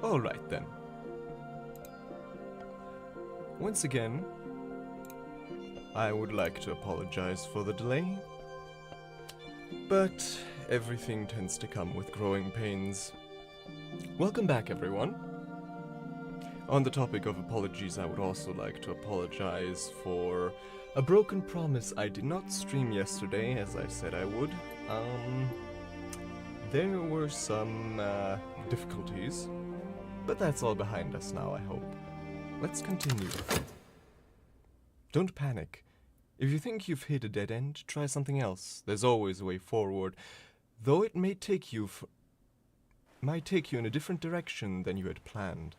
Alright then. Once again, I would like to apologize for the delay, but everything tends to come with growing pains. Welcome back, everyone. On the topic of apologies, I would also like to apologize for a broken promise. I did not stream yesterday, as I said I would. There were some difficulties, but that's all behind us now, I hope. Let's continue. Don't panic. If you think you've hit a dead end, try something else. There's always a way forward, though it may take you in a different direction than you had planned.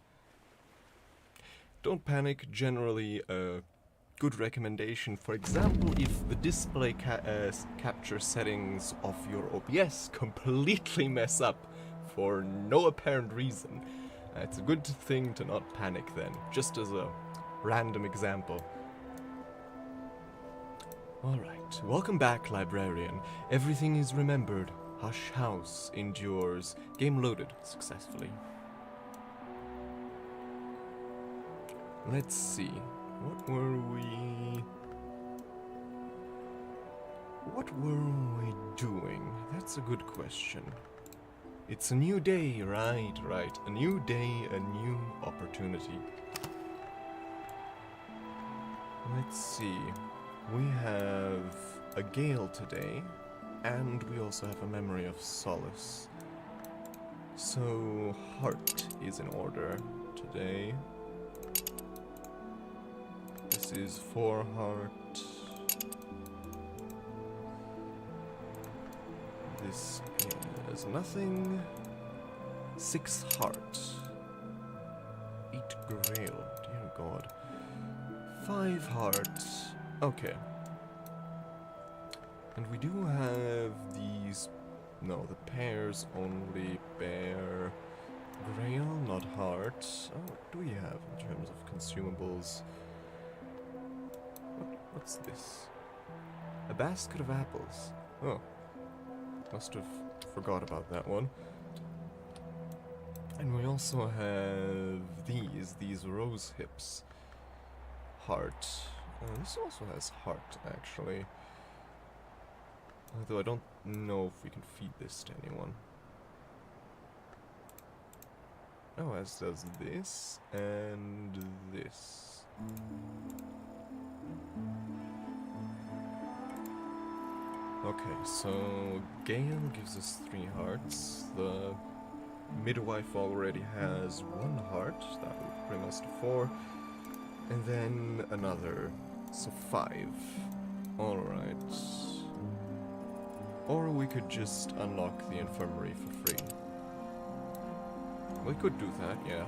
Don't panic. Generally a good recommendation. For example, if the display capture settings of your OBS completely mess up for no apparent reason, it's a good thing to not panic then, just as a random example. Alright, welcome back, librarian. Everything is remembered. Hush House endures. Game loaded successfully. Let's see. What were we doing? That's a good question. It's a new day, right. A new day, a new opportunity. Let's see. We have a gale today, and we also have a memory of solace. So, heart is in order today. This is 4 heart. This is nothing. 6 heart. 8 grail. Dear God. 5 heart. Okay. And we do have these. No, the pairs only bear grail, not heart. Oh, what do we have in terms of consumables? What's this? A basket of apples. Oh. Must have forgot about that one. And we also have these rose hips. Heart. This also has heart, actually. Although I don't know if we can feed this to anyone. Oh, as does this and this. Okay, so Gale gives us 3 hearts. The midwife already has 1 heart. That will bring us to 4. And then another. So 5. Alright. Or we could just unlock the infirmary for free. We could do that, yeah.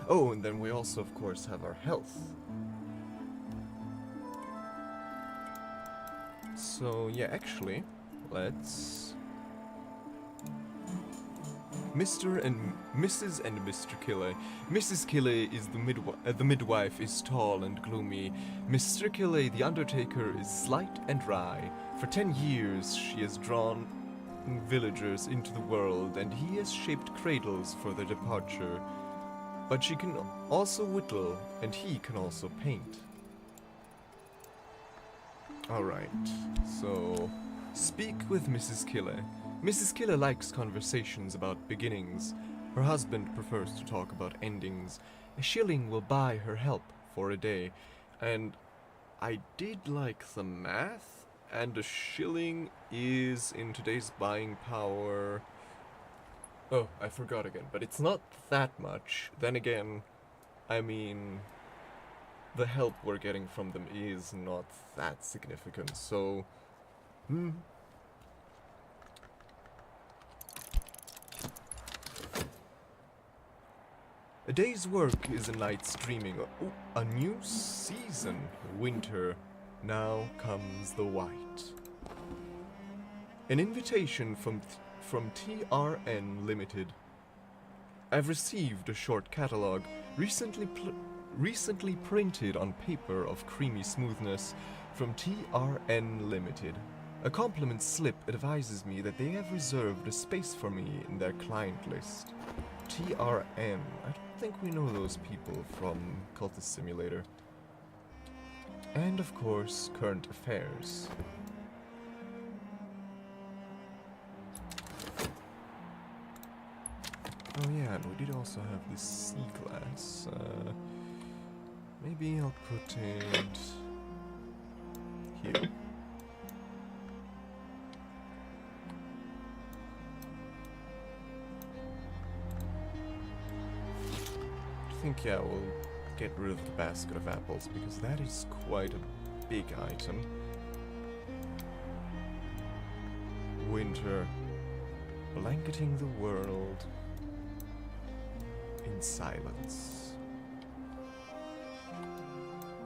Oh, and then we also, of course, have our health. So, yeah, actually, let's... Mr. and Mrs. and Mr. 𝐘𝐿𝐬. Mrs. 𝐘𝐿𝐬 is the midwife is tall and gloomy. Mr. 𝐘𝐿𝐬, the undertaker, is slight and wry. For 10 years, she has drawn villagers into the world, and he has shaped cradles for their departure. But she can also whittle, and he can also paint. Alright, so speak with Mrs. 𝐘𝐿𝐬. Mrs. 𝐘𝐿𝐬 likes conversations about beginnings. Her husband prefers to talk about endings. A shilling will buy her help for a day. And I did like the math, and a shilling is, in today's buying power... Oh, I forgot again, but it's not that much. Then again, I mean, the help we're getting from them is not that significant, so... A day's work is a night's dreaming. Oh, a new season. Winter. Now comes the white. An invitation from 𝐷𝐴𝐻𝐿 Limited. I've received a short catalog, recently printed on paper of creamy smoothness from 𝐷𝐴𝐻𝐿 Limited. A compliment slip advises me that they have reserved a space for me in their client list. TRM. I don't think we know those people from Cultist Simulator. And of course, current affairs. Oh yeah, and we did also have this C-class. Maybe I'll put it here. I think, yeah, we'll get rid of the basket of apples, because that is quite a big item. Winter, blanketing the world in silence.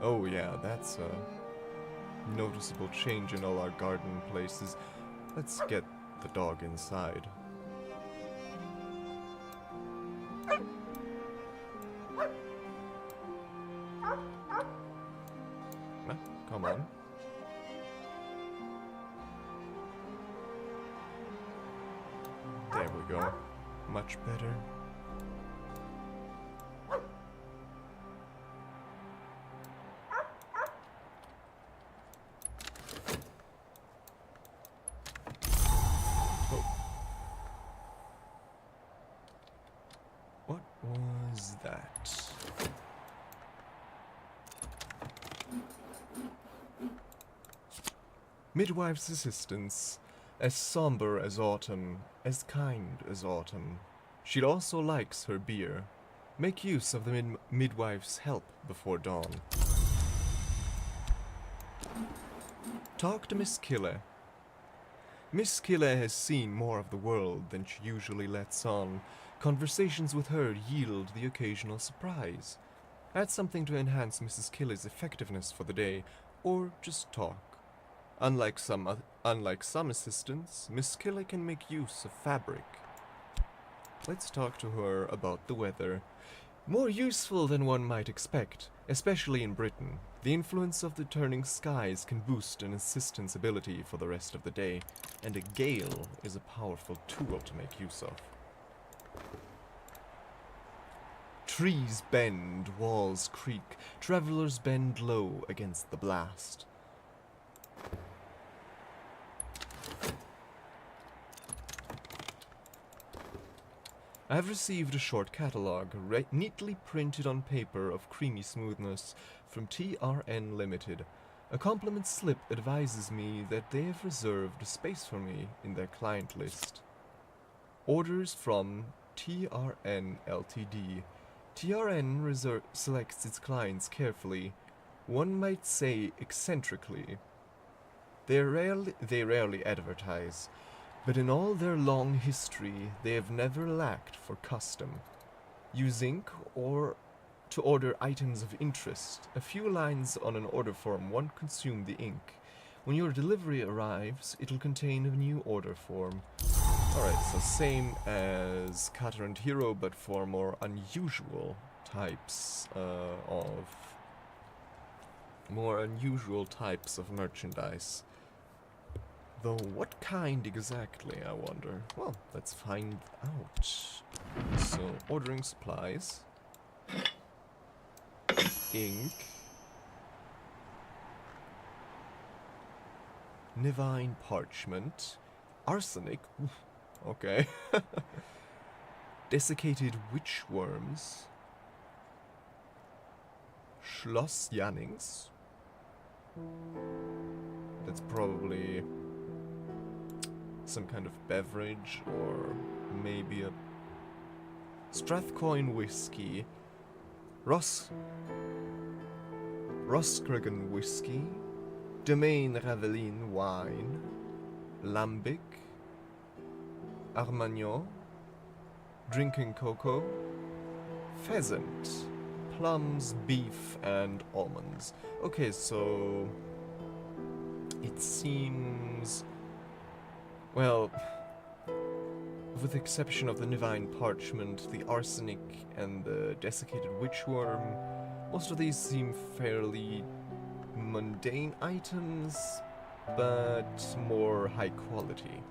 Oh yeah, that's a noticeable change in all our garden places. Let's get the dog inside. Come on. There we go. Much better. Oh. What was that? Midwife's assistance, as somber as autumn, as kind as autumn. She also likes her beer. Make use of the midwife's help before dawn. Talk to Miss 𝐸𝐻𝐿. Miss 𝐸𝐸𝐿 has seen more of the world than she usually lets on. Conversations with her yield the occasional surprise. Add something to enhance Mrs. 𝐸𝐿's effectiveness for the day, or just talk. Unlike some assistants, Miss 𝐸𝐸𝐿 can make use of fabric. Let's talk to her about the weather. More useful than one might expect, especially in Britain. The influence of the turning skies can boost an assistant's ability for the rest of the day, and a gale is a powerful tool to make use of. Trees bend, walls creak, travelers bend low against the blast. I have received a short catalogue, neatly printed on paper of creamy smoothness, from TRN Limited. A compliment slip advises me that they have reserved a space for me in their client list. Orders from TRN Ltd. TRN selects its clients carefully, one might say eccentrically. They rarely advertise, but in all their long history, they have never lacked for custom. Use ink or to order items of interest. A few lines on an order form won't consume the ink. When your delivery arrives, it'll contain a new order form. Alright, so same as 𝐸𝐻𝐿 Hero, but for more unusual types of merchandise. Though what kind exactly, I wonder? Well, let's find out. So, ordering supplies. Ink. Nivine parchment. Arsenic. Oof, okay. Desiccated witchworms. Schloss Jannings. That's probably some kind of beverage, or maybe a Strathcoyne whiskey, Roscregan whiskey, Domaine Raveline wine, Lambic, Armagnac, drinking cocoa, pheasant, plums, beef, and almonds. Okay, so it seems, well, with the exception of the Nivine parchment, the arsenic, and the desiccated witchworm, most of these seem fairly mundane items. but more high quality.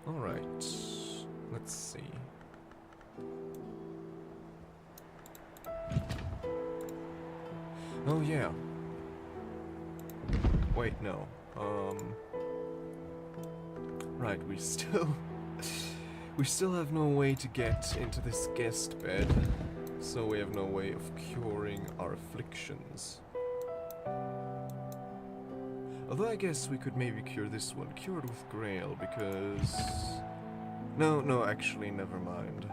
Alright, let's see. Oh yeah. Wait, no. Right, we still have no way to get into this guest bed, so we have no way of curing our afflictions. Although I guess we could maybe cure this one, cure it with Grail, because... No, actually, never mind.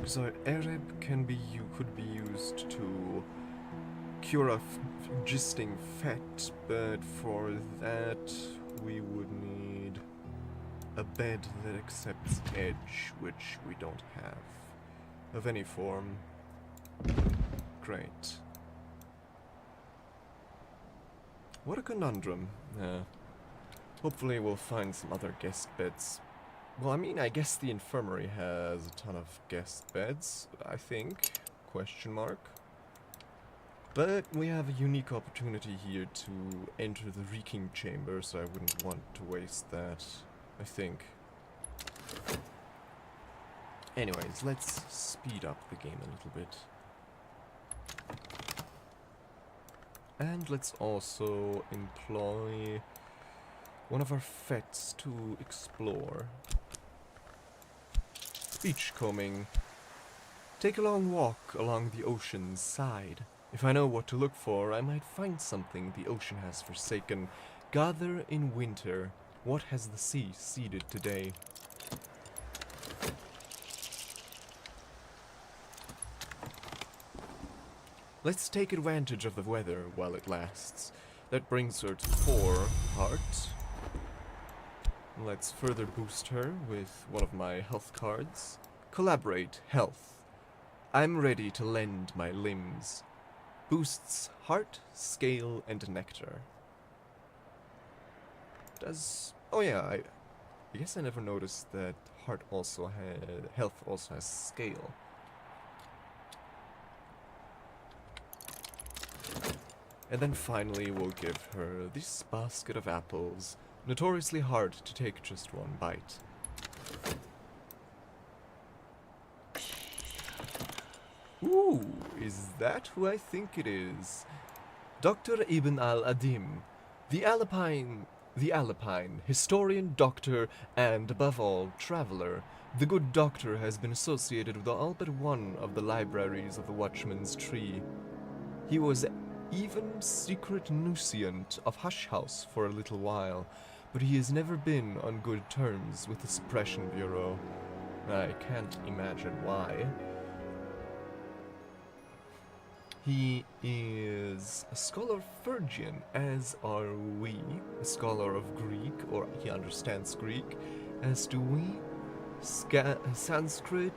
So Arab could be used to cure a gisting fat, but for that we would need a bed that accepts edge, which we don't have of any form. Great. What a conundrum. Hopefully we'll find some other guest beds. Well, I mean, I guess the infirmary has a ton of guest beds, I think, question mark. But we have a unique opportunity here to enter the reeking chamber, so I wouldn't want to waste that, I think. Anyways, let's speed up the game a little bit. And let's also employ one of our fets to explore. Beachcombing. Take a long walk along the ocean's side. If I know what to look for, I might find something the ocean has forsaken. Gather in winter. What has the sea seeded today? Let's take advantage of the weather while it lasts. That brings her to 4 heart. Let's further boost her with one of my health cards. Collaborate, health. I'm ready to lend my limbs. Boosts heart, scale, and nectar. Oh yeah, I guess I never noticed that heart also had... health also has scale. And then finally we'll give her this basket of apples. Notoriously hard to take just one bite. Ooh, is that who I think it is? Dr. Ibn al-Adim, the Alpine, historian, doctor, and above all, traveler. The good doctor has been associated with all but one of the libraries of the Watchman's Tree. He was even secret nuisance of Hush House for a little while, but he has never been on good terms with the Suppression Bureau. I can't imagine why. He is a scholar of Phrygian, as are we. A scholar of Greek, or he understands Greek, as do we. Sanskrit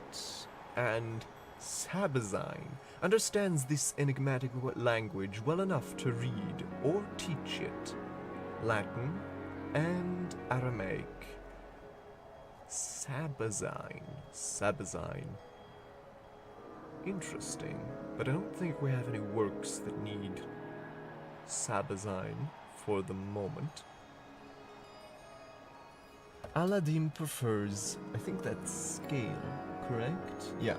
and 𝐧𝐞𝐞𝐿 understands this enigmatic language well enough to read or teach it. Latin and Aramaic. 𝐧𝐞𝐞𝐿. Interesting, but I don't think we have any works that need 𝐧𝐞𝐿 for the moment. Aladdin prefers, I think that's scale, correct? Yeah,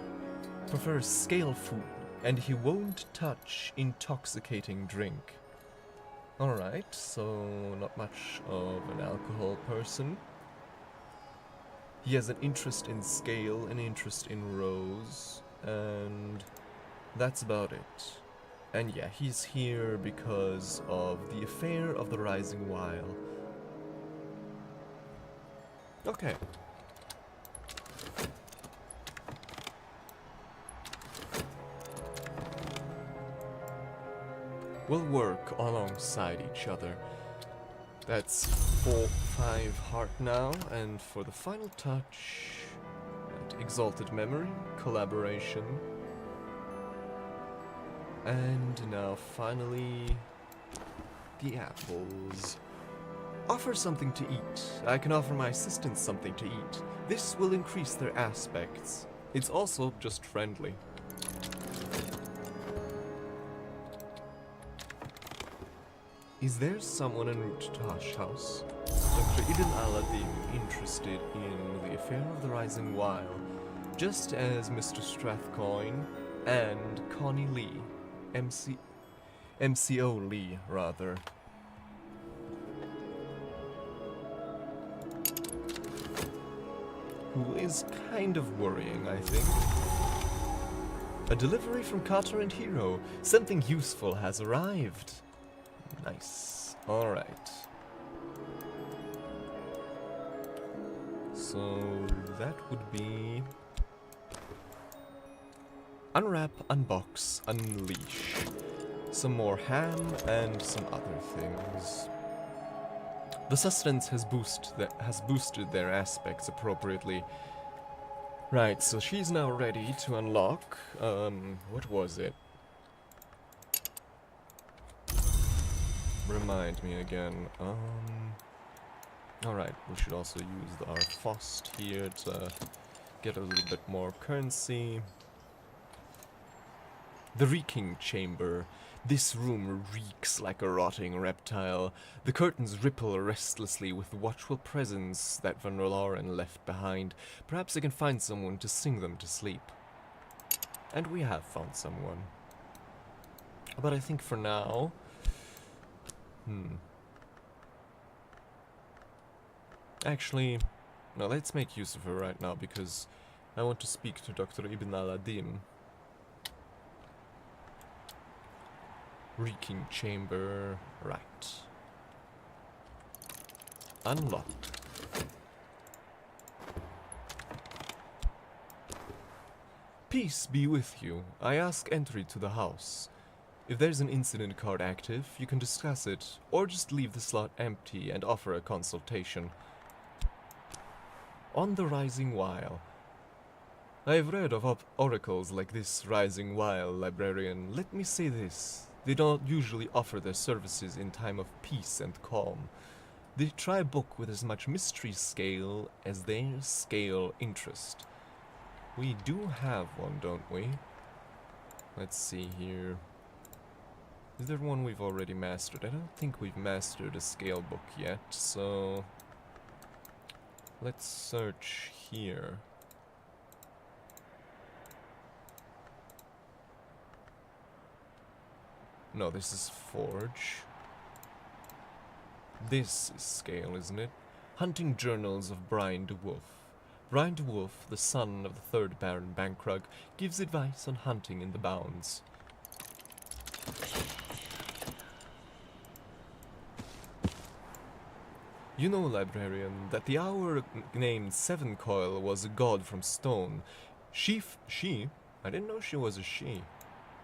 prefers scale food, and he won't touch intoxicating drink. Alright, so not much of an alcohol person. He has an interest in scale, an interest in rose, and that's about it. And yeah, he's here because of the affair of the Rising While. Okay. We'll work alongside each other. That's 5 heart now, and for the final touch, exalted memory, collaboration, and now finally the apples. Offer something to eat. I can offer my assistants something to eat. This will increase their aspects. It's also just friendly. Is there someone en route to Hush House? Dr. Ibn Aladdin interested in the affair of the Rising While, just as Mr. Strathcoyne and Connie Lee, MCO Lee, rather. Who is kind of worrying, I think. A delivery from Carter and Hero. Something useful has arrived. Nice. Alright. So that would be... Unwrap, unbox, unleash. Some more ham and some other things. The sustenance has boosted their aspects appropriately. Right, so she's now ready to unlock, what was it? Remind me again, alright, we should also use our Fost here to get a little bit more currency. The reeking chamber. This room reeks like a rotting reptile. The curtains ripple restlessly with the watchful presence that Van Lauren left behind. Perhaps I can find someone to sing them to sleep. And we have found someone. But I think for now... Actually, no, let's make use of her right now, because I want to speak to Dr. Ibn Aladdin. Reeking chamber, right. Unlocked. Peace be with you. I ask entry to the house. If there's an incident card active, you can discuss it, or just leave the slot empty and offer a consultation. On the Rising While. I have read of oracles like this Rising While, librarian. Let me say this. They don't usually offer their services in time of peace and calm. They try a book with as much mystery scale as their scale interest. We do have one, don't we? Let's see here. Is there one we've already mastered? I don't think we've mastered a scale book yet, so... let's search here. No, this is Forge. This is scale, isn't it? Hunting Journals of Brian de Wolf. Brian de Wolf, the son of the third Baron Bankrug, gives advice on hunting in the Bounds. You know, librarian, that the hour named Seven Coil was a god from stone. She? I didn't know she was a she.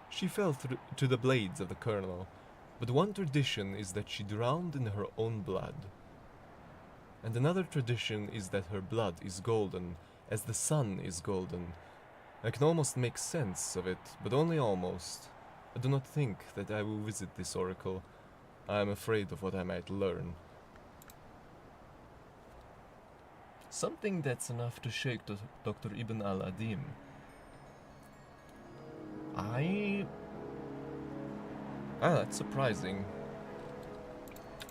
She fell to the blades of the colonel, but one tradition is that she drowned in her own blood. And another tradition is that her blood is golden, as the sun is golden. I can almost make sense of it, but only almost. I do not think that I will visit this oracle. I am afraid of what I might learn. Something that's enough to shake Dr. Ibn Aladdin. That's surprising.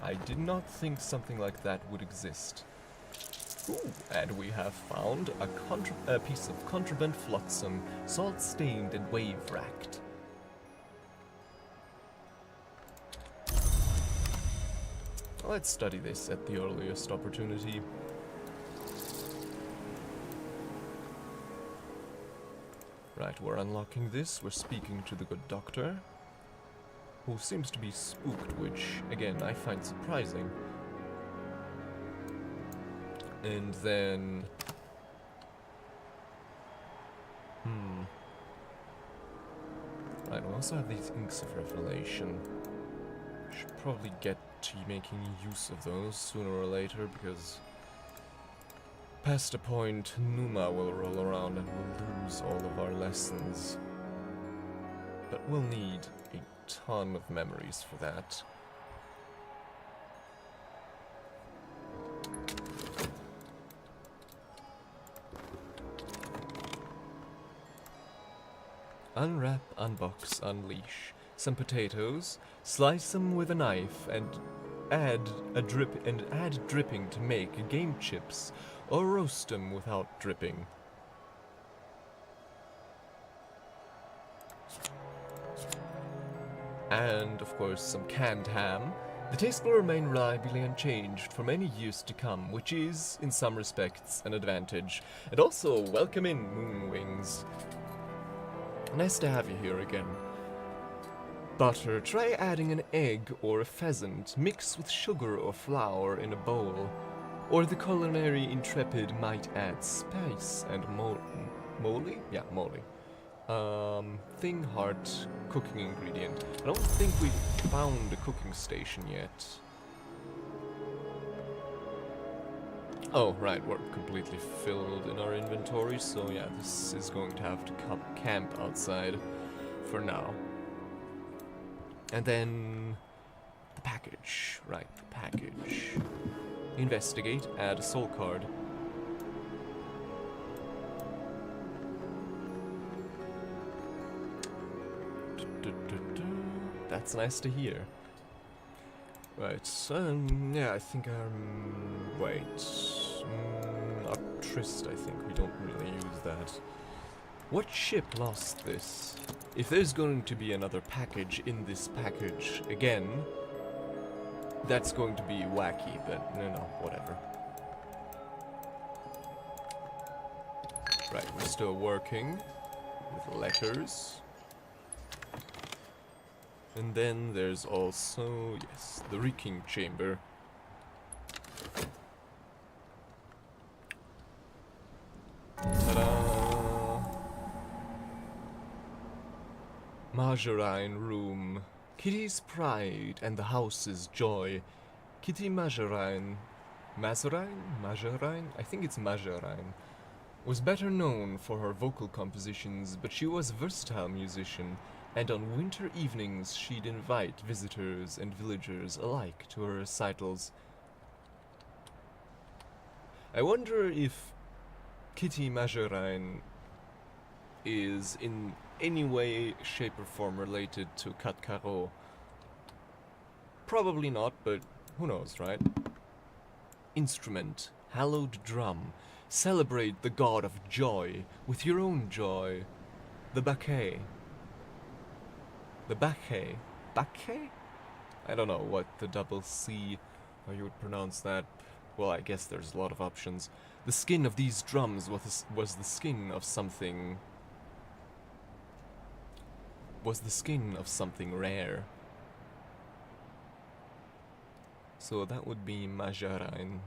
I did not think something like that would exist. Ooh, and we have found a piece of contraband flotsam, salt-stained and wave-racked. Let's study this at the earliest opportunity. Right, we're unlocking this. We're speaking to the good doctor, who seems to be spooked, which, again, I find surprising. And then... Right, we also have these Inks of Revelation. Should probably get to making use of those sooner or later, because... past a point, Numa will roll around and we'll lose all of our lessons. But we'll need a ton of memories for that. Unwrap, unbox, unleash. Some potatoes, slice them with a knife, and add dripping to make game chips, or roast them without dripping. And, of course, some canned ham. The taste will remain reliably unchanged for many years to come, which is, in some respects, an advantage. And also, welcome in, Moonwings. Nice to have you here again. Butter. Try adding an egg or a pheasant, mix with sugar or flour in a bowl. Or the culinary intrepid might add spice and moly? Yeah, moly. Thing heart cooking ingredient. I don't think we found a cooking station yet. Oh, right, we're completely filled in our inventory, so yeah, this is going to have to camp outside for now. And then the package, right, the package. Investigate, add a soul card. That's nice to hear. Right, yeah, I think wait. Trist, I think. We don't really use that. What ship lost this? If there's going to be another package in this package again, that's going to be wacky, but no, whatever. Right, we're still working with letters. And then there's also, yes, the reeking chamber. Ta-da! Margarine room. Kitty's pride and the house's joy. Kitty Margarine. Margarine? I think it's Margarine. Was better known for her vocal compositions, but she was a versatile musician. And on winter evenings, she'd invite visitors and villagers alike to her recitals. I wonder if Kitty Margarine is in any way, shape, or form related to 𝐧𝐞𝐞𝐽. Probably not, but who knows, right? Instrument, hallowed drum. Celebrate the god of joy with your own joy. The 𝐧𝐞𝐽𝐽. The 𝐧𝐞𝐽𝐽? 𝐧𝐞𝐽𝐽? I don't know what the double C, how you would pronounce that. Well, I guess there's a lot of options. The skin of these drums was the skin of something... was the skin of something rare. So that would be Margarine.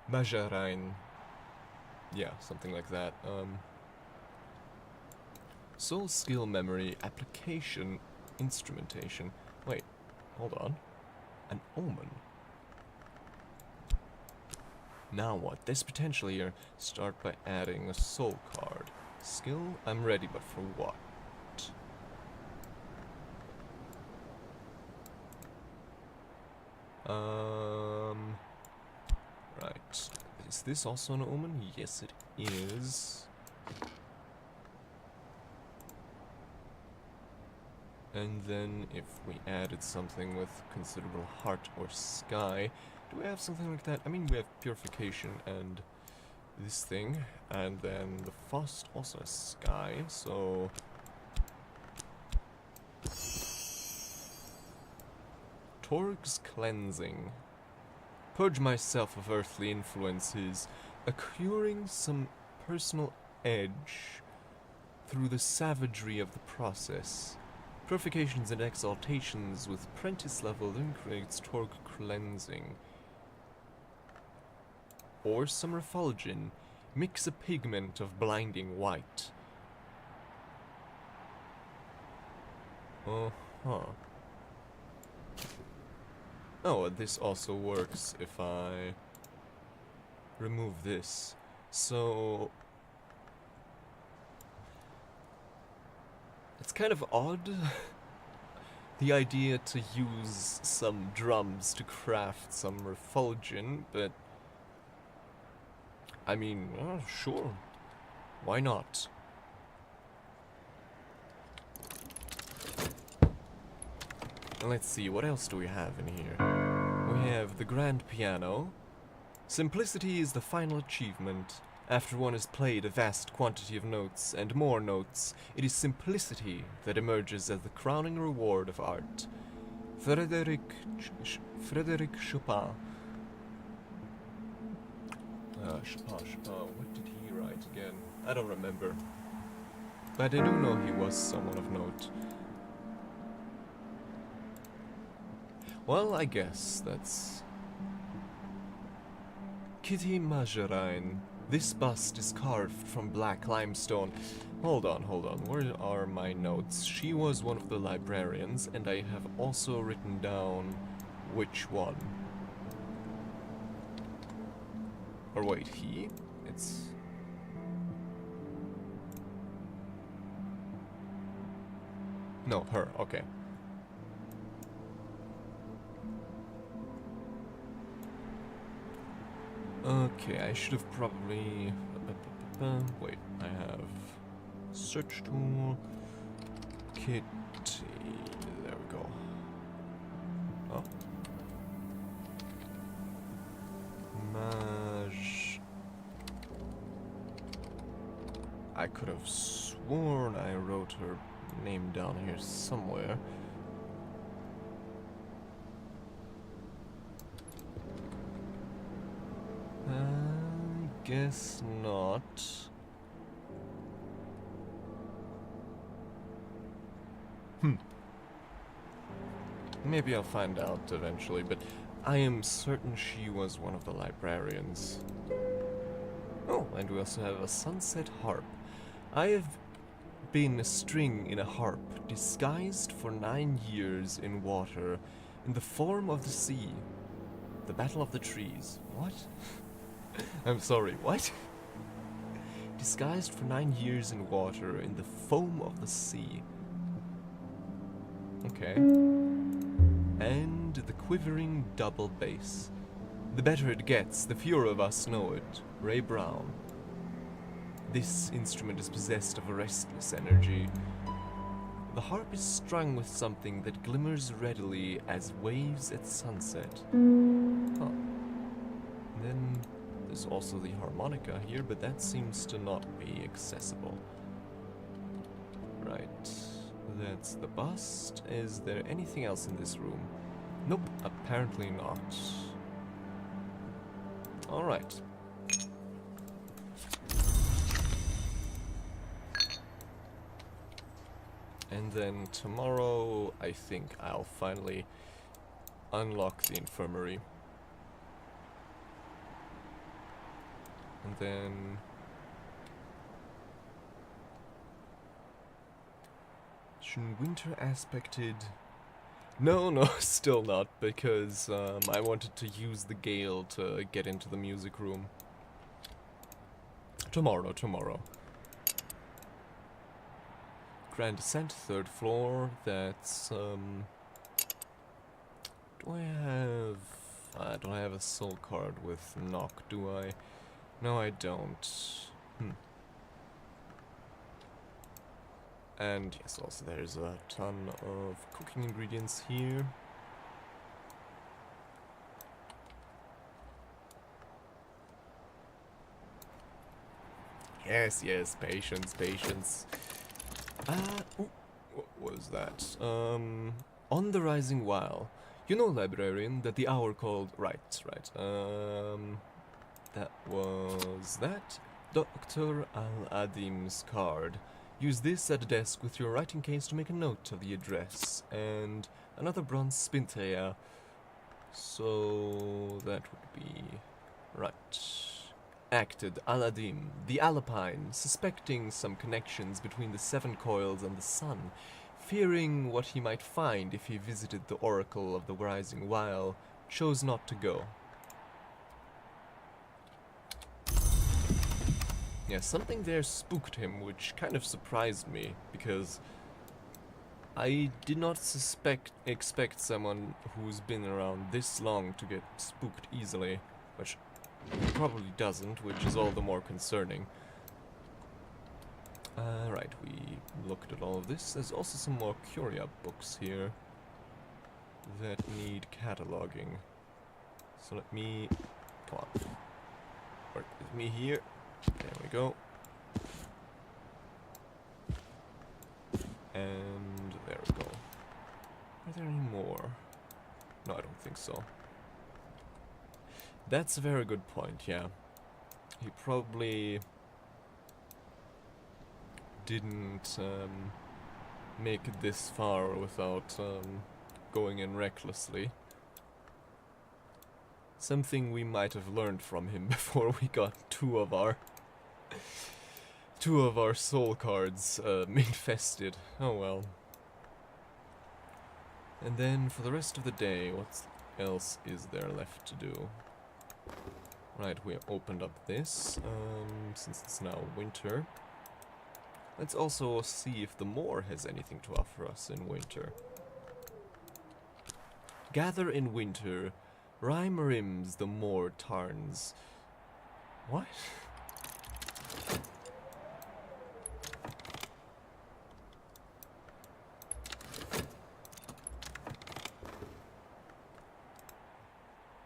Margarine. Yeah, something like that. Soul skill memory, application, instrumentation. Wait, hold on. An omen. Now what? There's potential here. Start by adding a soul card. Skill? I'm ready, but for what? Right. Is this also an omen? Yes, it is. And then if we added something with considerable heart or sky, do we have something like that? I mean, we have purification and this thing, and then the frost also has sky, so... Torg's cleansing. Purge myself of earthly influences, accruing some personal edge through the savagery of the process. Purifications and exaltations with apprentice level then creates Torg cleansing. Or some refulgin. Mix a pigment of blinding white. Uh-huh. Oh, this also works if I remove this. So... it's kind of odd, the idea to use some drums to craft some refulgin, but... I mean, sure. Why not? Let's see, what else do we have in here? We have the grand piano. Simplicity is the final achievement. After one has played a vast quantity of notes and more notes, it is simplicity that emerges as the crowning reward of art. Frédéric Chopin. Chopin. What did he write again? I don't remember. But I do know he was someone of note. Well, I guess that's... 𝐸𝐻𝐻𝐸. This bust is carved from black limestone. Hold on. Where are my notes? She was one of the librarians, and I have also written down which one. Or wait, he? It's... No, her, okay. Okay, I should have probably... Wait, I have... Search tool... Kitty... There we go. Oh. Maj... I could have sworn I wrote her name down here somewhere. Guess not. Maybe I'll find out eventually, but I am certain she was one of the librarians. Oh, and we also have a sunset harp. I have been a string in a harp, disguised for 9 years in water, in the form of the sea. The battle of the trees. What? I'm sorry, what? Disguised for 9 years in water, in the foam of the sea. Okay. And the quivering double bass. The better it gets, the fewer of us know it. Ray Brown. This instrument is possessed of a restless energy. The harp is strung with something that glimmers readily as waves at sunset. Huh. Then there's also the harmonica here, but that seems to not be accessible. Right. That's the bust. Is there anything else in this room? Nope, apparently not. Alright. And then tomorrow, I think I'll finally unlock the infirmary. And then... Winter aspected... No, still not, because I wanted to use the gale to get into the music room. Tomorrow. Grand Ascent, 3rd floor, that's, do I have... I don't have a soul card with knock, do I? No, I don't. And yes, also there's a ton of cooking ingredients here. Yes, patience. Ooh, what was that? On the Rising While. You know, librarian, that the hour called... Right. That was that. Dr. Al-Adim's card. Use this at a desk with your writing case to make a note of the address. And another bronze spinthea. So that would be... Right. Acted Aladim, the Alpine, suspecting some connections between the 7 coils and the sun, fearing what he might find if he visited the Oracle of the Rising While, chose not to go. Yeah, something there spooked him, which kind of surprised me, because I did not expect someone who's been around this long to get spooked easily, which probably doesn't, which is all the more concerning. Right, we looked at all of this. There's also some more Curia books here. that need cataloging. So let me... Come on. Work with me here. There we go. And there we go. Are there any more? No, I don't think so. That's a very good point, yeah. He probably didn't make it this far without going in recklessly. Something we might have learned from him before we got two of our soul cards infested. Oh well. And then for the rest of the day, what else is there left to do? Right, we opened up this, since it's now winter. Let's also see if the moor has anything to offer us in winter. Gather in winter, rhyme rims the moor tarns. What?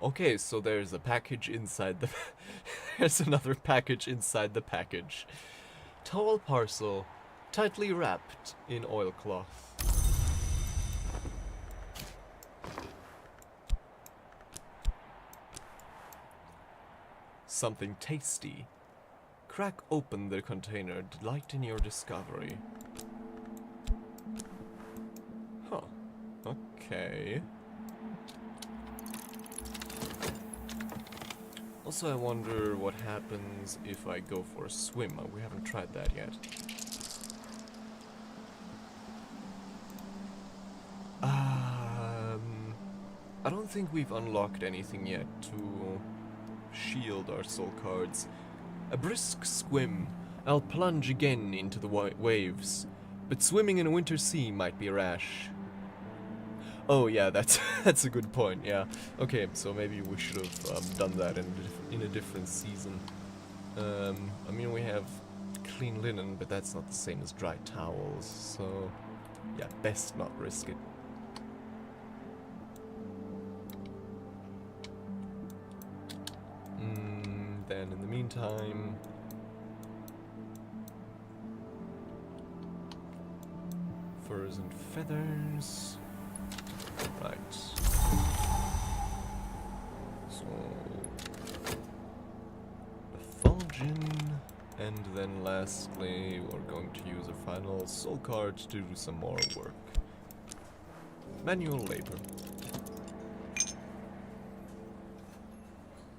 Okay, so there's a package inside the... There's another package inside the package. Towel parcel, tightly wrapped in oilcloth. Something tasty. Crack open the container, delight in your discovery. Huh. Okay. Also, I wonder what happens if I go for a swim. We haven't tried that yet. I don't think we've unlocked anything yet to shield our soul cards. A brisk swim. I'll plunge again into the waves. But swimming in a winter sea might be rash. Oh yeah, that's a good point, yeah. Okay, so maybe we should have done that in a different season. I mean, we have clean linen, but that's not the same as dry towels, so yeah, best not risk it. Then in the meantime... Furs and feathers... Right. So... Effulgin... And then lastly, we're going to use a final soul card to do some more work. Manual labor.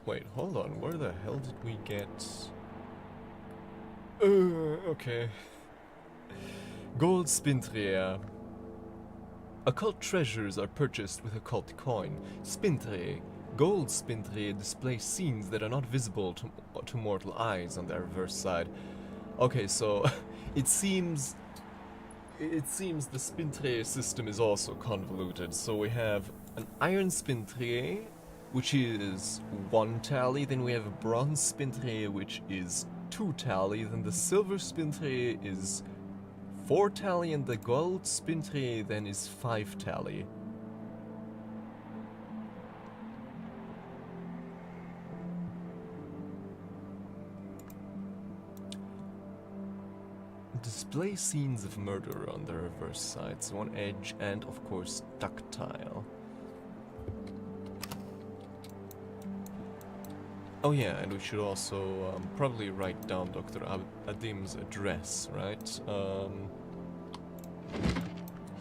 Wait, hold on, where the hell did we get... okay. Gold Spinthrea. Occult treasures are purchased with occult coin. Spinthrea. Gold Spinthrea display scenes that are not visible to mortal eyes on their reverse side. Okay, so it seems the Spinthrea system is also convoluted. So we have an iron Spinthrea, which is 1 tally, then we have a bronze Spinthrea, which is 2 tally, then the silver Spinthrea is 4 tally, and the gold Spinthrea then is 5 tally. Display scenes of murder on the reverse side, so on edge and of course ductile. Oh yeah, and we should also probably write down Dr. Adim's address, right?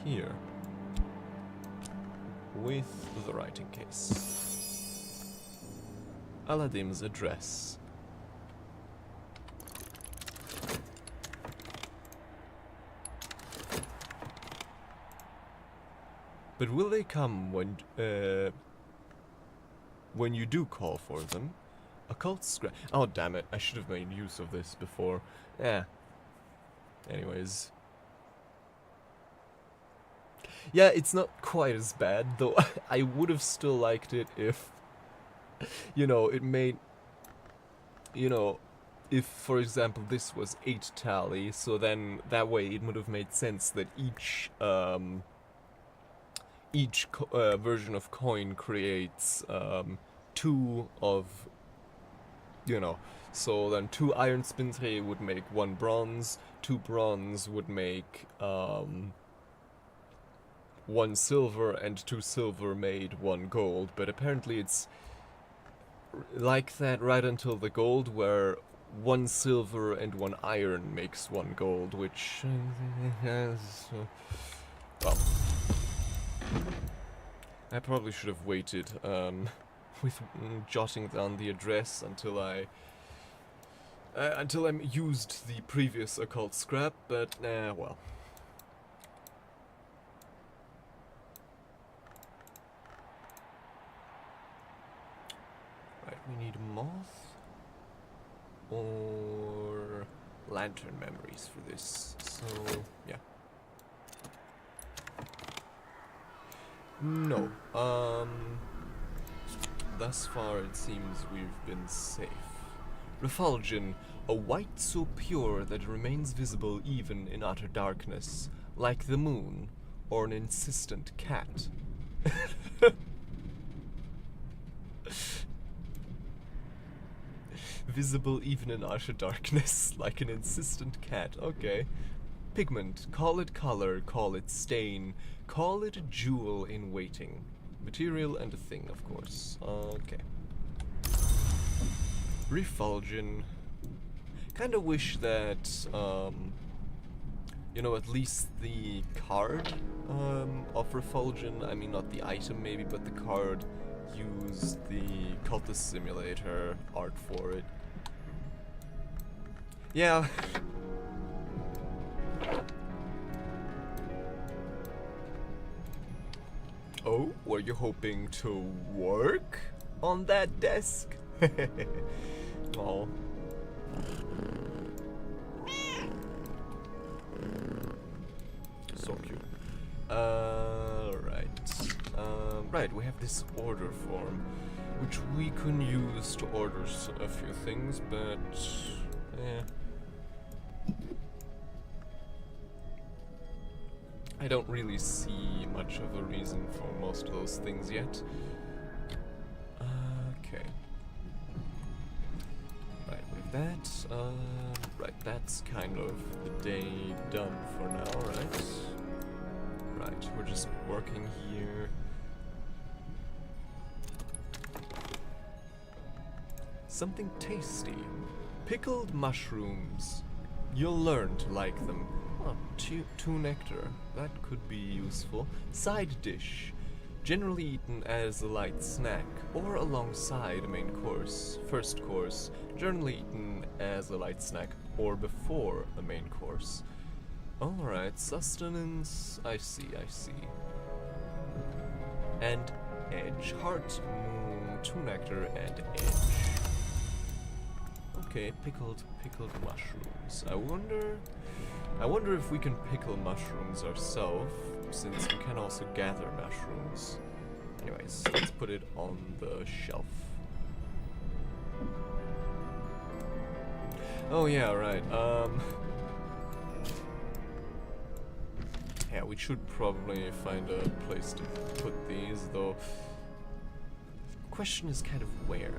Here. With the writing case. Aladim's address. But will they come when you do call for them? Occult scrap. Oh damn it! I should have made use of this before. Yeah. Anyways. Yeah, it's not quite as bad, though. I would have still liked it if, you know, it made, you know, if, for example, this was 8 tally, so then that way it would have made sense that each version of coin creates 2 of, you know, so then 2 iron 𝐸 would make 1 bronze, 2 bronze would make 1 silver, and 2 silver made 1 gold. But apparently it's like that right until the gold, where 1 silver and 1 iron makes 1 gold, which well, I probably should have waited with jotting down the address until I used the previous occult scrap, but well. Right, we need moth or lantern memories for this, so yeah. No, thus far it seems we've been safe. Refulgin, a white so pure that it remains visible even in utter darkness, like the moon, or an insistent cat. Visible even in utter darkness, like an insistent cat. Okay. Pigment, call it color, call it stain, call it a jewel in waiting. Material and a thing, of course. Okay. Refulgin. Kinda wish that, you know, at least the card of Refulgin, I mean not the item maybe, but the card, used the Cultist Simulator art for it. Yeah. Oh, were you hoping to work on that desk? Oh. So cute. Right. Right, we have this order form, which we can use to order a few things, but I don't really see much of a reason for most of those things yet. Okay. Right, with that, right, that's kind of the day done for now, right? Right, we're just working here. Something tasty. Pickled mushrooms. You'll learn to like them. Oh, 2 nectar. That could be useful. Side dish. Generally eaten as a light snack or alongside a main course. First course. Generally eaten as a light snack or before a main course. Alright, sustenance. I see. And edge. Heart, moon, 2 nectar, and edge. Okay, pickled mushrooms. I wonder if we can pickle mushrooms ourselves, since we can also gather mushrooms. Anyways, let's put it on the shelf. Oh yeah, right, yeah, we should probably find a place to put these, though. The question is kind of where.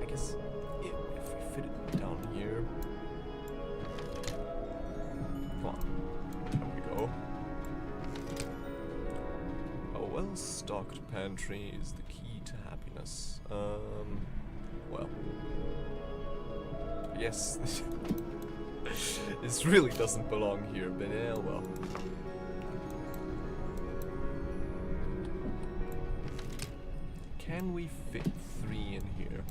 I guess if we fit it down here. Come on. There we go. A well-stocked pantry is the key to happiness. Well. Yes, this really doesn't belong here, but well. Can we fit 3 in here?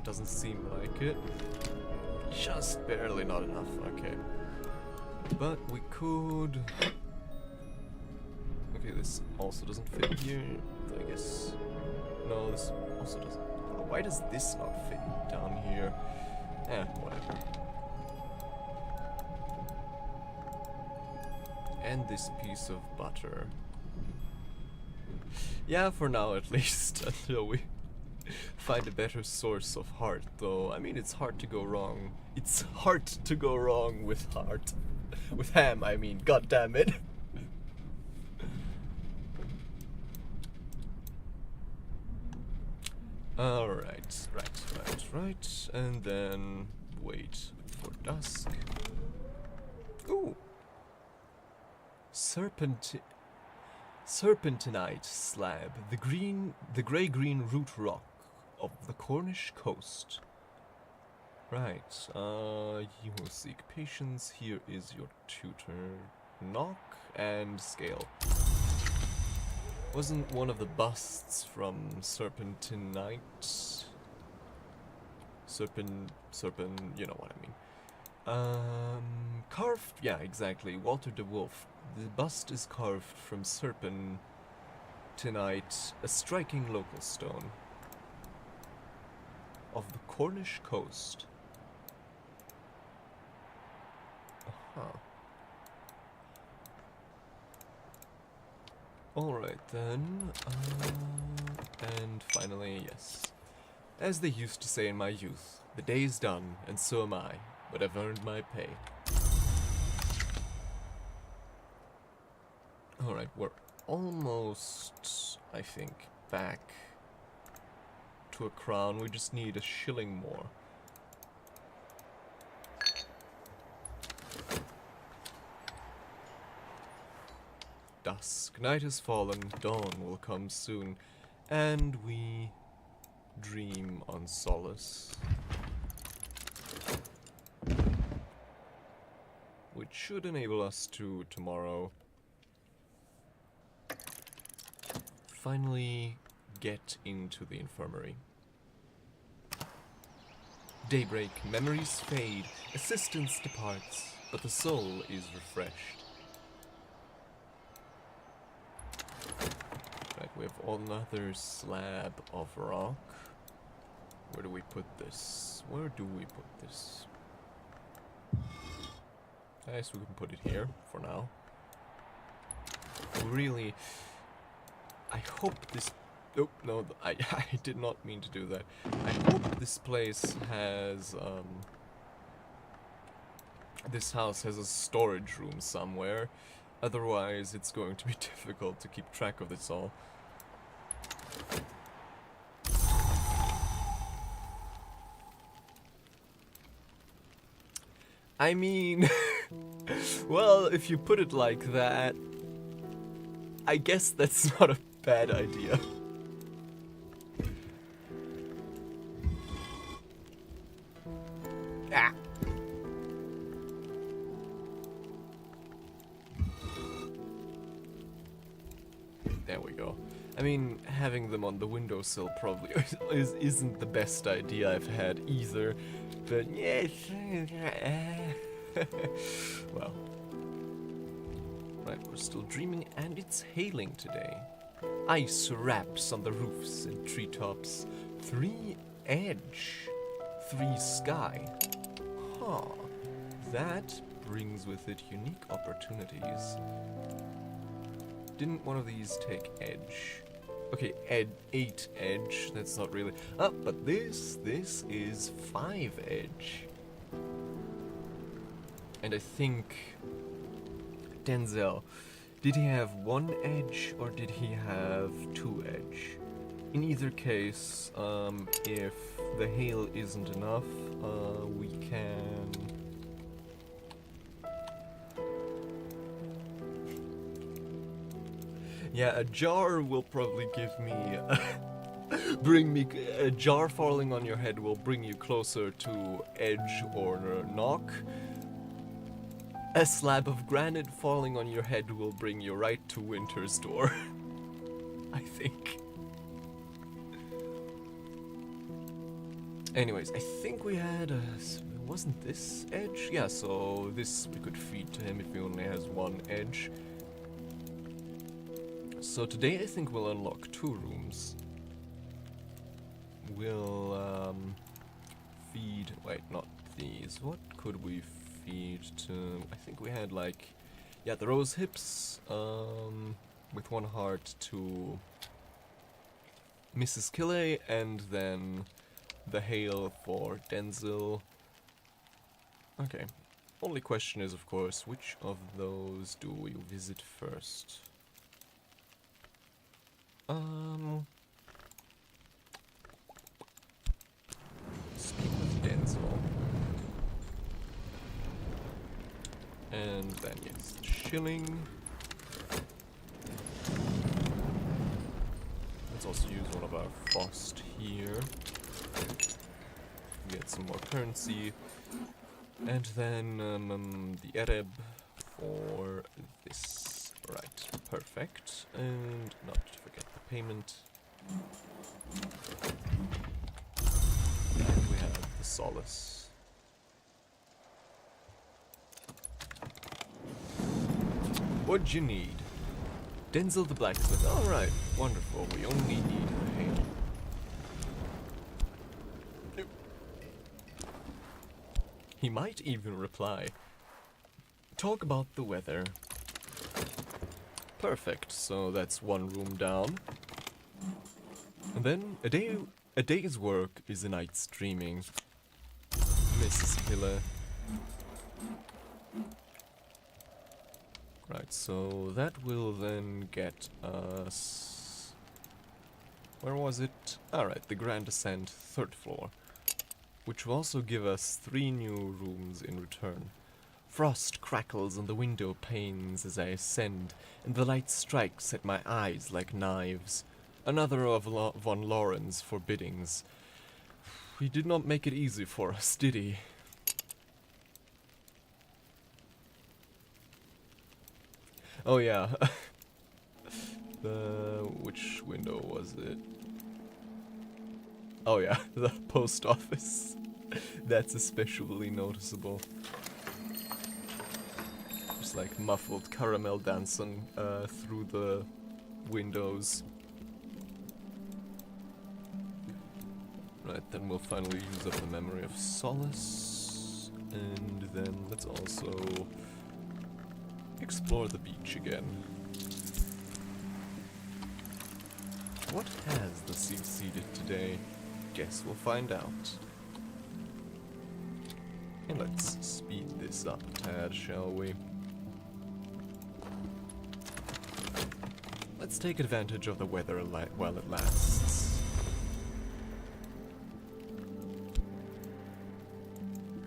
Doesn't seem like it. Just barely not enough, okay. But we could... Okay, this also doesn't fit here, I guess. No, this also doesn't. Why does this not fit down here? Whatever. And this piece of butter. Yeah, for now at least, until we find a better source of heart, though. I mean, it's hard to go wrong. It's hard to go wrong with heart. With ham, I mean, god damn it. Alright, right. And then wait for dusk. Ooh! Serpentinite slab, the grey-green root rock of the Cornish coast. Right, you will seek patience. Here is your tutor. Knock and scale. Wasn't one of the busts from Serpentinite? You know what I mean. Carved, yeah, exactly. Walter de Wolf. The bust is carved from Serpentinite, a striking local stone of the Cornish coast. Alright then, and finally, yes. As they used to say in my youth, the day is done, and so am I, but I've earned my pay. Alright, we're almost, I think, back to a crown. We just need a shilling more. Dusk, night has fallen, dawn will come soon, and we dream on solace. Which should enable us to, tomorrow, finally get into the infirmary. Daybreak, memories fade, assistance departs, but the soul is refreshed. Right, we have another slab of rock. Where do we put this? I guess we can put it here for now. Really, I hope this... Oh, no, I did not mean to do that. I hope this place has, this house has a storage room somewhere. Otherwise, it's going to be difficult to keep track of this all. I mean, well, if you put it like that, I guess that's not a bad idea. Ah. There we go. I mean, having them on the windowsill probably isn't the best idea I've had either, but yes. Well. Right, we're still dreaming, and it's hailing today. Ice wraps on the roofs and treetops. 3 edge, 3 sky. Huh. That brings with it unique opportunities. Didn't one of these take edge? Okay, 8 edge, that's not really... Ah, but this is 5 edge. And I think... Denzel, did he have 1 edge or did he have 2 edge? In either case, if the hail isn't enough, we can... Yeah, a jar will probably give me... a jar falling on your head will bring you closer to edge or knock. A slab of granite falling on your head will bring you right to Winter's door. I think. Anyways, I think we had a... Wasn't this edge? Yeah, so this we could feed to him if he only has 1 edge. So today I think we'll unlock 2 rooms. We'll feed... Wait, not these. What could we feed to... I think we had like... Yeah, the rose hips with 1 heart to Mrs. 𝐤𝐿𝐬, and then the hail for Denzel. Okay. Only question is, of course, which of those do we visit first? And then, yes, shilling. Let's also use one of our frost here. Get some more currency. And then the Arab for this. Right, perfect. And not to forget the payment. And we have the solace. What'd you need? Denzel the blacksmith. Alright, wonderful. We only need a hail. He might even reply. Talk about the weather. Perfect, so that's one room down. And then a day's work is a night's dreaming. Mrs. Killer. Right, so that will then get us... Where was it? Alright, the Grand Ascent, 3rd floor. Which will also give us 3 new rooms in return. Frost crackles on the window panes as I ascend, and the light strikes at my eyes like knives. Another of von Lauren's forbiddings. He did not make it easy for us, did he? Oh yeah. Which window was it? Oh yeah, the post office. That's especially noticeable. Just like muffled caramel dancing through the windows. Right, then we'll finally use up the memory of solace. And then let's also explore the beach again. What has the sea seeded today? Guess we'll find out. And let's speed this up a tad, shall we? Let's take advantage of the weather while it lasts.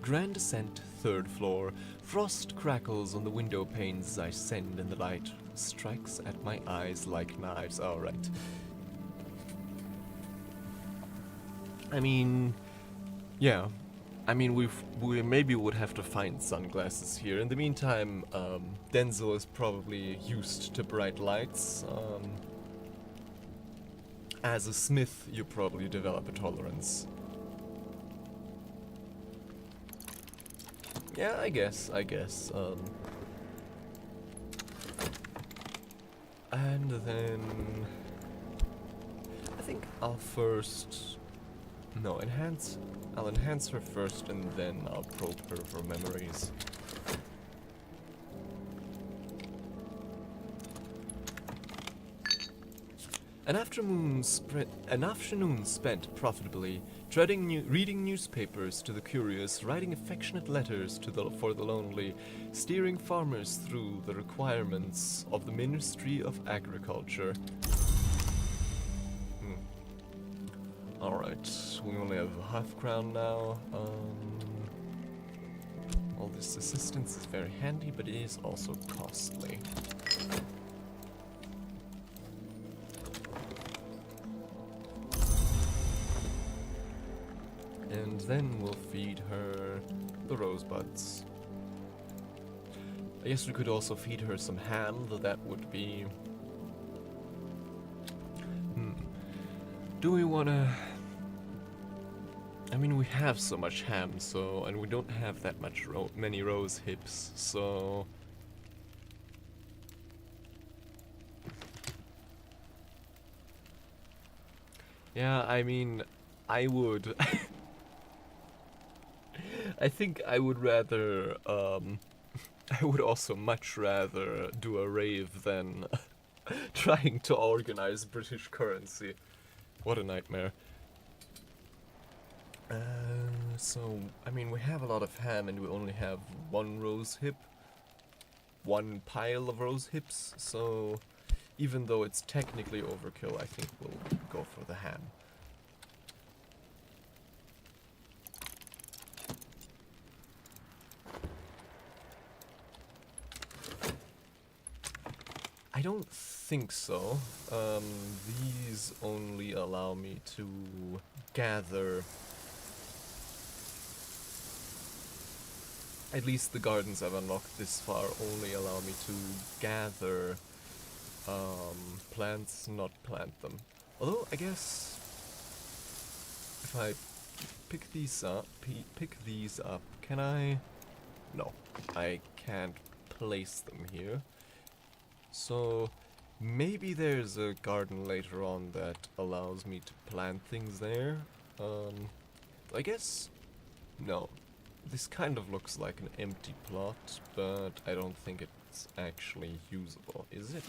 Grand Ascent, 3rd floor. Frost crackles on the window panes as I ascend, and the light strikes at my eyes like knives. Alright. I mean, yeah. I mean, we maybe would have to find sunglasses here. In the meantime, Denzel is probably used to bright lights. As a smith, you probably develop a tolerance. Yeah, I guess. And then I think I'll first... No, I'll enhance her first and then I'll probe her for memories. An afternoon spent profitably, reading newspapers to the curious, writing affectionate letters for the lonely, steering farmers through the requirements of the Ministry of Agriculture. Alright, we only have a half crown now. All this assistance is very handy, but it is also costly. And then we'll feed her the rosebuds. I guess we could also feed her some ham, though that would be... Do we wanna... I mean, we have so much ham, so... And we don't have that many rose hips, so... Yeah, I mean, I would... I think I would rather, I would also much rather do a rave than trying to organize British currency. What a nightmare. So, I mean, we have a lot of ham and we only have 1 rose hip. 1 pile of rose hips, so even though it's technically overkill, I think we'll go for the ham. don't think so. These only allow me to gather... At least the gardens I've unlocked this far only allow me to gather plants, not plant them. Although, I guess if I pick these up, can I? No, I can't place them here. So maybe there's a garden later on that allows me to plant things there. I guess no. This kind of looks like an empty plot, but I don't think it's actually usable, is it?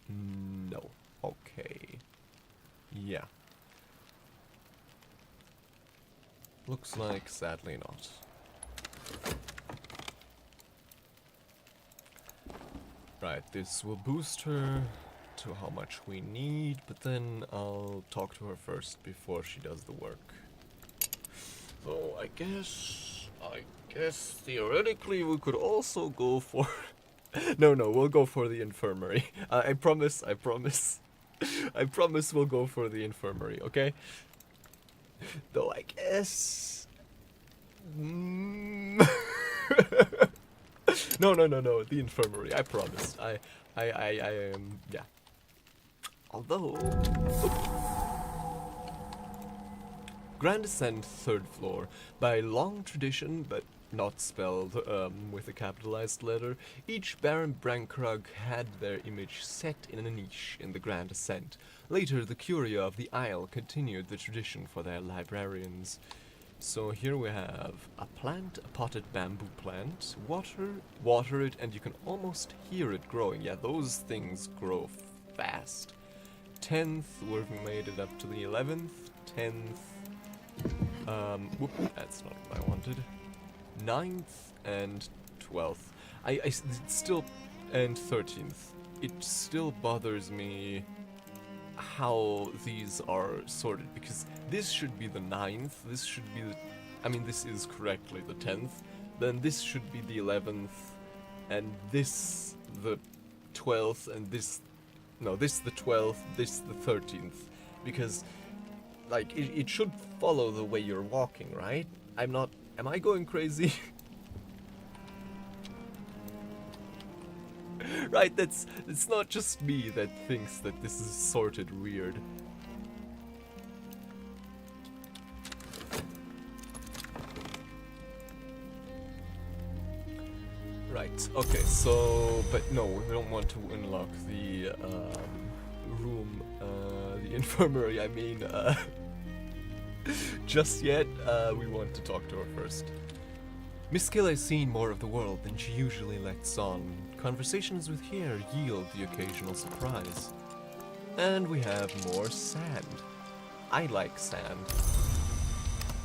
No. Okay. Yeah. Looks like sadly not. Right, this will boost her to how much we need, but then I'll talk to her first before she does the work. So I guess theoretically we could also go for... No, we'll go for the infirmary. I promise. I promise we'll go for the infirmary, okay? Though I guess... No, the infirmary, I promise. Yeah. Although... Grand Ascent, 3rd floor. By long tradition, but not spelled with a capitalized letter, each Baron Brankrug had their image set in a niche in the Grand Ascent. Later, the Curia of the Isle continued the tradition for their librarians. So here we have a plant, a potted bamboo plant, water it, and you can almost hear it growing. Yeah, those things grow fast. 10th, we've made it up to the 11th, 10th, whoop, that's not what I wanted. 9th and 12th. It's still, and 13th. It still bothers me how these are sorted, because this should be the 9th, this should be the, I mean, this is correctly the 10th, then this should be the 11th, and this the 12th, and this the 12th, this the 13th, because like, it should follow the way you're walking, right? Am I going crazy? Right, it's not just me that thinks that this is sorted weird. Right, okay, so, but no, we don't want to unlock the, room, the infirmary, I mean, just yet. We want to talk to her first. Miss Skill has seen more of the world than she usually lets on. Conversations with her yield the occasional surprise. And we have more sand. I like sand.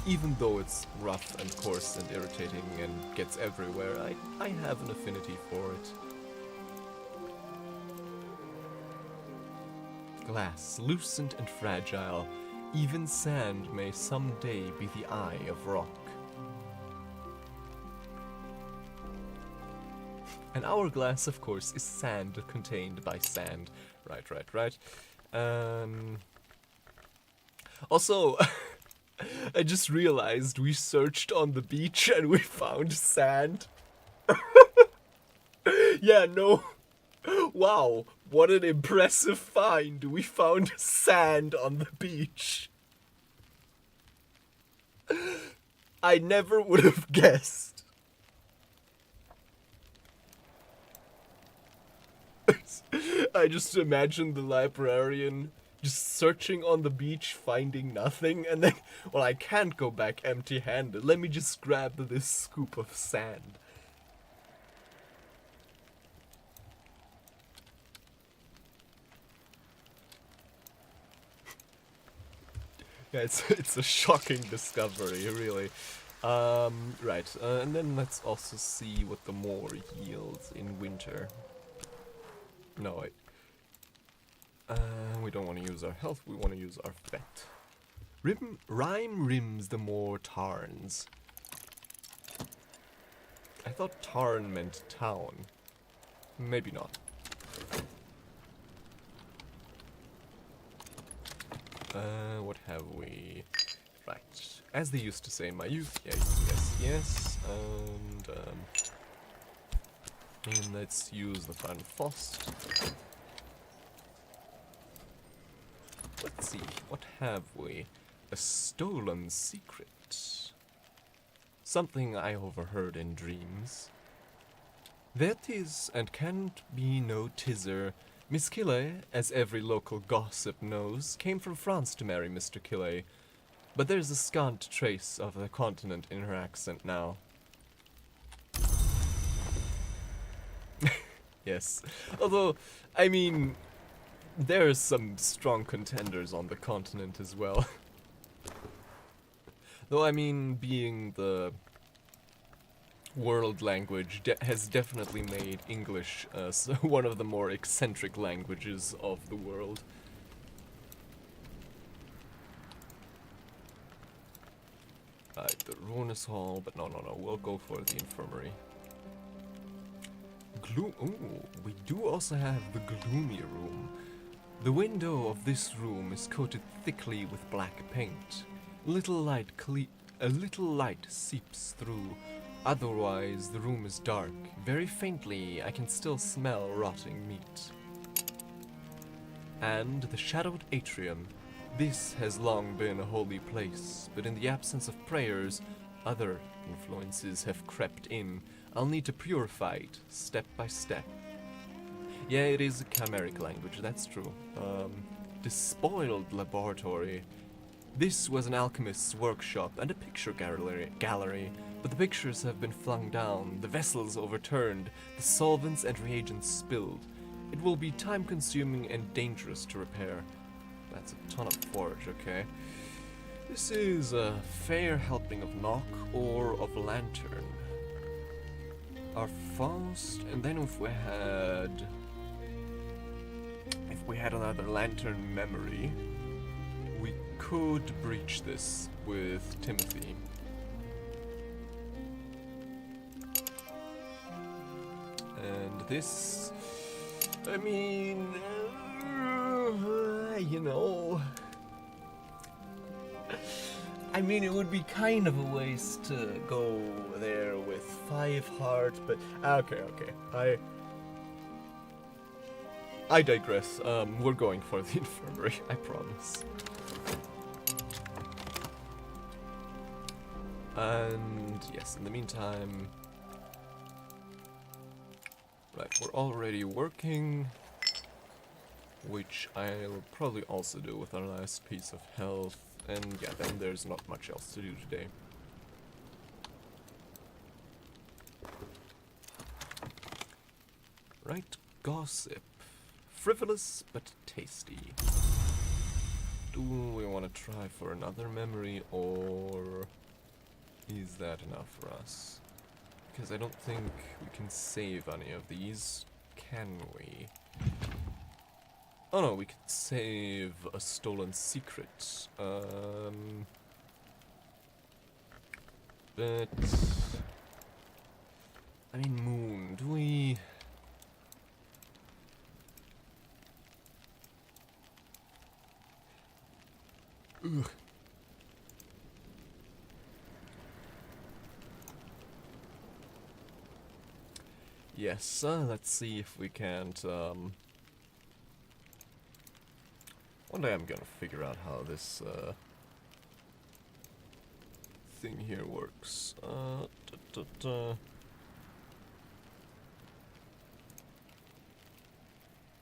Even though it's rough and coarse and irritating and gets everywhere, I have an affinity for it. Glass, lucent and fragile. Even sand may someday be the eye of rock. An hourglass, of course, is sand contained by sand. Right. Also, I just realized we searched on the beach and we found sand. Yeah, no. Wow, what an impressive find. We found sand on the beach. I never would have guessed. I just imagined the librarian just searching on the beach, finding nothing, and then, well, I can't go back empty-handed. Let me just grab this scoop of sand. Yeah, it's a shocking discovery, really. Right, and then let's also see what the moor yields in winter. No, we don't want to use our health, we want to use our vet. Rhyme rims the moor tarns. I thought tarn meant town. Maybe not. What have we? Right. As they used to say in my youth, yes. And let's use the Final Frost. Let's see, what have we? A stolen secret. Something I overheard in dreams. That is, and can't be no tizzer. Miss 𝐤𝐿𝐬, as every local gossip knows, came from France to marry Mr. 𝐤𝐿𝐬. But there's a scant trace of the continent in her accent now. Yes. Although, I mean, there's some strong contenders on the continent as well. Though, I mean, being the world language has definitely made English one of the more eccentric languages of the world. Right, the Ruinous Hall, but no, we'll go for the Infirmary. Ooh, we do also have the Gloomy Room. The window of this room is coated thickly with black paint. A little light seeps through. Otherwise, the room is dark. Very faintly, I can still smell rotting meat. And the shadowed atrium. This has long been a holy place, but in the absence of prayers, other influences have crept in. I'll need to purify it, step by step. Yeah, it is a chimeric language, that's true. Despoiled laboratory. This was an alchemist's workshop and a picture gallery, but the pictures have been flung down, the vessels overturned, the solvents and reagents spilled. It will be time-consuming and dangerous to repair. That's a ton of forage, okay. This is a fair helping of knock or of lantern. Our fast, and then if we had another lantern memory, we could breach this with Timothy. And this, I mean, you know, I mean, it would be kind of a waste to go there with 5 heart, but okay, I digress. We're going for the Infirmary, I promise. And yes, in the meantime, right, we're already working, which I'll probably also do with our last piece of health. And yeah, then there's not much else to do today. Right, gossip. Frivolous but tasty. Do we want to try for another memory, or is that enough for us? Because I don't think we can save any of these, can we? Oh no, we could save a stolen secret. But I mean, moon. Do we? Ugh. Yes. Let's see if we can't. One day I'm gonna figure out how this thing here works.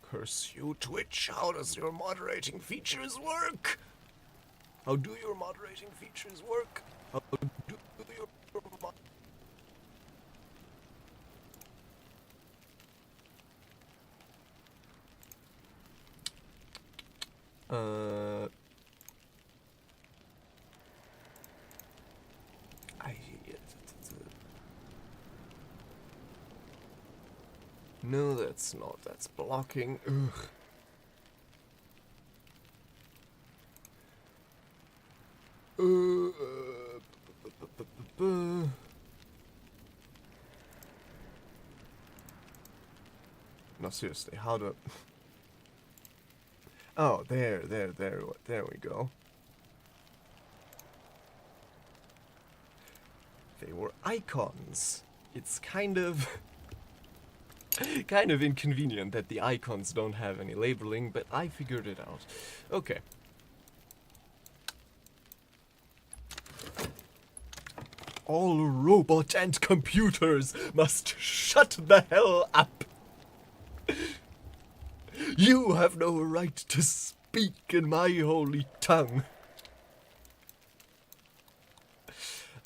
Curse you, Twitch! How does your moderating features work? How do your moderating features work? How do your No, that's not. That's blocking. Ugh. No, seriously, how do... Oh, there we go. They were icons. It's kind of... kind of inconvenient that the icons don't have any labeling, but I figured it out. Okay. All robots and computers must shut the hell up. You have no right to speak in my holy tongue.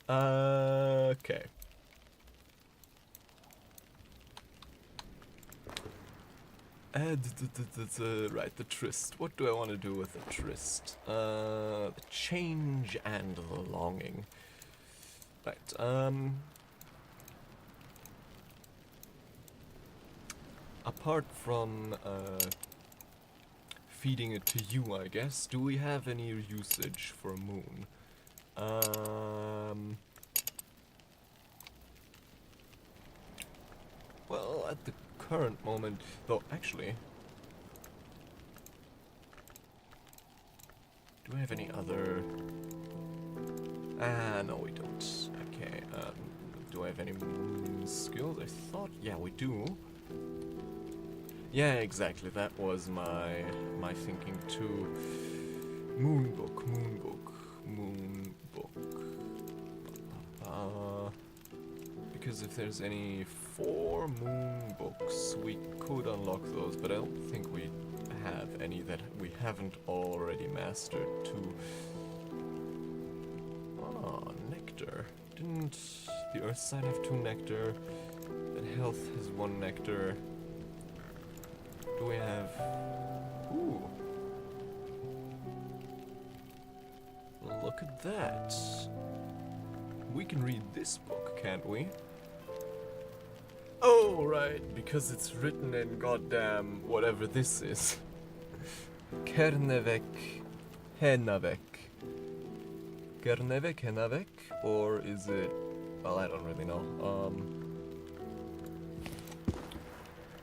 Okay. Right, the tryst. What do I want to do with the tryst? The change and the longing. Right, apart from, feeding it to you, I guess, do we have any usage for moon? Well, at the current moment, though, actually, do we have any other... no we don't. Okay, do I have any moon skills? I thought, yeah, we do. Yeah, exactly, that was my thinking too. Moon book. Because if there's any 4 moon books, we could unlock those, but I don't think we have any that we haven't already mastered too. Ah, nectar. Didn't the earth sign have 2 nectar? And health has 1 nectar. Do we have... Ooh. Look at that. We can read this book, can't we? Oh, right, because it's written in goddamn whatever this is. 𝐧𝐞𝐞𝐝𝐬. 𝐧𝐞𝐞𝐝𝐬? Or is it... Well, I don't really know.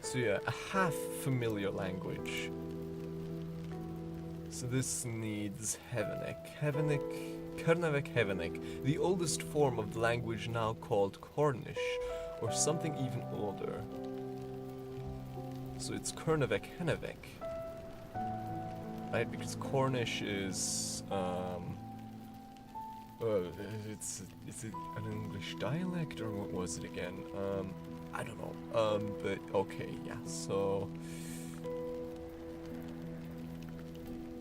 So yeah, a half-familiar language. So this needs 𝐧𝐞𝐞𝐝𝐬, the oldest form of the language now called Cornish, or something even older. So it's 𝐧𝐞𝐞𝐝𝐬. Right, because Cornish is, is it an English dialect, or what was it again? I don't know, but okay, yeah, so...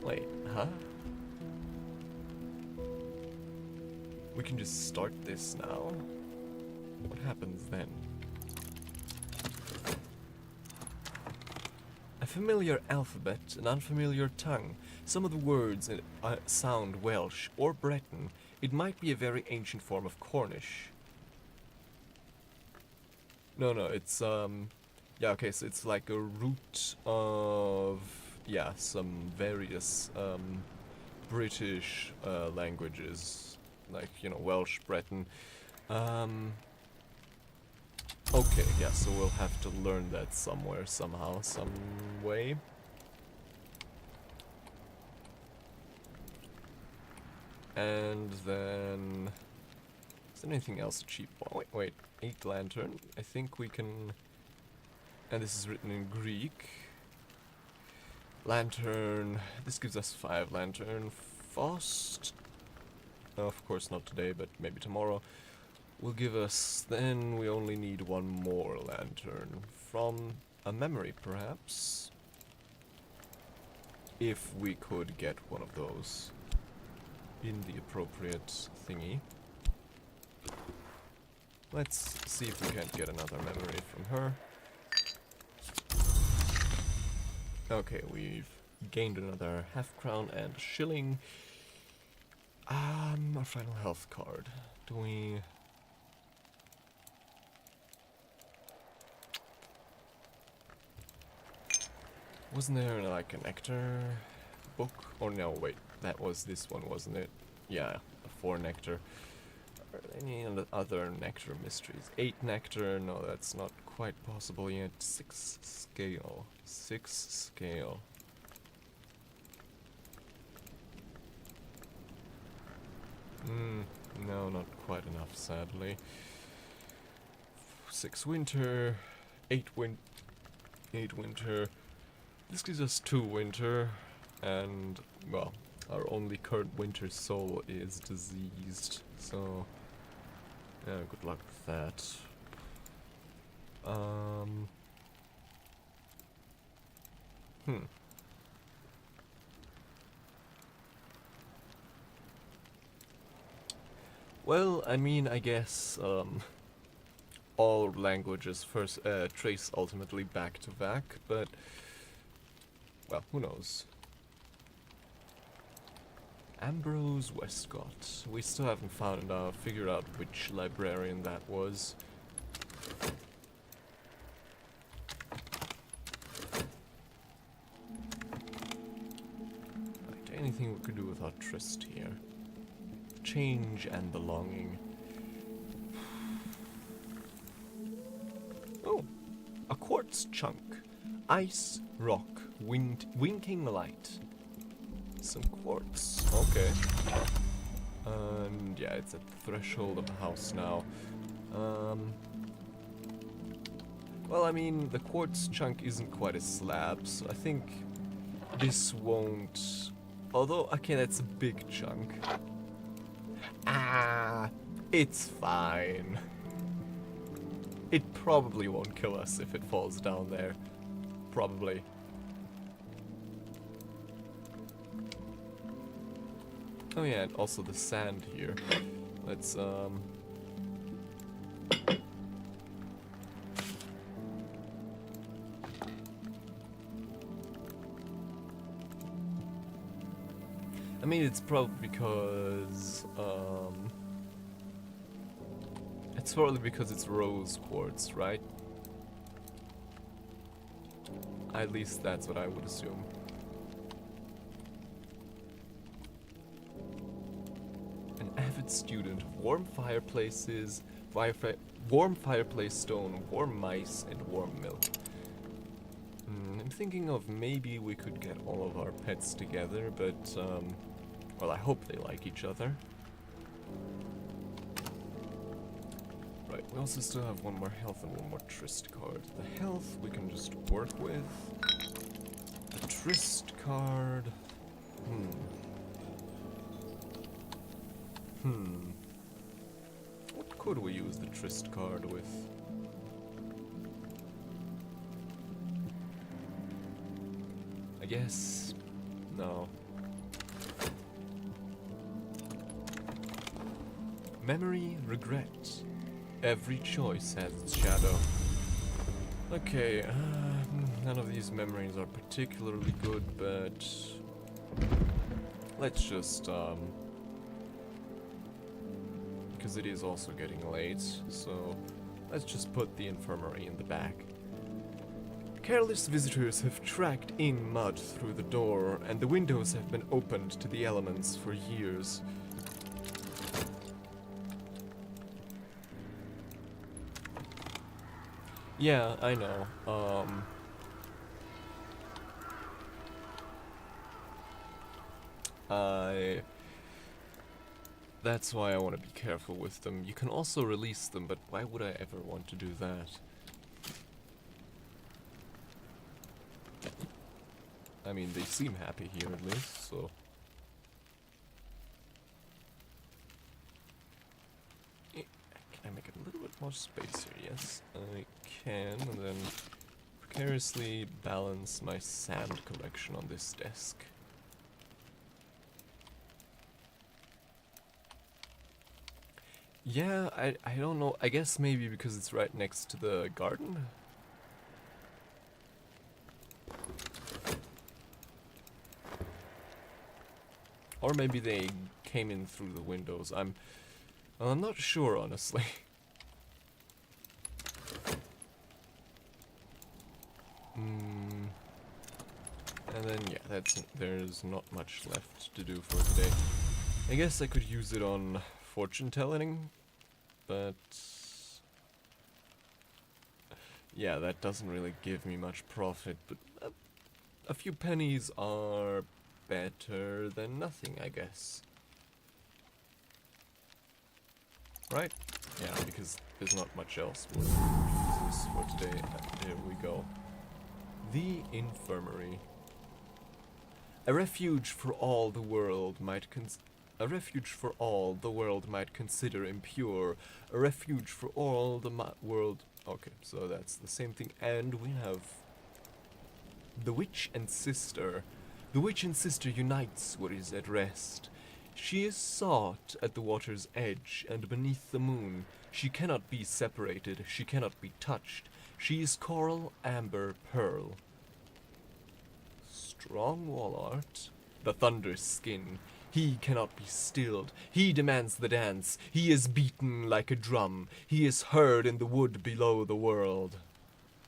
Wait, huh? We can just start this now? What happens then? A familiar alphabet, an unfamiliar tongue. Some of the words sound Welsh or Breton. It might be a very ancient form of Cornish. No, it's, yeah, okay, so it's like a root of, yeah, some various, British, languages, like, you know, Welsh, Breton. Okay, yeah, so we'll have to learn that somewhere, somehow, some way. And then... Is there anything else cheap? Oh, wait, 8 lantern. I think we can... And this is written in Greek. Lantern... This gives us 5 lantern. Fast... Of course not today, but maybe tomorrow. Will give us... Then we only need 1 more lantern. From a memory, perhaps? If we could get one of those. In the appropriate thingy. Let's see if we can't get another memory from her. Okay, we've gained another half-crown and a shilling. Our final health card. Do we... Wasn't there like a nectar book? Or no, wait, that was this one, wasn't it? Yeah, a 4 nectar. there any other nectar mysteries? 8 nectar, no, that's not quite possible yet. 6 scale. 6 scale. No, not quite enough, sadly. 6 winter, 8 winter. This gives us 2 winter, and, well, our only current winter soul is diseased, so yeah, good luck with that. Well, I mean, I guess, all languages first trace ultimately back to back, but, well, who knows. Ambrose Westcott. We still haven't figured out which librarian that was. Right, anything we could do with our tryst here? Change and belonging. Oh, a quartz chunk. Ice, rock, winking light. Some quartz. Okay. And yeah, it's at the threshold of the house now. Well, I mean, the quartz chunk isn't quite a slab, so I think this won't... Although, okay, that's a big chunk. Ah, it's fine. It probably won't kill us if it falls down there. Probably. Oh yeah, and also the sand here. Let's, I mean, it's probably because, it's rose quartz, right? At least that's what I would assume. An avid student, warm fireplaces, warm fireplace stone, warm mice, and warm milk. I'm thinking of maybe we could get all of our pets together, but, well, I hope they like each other. Right, we also still have one more health and one more tryst card. The health we can just work with. The tryst card... What could we use the tryst card with? I guess... no. Memory, regret. Every choice has its shadow. Okay, none of these memories are particularly good, but... let's just, because it is also getting late, so let's just put the infirmary in the back. Careless visitors have tracked in mud through the door, and the windows have been opened to the elements for years. Yeah, I know. That's why I want to be careful with them. You can also release them, but why would I ever want to do that? I mean, they seem happy here at least, so... Can I make a little bit more space here? Yes, I can, and then precariously balance my sand collection on this desk. Yeah, I don't know. I guess maybe because it's right next to the garden? Or maybe they came in through the windows. I'm not sure, honestly. And then, yeah, there's not much left to do for today. I guess I could use it on fortune telling. but yeah, that doesn't really give me much profit, but a few pennies are better than nothing, I guess. Right? Yeah, because there's not much else we'll use this for today. Here we go. The infirmary. A refuge for all the world might consider impure. A refuge for all the world. Okay, so that's the same thing. And we have the witch and sister. The witch and sister unites what is at rest. She is sought at the water's edge and beneath the moon. She cannot be separated. She cannot be touched. She is coral, amber, pearl. Strong wall art. The thunder's skin. He cannot be stilled. He demands the dance. He is beaten like a drum. He is heard in the wood below the world.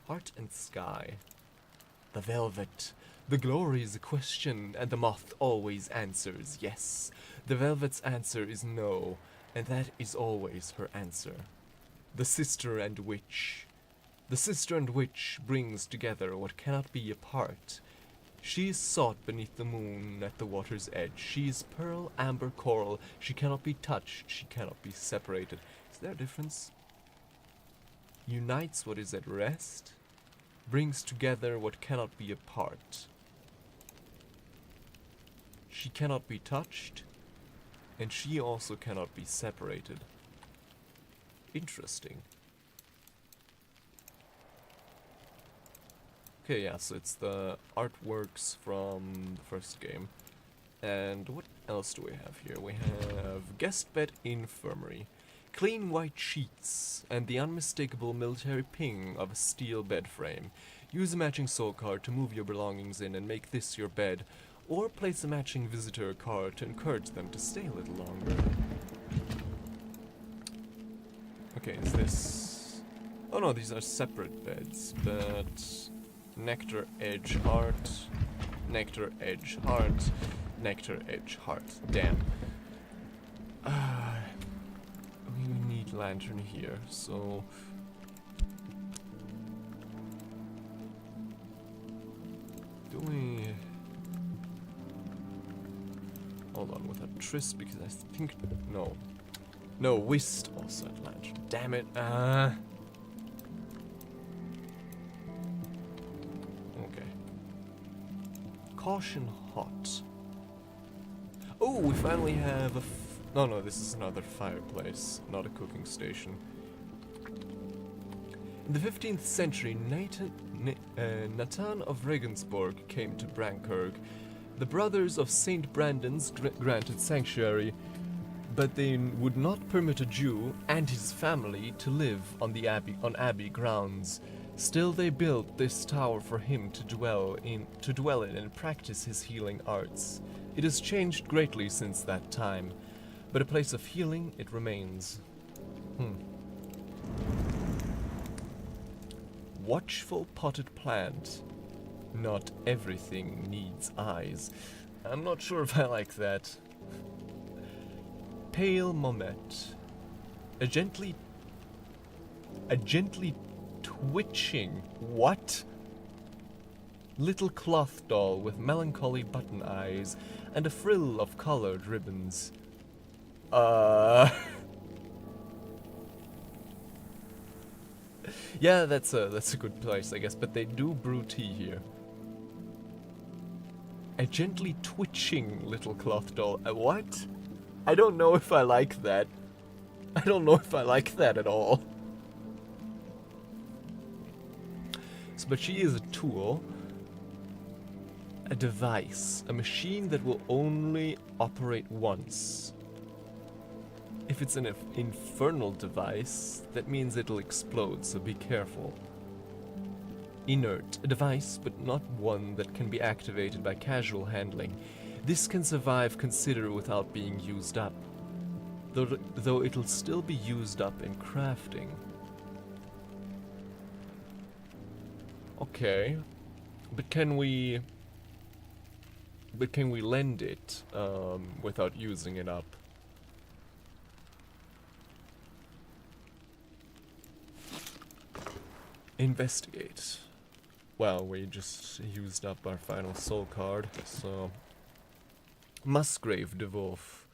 Heart and sky. The velvet. The glory is a question, and the moth always answers yes. The velvet's answer is no, and that is always her answer. The sister and witch. The sister and witch brings together what cannot be apart. She is sought beneath the moon at the water's edge. She is pearl, amber, coral. She cannot be touched. She cannot be separated. Is there a difference? Unites what is at rest. Brings together what cannot be apart. She cannot be touched. And she also cannot be separated. Interesting. Okay, yeah, so it's the artworks from the first game. And what else do we have here? We have guest bed infirmary. Clean white sheets and the unmistakable military ping of a steel bed frame. Use a matching soul card to move your belongings in and make this your bed, or place a matching visitor card to encourage them to stay a little longer. Okay, is this... Oh no, these are separate beds, but... Nectar, edge, heart. Nectar, edge, heart. Nectar, edge, heart. Damn. We need lantern here, so... Do we... Hold on, with a tris, because I think... No. No, whist also at lantern. Damn it. Caution hot. Oh, we finally have a no, this is another fireplace, not a cooking station. In the 15th century, Nathan of Regensburg came to Brankurg. The brothers of Saint Brandon's granted sanctuary, but they would not permit a Jew and his family to live on abbey grounds. Still, they built this tower for him to dwell in and practice his healing arts. It has changed greatly since that time, but a place of healing it remains. Watchful potted plant. Not everything needs eyes. I'm not sure if I like that. Pale Momet. A gently twitching. What? Little cloth doll with melancholy button eyes and a frill of colored ribbons. Yeah, that's a good place, I guess, but they do brew tea here. A gently twitching little cloth doll. What? I don't know if I like that. I don't know if I like that at all. So, but she is a tool. A device. A machine that will only operate once. If it's an infernal device, that means it'll explode, so be careful. Inert. A device, but not one that can be activated by casual handling. This can survive consider without being used up. Though it'll still be used up in crafting. Okay. But can we lend it without using it up? Investigate. Well, we just used up our final soul card, so... Musgrave de Wolf.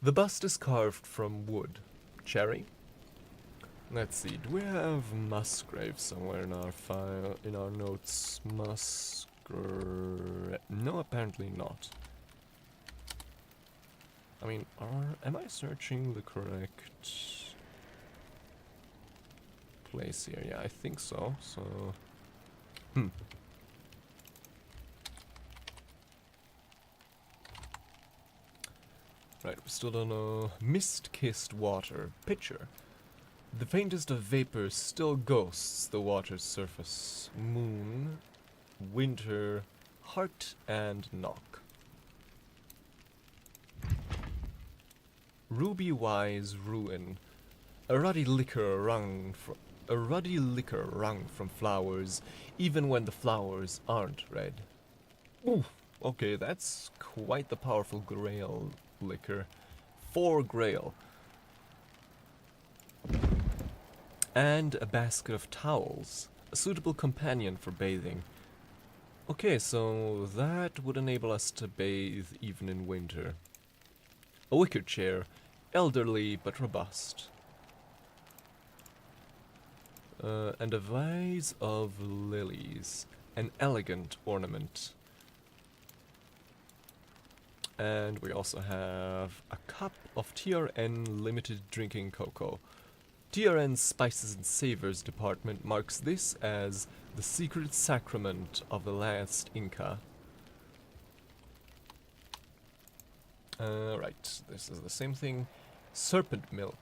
The bust is carved from wood. Cherry? Let's see, do we have Musgrave somewhere in our file, in our notes? Musgrave... No, apparently not. I mean, am I searching the correct place here? Yeah, I think so, so... Right, we still don't know. Mist-kissed water. Pitcher. The faintest of vapors still ghosts the water's surface. Moon, winter, heart, and knock. Ruby-wise ruin. A ruddy liquor wrung from flowers, even when the flowers aren't red. Ooh, okay, that's quite the powerful grail liquor. 4 grail. And a basket of towels. A suitable companion for bathing. Okay, so that would enable us to bathe even in winter. A wicker chair. Elderly but robust. And a vase of lilies. An elegant ornament. And we also have a cup of TRN limited drinking cocoa. TRN's Spices and Savors department marks this as the secret sacrament of the last Inca. Right, this is the same thing. Serpent milk.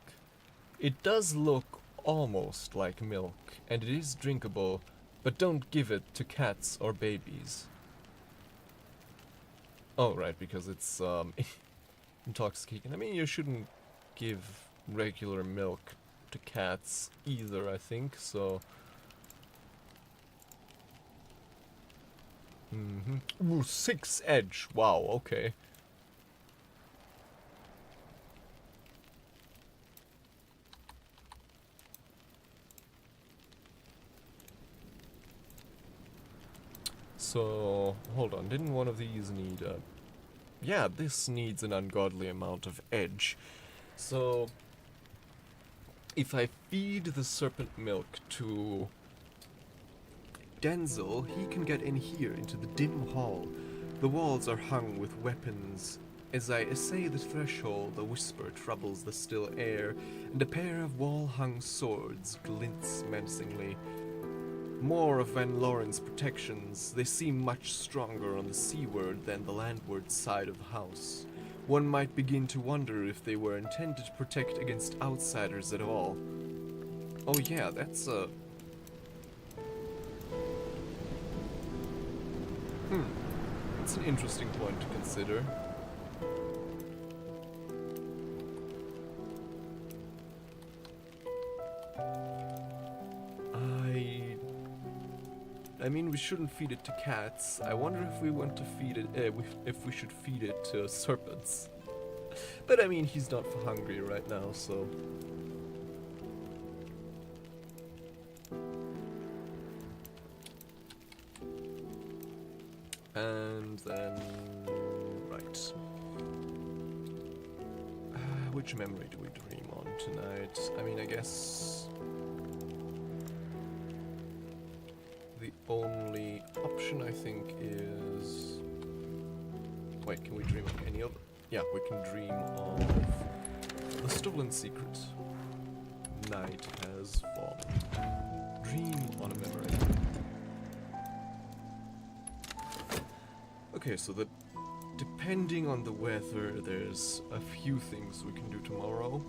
It does look almost like milk, and it is drinkable, but don't give it to cats or babies. Oh, right, because it's, intoxicating. I mean, you shouldn't give regular milk to cats either, I think, so... Ooh, 6 edge. Wow, okay. So, hold on, didn't one of these need a... Yeah, this needs an ungodly amount of edge. So, if I feed the serpent milk to Denzel, he can get in here into the dim hall. The walls are hung with weapons. As I essay the threshold, a whisper troubles the still air, and a pair of wall-hung swords glints menacingly. More of Van Loren's protections, they seem much stronger on the seaward than the landward side of the house. One might begin to wonder if they were intended to protect against outsiders at all. Oh yeah, that's a... It's an interesting point to consider. I mean, we shouldn't feed it to cats. I wonder if we want to feed it, if we should feed it to serpents. But I mean, he's not hungry right now, so... And then... Right. Which memory do we dream on tonight? I mean, I guess... The only option, I think, is... Wait, can we dream of any other? Yeah, we can dream of the stolen secret. Night has fallen. Dream on a memory. Okay, so depending on the weather, there's a few things we can do tomorrow.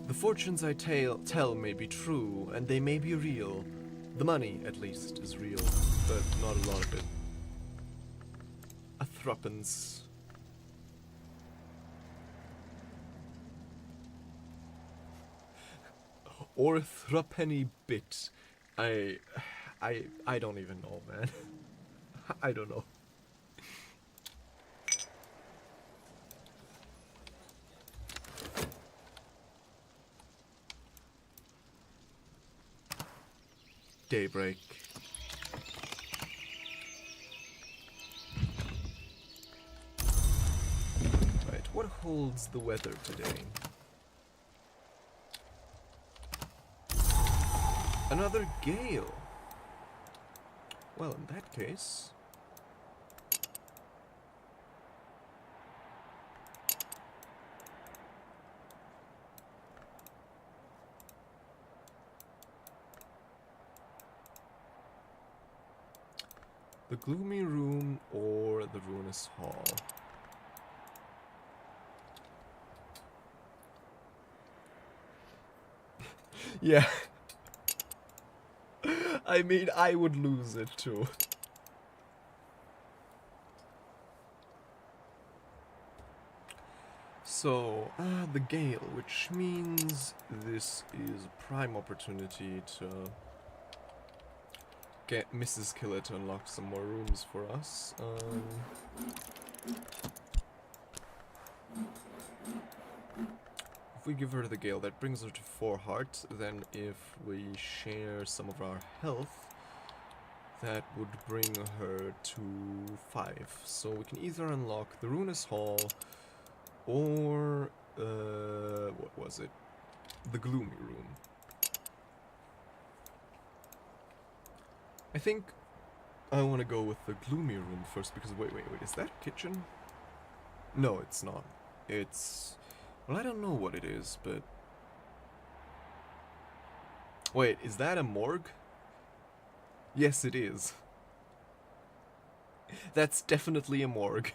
The fortunes I tell may be true, and they may be real. The money, at least, is real, but not a lot of it. A threepence. Or a threepenny bit. I don't even know, man. I don't know. Daybreak. Right, what holds the weather today? Another gale. Well, in that case... the gloomy room or the ruinous hall? Yeah. I mean, I would lose it too. So, the gale, which means this is a prime opportunity to get Mrs. Killer to unlock some more rooms for us. If we give her the gale, that brings her to 4 hearts. Then if we share some of our health, that would bring her to 5. So we can either unlock the Ruinous Hall or, what was it? The Gloomy Room. I think I want to go with the Gloomy Room first because, wait, is that a kitchen? No, it's not. It's... well, I don't know what it is, but... wait, is that a morgue? Yes, it is. That's definitely a morgue.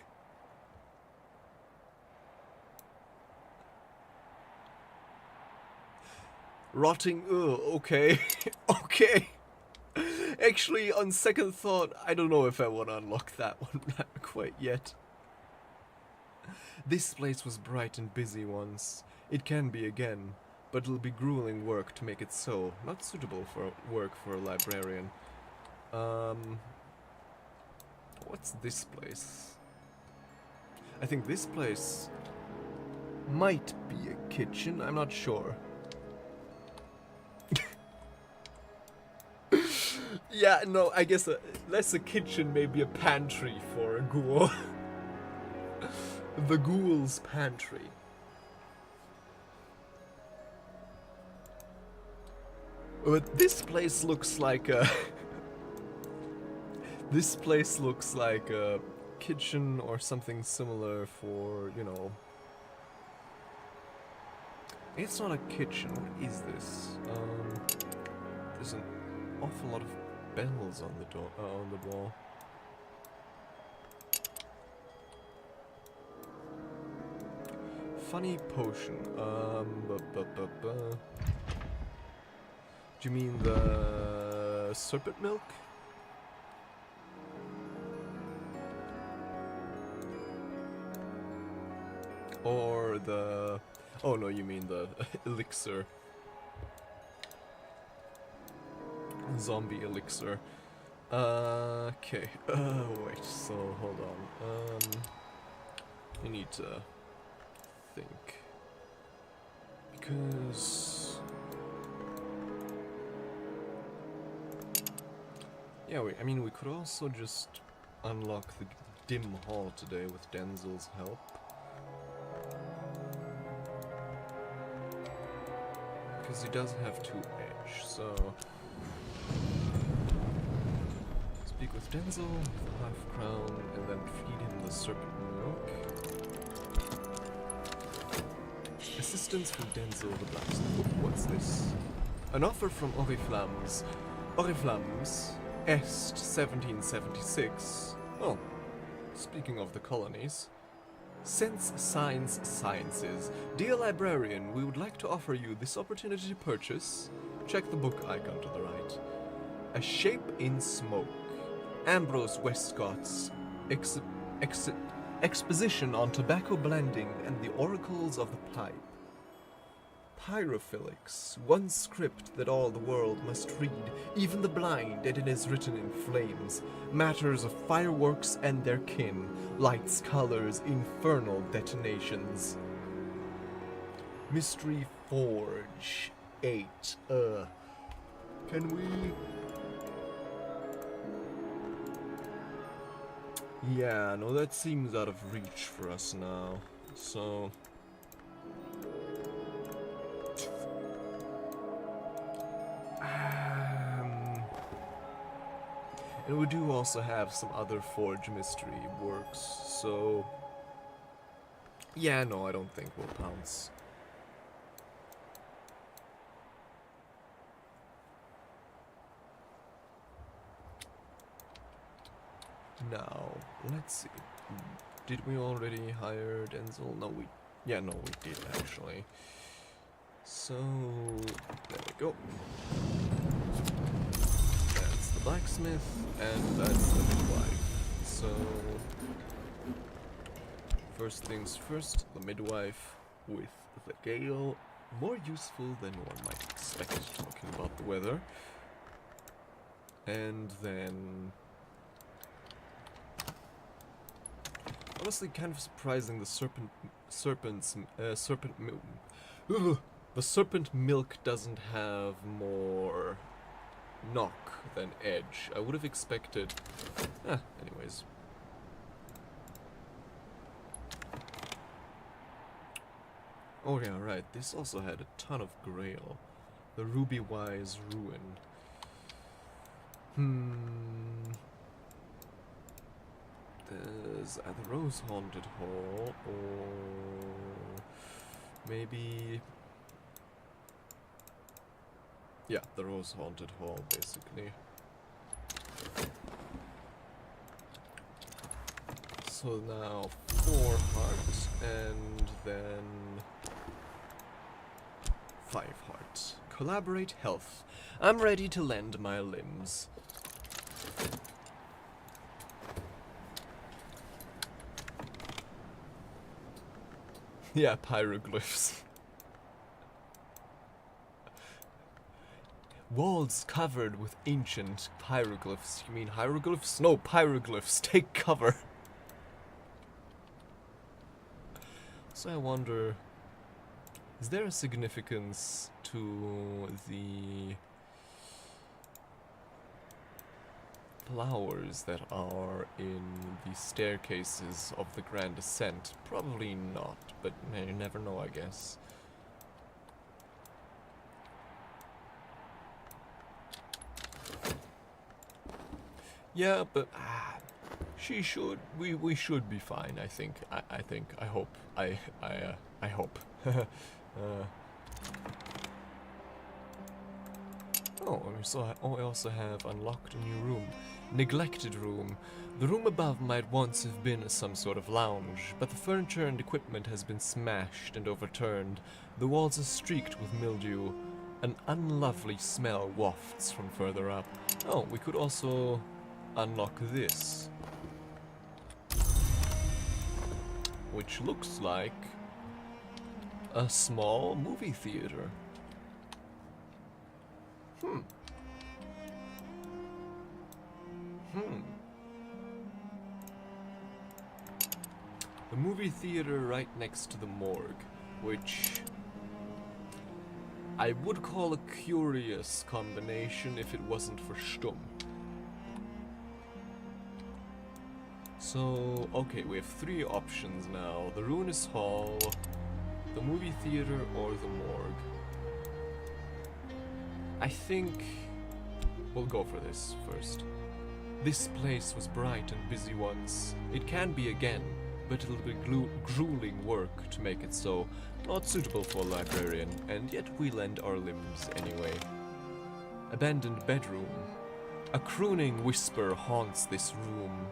Rotting, okay. Okay. Actually, on second thought, I don't know if I want to unlock that one quite yet. This place was bright and busy once. It can be again, but it'll be grueling work to make it so. Not suitable for work for a librarian. What's this place? I think this place might be a kitchen, I'm not sure. Yeah, no, I guess less a kitchen, maybe a pantry for a ghoul. The ghoul's pantry. But this place looks like a... this place looks like a kitchen or something similar for, you know... it's not a kitchen, what is this? There's an awful lot of bells on the door, on the wall. Funny potion. Do you mean the serpent milk? Or the... oh no, you mean the elixir. Zombie elixir. Okay. Wait, so hold on. You need to think. Because... yeah, I mean, we could also just unlock the dim hall today with Denzel's help. Because he does have 2 edge, so... speak with Denzel, with the half crown, and then feed him the serpent milk. Assistance from Denzel the blacksmith. What's this? An offer from Oriflammes. Oriflammes, Est 1776. Oh, speaking of the colonies. Sense, Science, Sciences. Dear librarian, we would like to offer you this opportunity to purchase. Check the book icon to the right. A Shape in Smoke. Ambrose Westcott's exposition on tobacco blending and the oracles of the pipe. Pyrophilics, one script that all the world must read, even the blind, and it is written in flames. Matters of fireworks and their kin, lights, colors, infernal detonations. Mystery Forge 8. Can we Yeah, no, that seems out of reach for us now. So... and we do also have some other Forge mystery works, so... yeah, no, I don't think we'll pounce. Now, let's see. Did we already hire Denzel? No, we... yeah, no, we did, actually. So... there we go. That's the blacksmith, and that's the midwife. So... first things first, the midwife with the gale. More useful than one might expect, talking about the weather. And then... honestly, kind of surprising the serpent milk doesn't have more knock than edge. I would have expected... anyways. Oh yeah, right, this also had a ton of grail. The Ruby Wise Ruin. There's either Rose Haunted Hall, or maybe... yeah, the Rose Haunted Hall, basically. So now 4 hearts, and then 5 hearts. Collaborate health. I'm ready to lend my limbs. Yeah, pyroglyphs. Walls covered with ancient pyroglyphs. You mean hieroglyphs? No, pyroglyphs. Take cover. So I wonder, is there a significance to the flowers that are in the staircases of the Grand Ascent? Probably not, but you never know, I guess. Yeah, but she should. We should be fine. I think. I hope. I hope. Oh, we also have unlocked a new room. Neglected room. The room above might once have been some sort of lounge, but the furniture and equipment has been smashed and overturned. The walls are streaked with mildew. An unlovely smell wafts from further up. Oh, we could also unlock this, which looks like a small movie theater. The movie theater right next to the morgue, which I would call a curious combination if it wasn't for Stumm. So, okay, we have 3 options now. The Ruinous Hall, the movie theater, or the morgue. I think we'll go for this first. This place was bright and busy once. It can be again, but it'll be grueling work to make it so. Not suitable for a librarian, and yet we lend our limbs anyway. Abandoned bedroom. A crooning whisper haunts this room.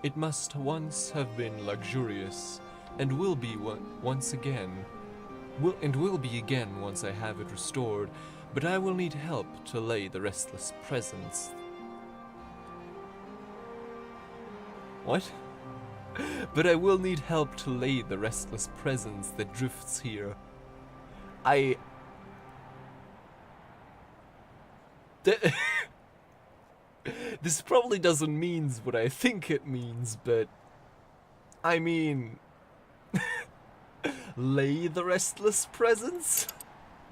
It must once have been luxurious, and will be once again. Will be again once I have it restored, but I will need help to lay the restless presence. What? But I will need help to lay the restless presence that drifts here. This probably doesn't mean what I think it means, but I mean, lay the restless presence?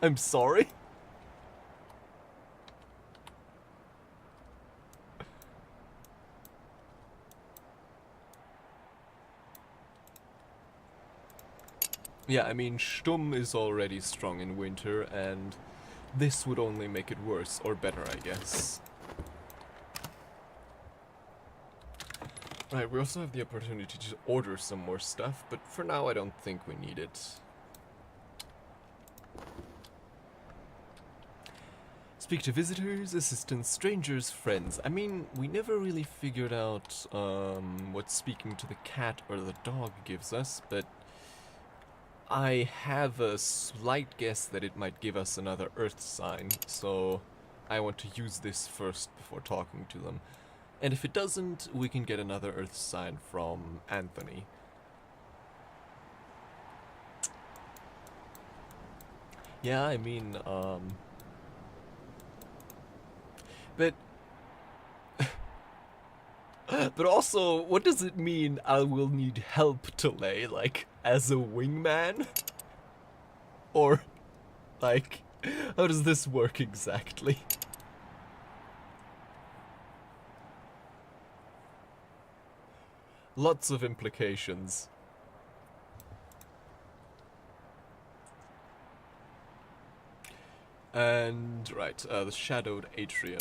I'm sorry. Yeah, I mean, Stumm is already strong in winter, and this would only make it worse, or better, I guess. Right, we also have the opportunity to order some more stuff, but for now I don't think we need it. Speak to visitors, assistants, strangers, friends. I mean, we never really figured out what speaking to the cat or the dog gives us, but I have a slight guess that it might give us another earth sign, so I want to use this first before talking to them. And if it doesn't, we can get another earth sign from Anthony. Yeah, I mean, but but also, what does it mean I will need help to lay, like, as a wingman? Or, like, how does this work exactly? Lots of implications. And, right, the shadowed atrium.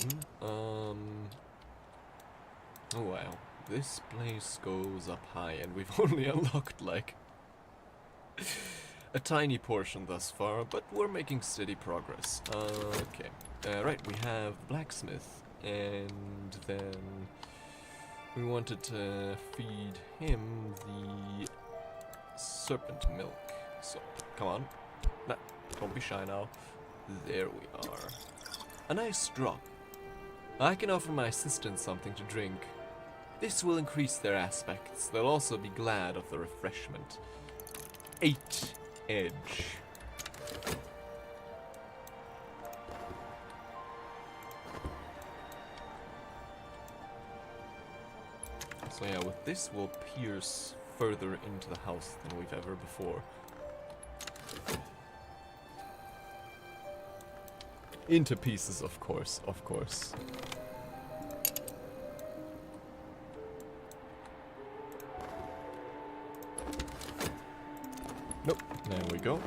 Oh wow, this place goes up high, and we've only unlocked, like, a tiny portion thus far, but we're making steady progress. Okay, right, we have blacksmith, and then we wanted to feed him the serpent milk. So, come on. Nah, don't be shy now. There we are. A nice drop. I can offer my assistants something to drink. This will increase their aspects. They'll also be glad of the refreshment. 8 edge. So yeah, with this we'll pierce further into the house than we've ever before. Into pieces, of course, of course. Nope, there we go.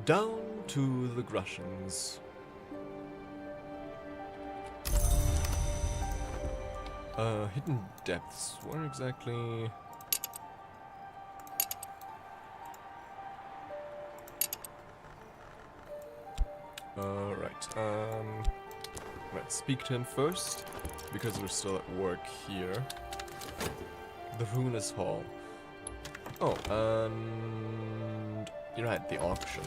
Down to the Grushans. Hidden depths. Where exactly? Right, speak to him first, because we're still at work here. The Ruinous Hall. Oh, and you're at the auction,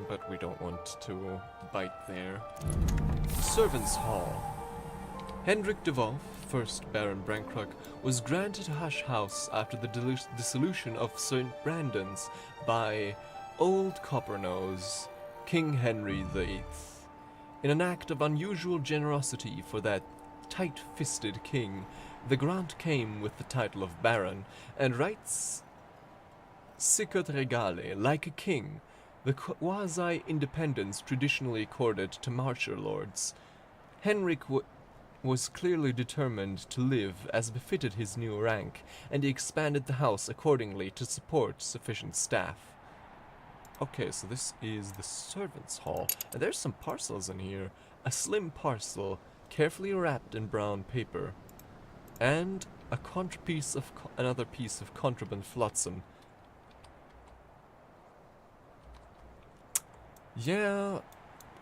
but we don't want to bite there. Servants' Hall. Hendrik de Wolf, first Baron Brankruck, was granted a hush house after the dissolution of St. Brandon's by Old Copper-Nose, King Henry VIII. In an act of unusual generosity for that tight-fisted king, the grant came with the title of Baron, and rights sicut regale, like a king, the quasi-independence traditionally accorded to marcher lords. Henrik was clearly determined to live as befitted his new rank, and he expanded the house accordingly to support sufficient staff. Okay, so this is the servants' hall, and there's some parcels in here. A slim parcel, carefully wrapped in brown paper, and a another piece of contraband flotsam. Yeah,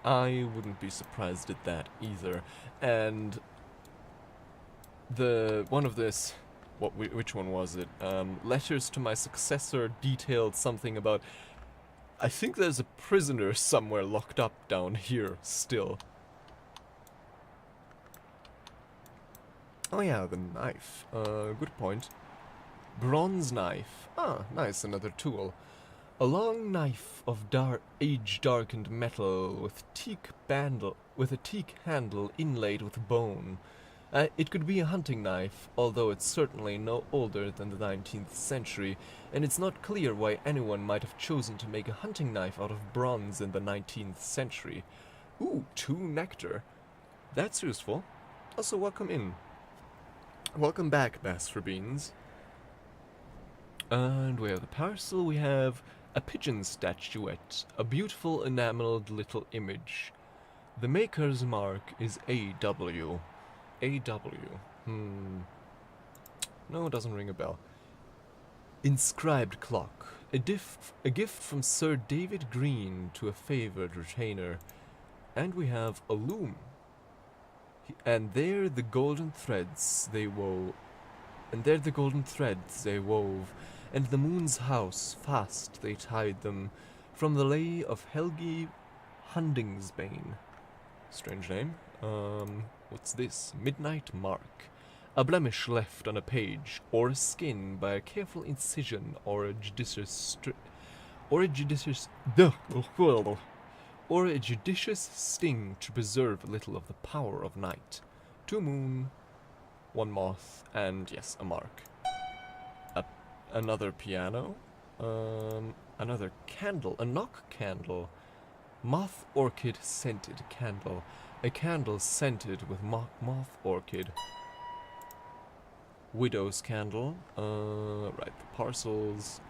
I wouldn't be surprised at that either. And which one was it? Letters to my successor detailed something about. I think there's a prisoner somewhere locked up down here still. Oh yeah, the knife. Good point. Bronze knife. Ah, nice, another tool. A long knife of age-darkened metal with a teak handle inlaid with bone. It could be a hunting knife, although it's certainly no older than the 19th century, and it's not clear why anyone might have chosen to make a hunting knife out of bronze in the 19th century. Ooh, 2 nectar. That's useful. Also, welcome in. Welcome back, Bass for Beans. And we have the parcel, we have A pigeon statuette, a beautiful enameled little image. The maker's mark is AW. AW. No, it doesn't ring a bell. Inscribed clock. A gift from Sir David Green to a favored retainer. And we have a loom. And there the golden threads they wove. And there the golden threads they wove. And the moon's house fast they tied them. From the lay of 𝐥𝐢𝐻𝐿𝐺𝐻𝐿. Strange name. What's this? Midnight Mark. A blemish left on a page, or a skin by a careful incision, or a judicious sting to preserve a little of the power of night. 2 moon, 1 moth, and yes, a mark. Another piano. Another candle, a knock candle. Moth orchid scented candle. A candle scented with moth orchid. Widow's candle. Right, the parcels.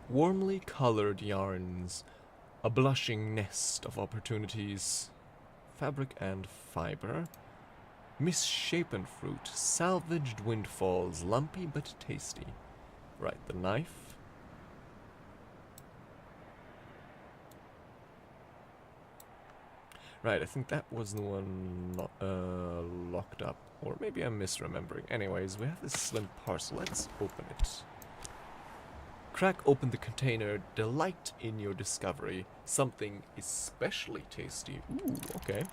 Warmly colored yarns. A blushing nest of opportunities. Fabric and fiber. Misshapen fruit. Salvaged windfalls. Lumpy but tasty. Right, the knife. Right, I think that was the one locked up. Or maybe I'm misremembering. Anyways, we have this slim parcel. Let's open it. Crack open the container. Delight in your discovery. Something especially tasty. Ooh, okay.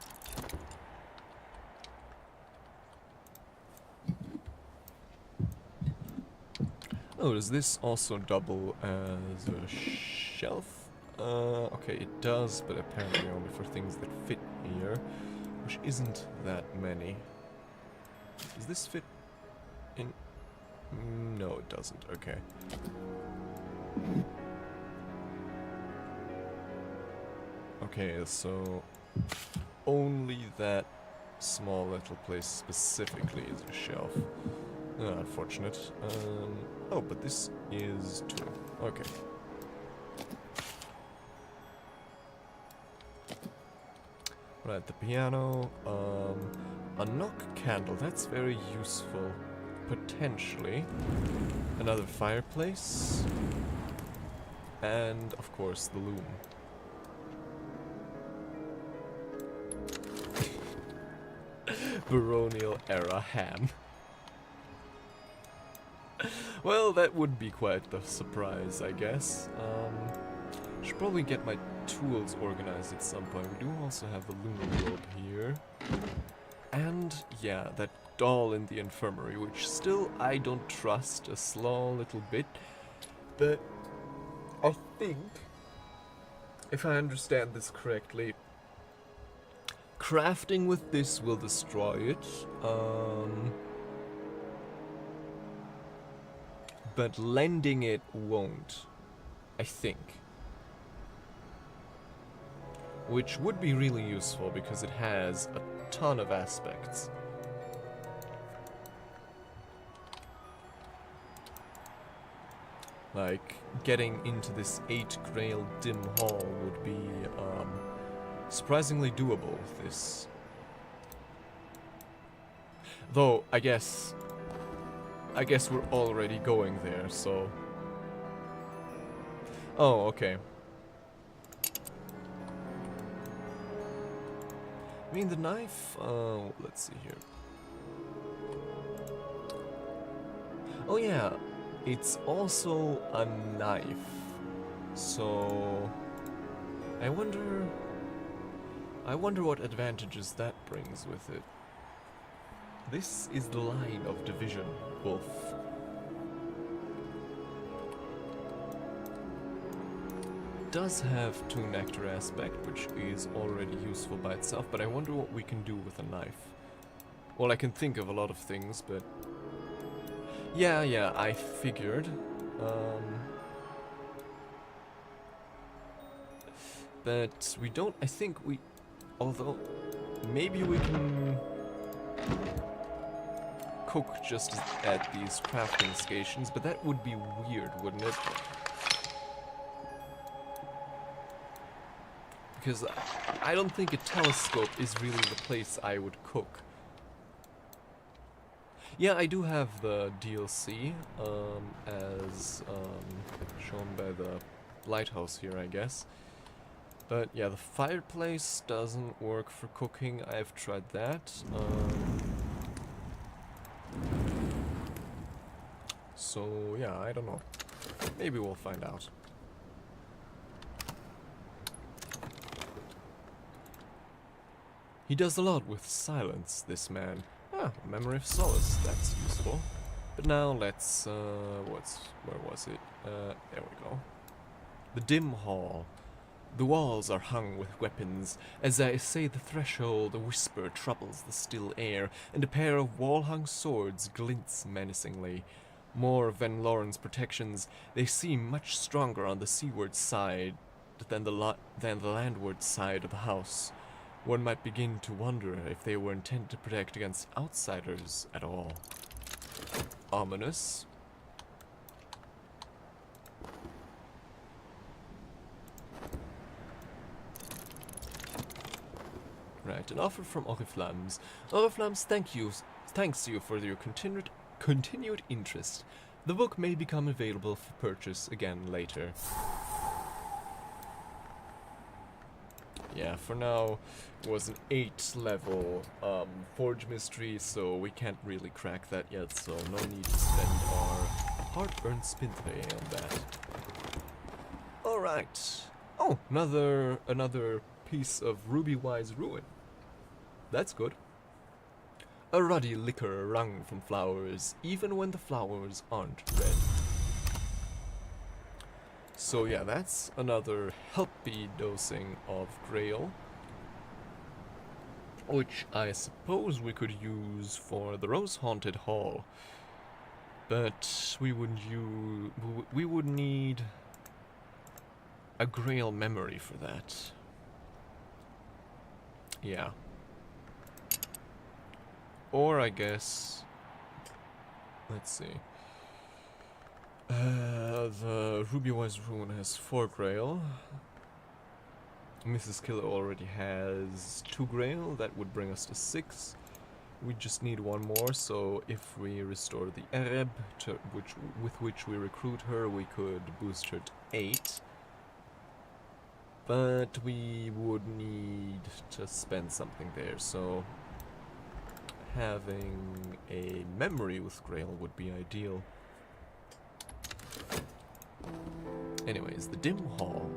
Oh, does this also double as a shelf? Okay, it does, but apparently only for things that fit here, which isn't that many. Does this fit in? No, it doesn't. Okay. Okay, so only that small little place specifically is a shelf. Unfortunate. Oh, but this is 2. Okay. Right, the piano, a knock candle, that's very useful, potentially. Another fireplace, and of course the loom. Baronial era ham. Well, that would be quite the surprise, I guess. Should probably get my tools organized at some point. We do also have the lunar globe here. And, yeah, that doll in the infirmary, which still I don't trust a small little bit. But I think, if I understand this correctly, crafting with this will destroy it. But lending it won't, I think. Which would be really useful because it has a ton of aspects. Like, getting into this 8-grail dim hall would be surprisingly doable with this. Though, I guess we're already going there, so... Oh, okay. I mean, the knife, let's see here. Oh yeah, it's also a knife. So, I wonder what advantages that brings with it. This is the line of division, Wolf. Does have 2 nectar aspect, which is already useful by itself, but I wonder what we can do with a knife. Well, I can think of a lot of things, but... Yeah, I figured. But we don't, I think we... Although, maybe we can... cook just at these crafting stations, but that would be weird, wouldn't it? Because I don't think a telescope is really the place I would cook. Yeah, I do have the DLC, as shown by the lighthouse here, I guess. But yeah, the fireplace doesn't work for cooking. I've tried that. So yeah, I don't know. Maybe we'll find out. He does a lot with silence, this man. Ah, memory of solace, that's useful. But now let's, where was it? There we go. The dim hall. The walls are hung with weapons. As I say the threshold, a whisper troubles the still air, and a pair of wall-hung swords glints menacingly. More Van Loren's protections, they seem much stronger on the seaward side than the landward side of the house. One might begin to wonder if they were intended to protect against outsiders at all. Ominous. Right, an offer from 𝐸𝐸𝐿𝐴𝐻𝐿𝐴𝐻. 𝐸𝐸𝐿𝐴𝐻 thanks you for your continued interest. The book may become available for purchase again later. Yeah, for now it was an 8 level forge mystery, so we can't really crack that yet, so no need to spend our hard-earned spintray on that. Alright. Oh, another piece of ruby-wise ruin. That's good. A ruddy liquor wrung from flowers, even when the flowers aren't red. So yeah, that's another healthy dosing of Grail, which I suppose we could use for the Rose-Haunted Hall, but we would need a Grail memory for that. Yeah. Or I guess, let's see. The Ruby-wise Rune has 4 Grail. Mrs. Killer already has 2 Grail. That would bring us to 6. We just need 1 more, so if we restore the Ereb, with which we recruit her, we could boost her to 8. But we would need to spend something there, so having a memory with Grail would be ideal. Anyways, the dim hall.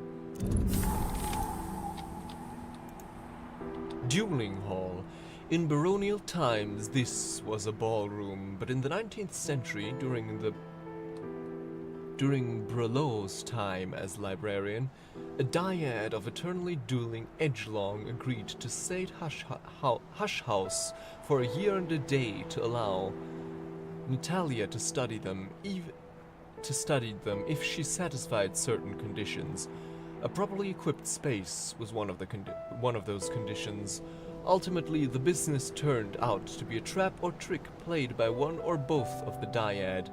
Dueling hall. In baronial times, this was a ballroom, but in the 19th century, during Brelot's time as librarian, a dyad of eternally dueling edgelong agreed to stay at Hush House for a year and a day to allow Natalia to study them, if she satisfied certain conditions. A properly equipped space was one of those conditions. Ultimately, the business turned out to be a trap or trick played by one or both of the dyad,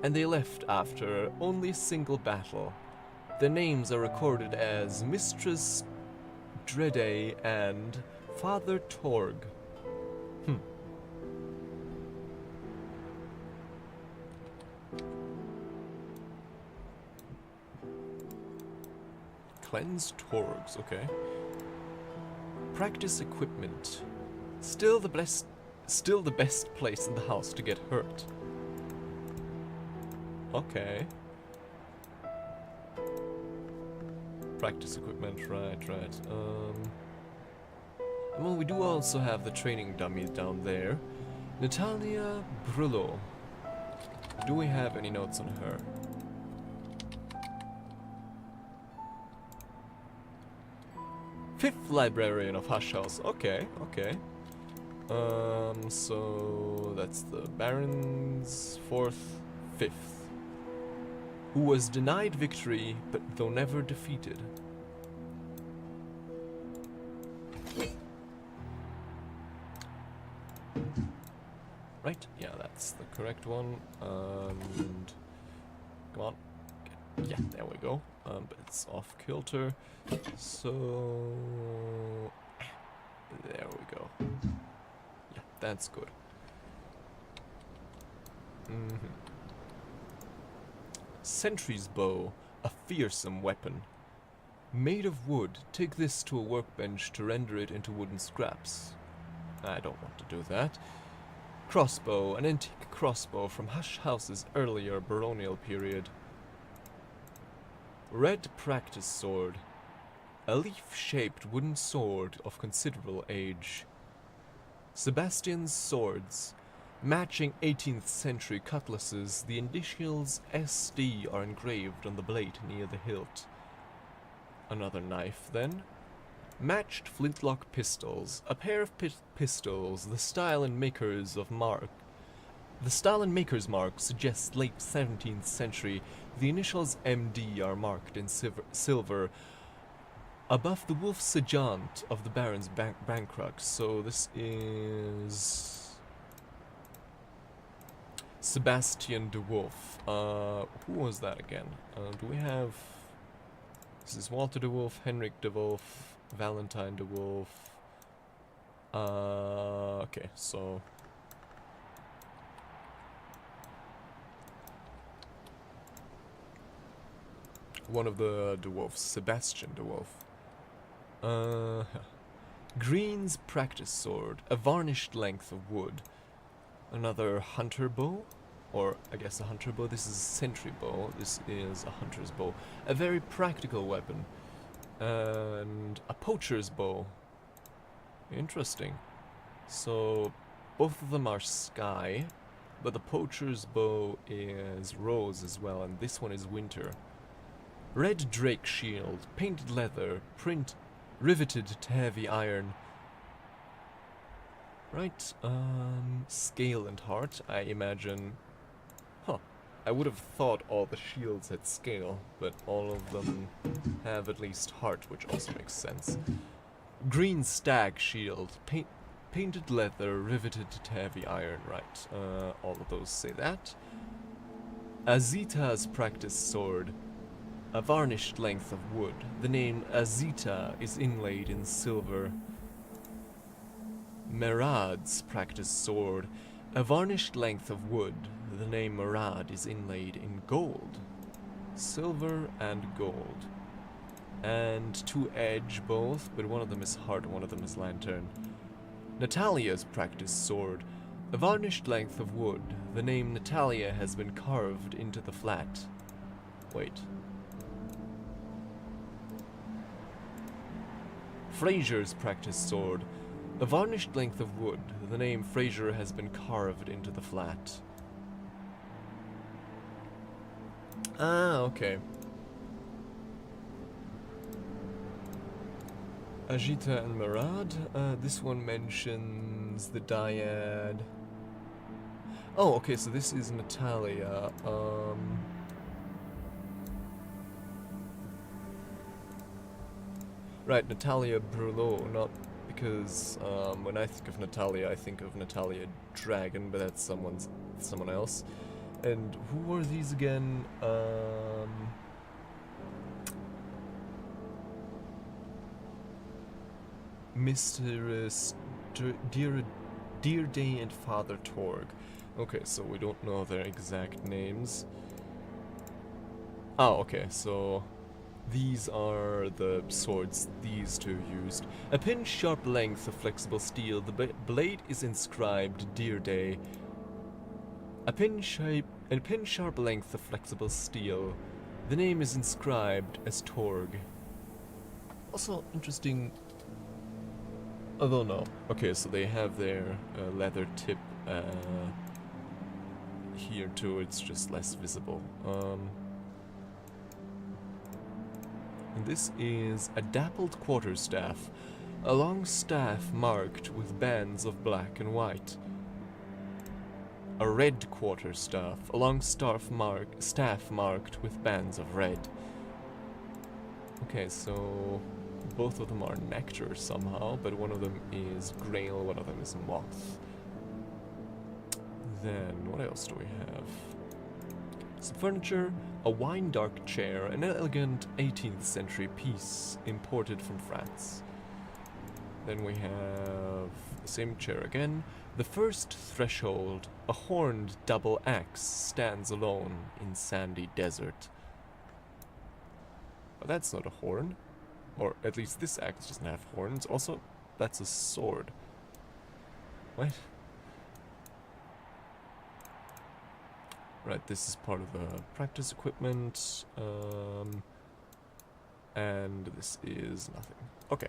and they left after only a single battle. Their names are recorded as Mistress Drede and Father Torg. Cleansed Torgs, okay. Practice equipment. Still the best place in the house to get hurt. Okay. Practice equipment, right. Well, we do also have the training dummy down there. Natalia Brullo. Do we have any notes on her? Fifth librarian of Hush House. Okay. So that's the Baron's 4th, 5th, who was denied victory, but though never defeated. right? Yeah, that's the correct one. And come on. Yeah, there we go. But it's off kilter. So there we go. Yeah, that's good. Sentry's bow, a fearsome weapon. Made of wood, take this to a workbench to render it into wooden scraps. I don't want to do that. Crossbow, an antique crossbow from Hush House's earlier baronial period. Red practice sword, a leaf-shaped wooden sword of considerable age. Sebastian's swords, matching 18th century cutlasses, the initials SD are engraved on the blade near the hilt. Another knife, then. Matched flintlock pistols, a pair of pistols, the style and maker's mark suggests late 17th century. The initials MD are marked in silver above the wolf sergeant of the Baron's bankrupt. So this is Sebastian de Wolf. Who was that again? Do we have... This is Walter de Wolf, Henrik de Wolf, Valentine de Wolf. Okay, so... one of the de Wolfs, Sebastian de Wolf. Green's practice sword, a varnished length of wood. Another hunter bow, or I guess a hunter bow. This is a sentry bow. This is a hunter's bow. A very practical weapon. And a poacher's bow. Interesting. So both of them are sky, but the poacher's bow is rose as well, and this one is winter. Red drake shield, painted leather, print riveted to heavy iron. Right, scale and heart, I imagine. Huh, I would have thought all the shields had scale, but all of them have at least heart, which also makes sense. Green stag shield, painted leather, riveted to heavy iron, right, all of those say that. Azita's practice sword, a varnished length of wood. The name Azita is inlaid in silver. Merad's practice sword, a varnished length of wood. The name Merad is inlaid in gold. Silver and gold. And two edge both, but one of them is heart, one of them is lantern. Natalia's practice sword, a varnished length of wood. The name Natalia has been carved into the flat. Wait. Fraser's practice sword, a varnished length of wood. The name Fraser has been carved into the flat. Ah, okay. Ajita and Marad. This one mentions the dyad. Oh, okay, so this is Natalia. Right, Natalia Brulot, not because when I think of Natalia Dragon, but that's someone else. And who are these again? Mr. Dear Day and Father Torg. Okay, so we don't know their exact names. Oh, okay, so these are the swords these two used. A pin-sharp length of flexible steel. The blade is inscribed Dear Day. A pin-sharp length of flexible steel. The name is inscribed as Torg. Also interesting. Although no. Okay, so they have their leather tip here too. It's just less visible. And this is a dappled quarterstaff, a long staff marked with bands of black and white. A red quarterstaff, a long staff marked with bands of red. Okay, so both of them are nectar somehow, but one of them is grail, one of them is moth. Then, what else do we have? Some furniture, a wine-dark chair, an elegant 18th century piece imported from France. Then we have the same chair again. The first threshold, a horned double axe, stands alone in sandy desert. But that's not a horn. Or at least this axe doesn't have horns. Also, that's a sword. What? Right, this is part of the practice equipment. And this is nothing. Okay.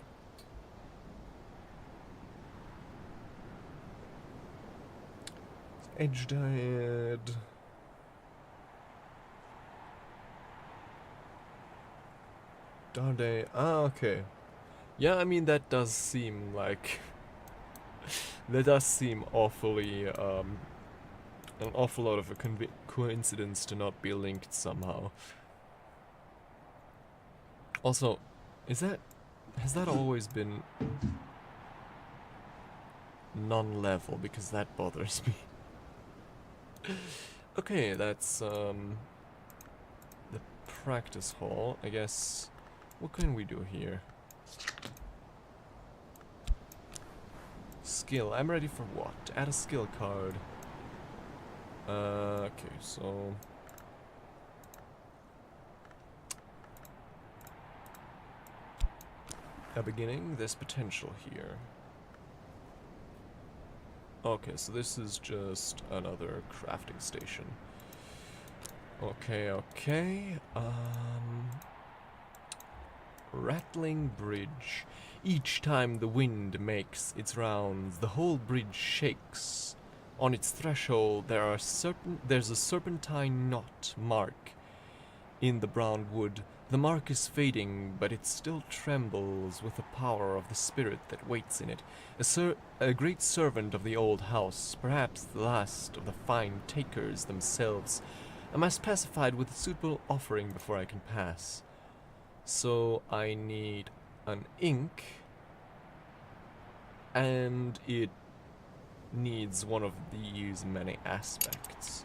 𝐧𝐞𝐞𝐝. Darday. Ah, okay. Yeah, I mean, that does seem like... that does seem awfully, an awful lot of a coincidence to not be linked somehow. Also, has that always been non-level? Because that bothers me. Okay, that's, the practice hall, I guess. What can we do here? Skill. I'm ready for what? Add a skill card. Okay, so... a beginning, there's potential here. Okay, so this is just another crafting station. Okay, okay. Rattling bridge. Each time the wind makes its rounds, the whole bridge shakes. On its threshold, there's a serpentine knot mark in the brown wood. The mark is fading, but it still trembles with the power of the spirit that waits in it. A great servant of the old house, perhaps the last of the fine takers themselves. I must pacified with a suitable offering before I can pass. So I need an ink, and it needs one of these many aspects.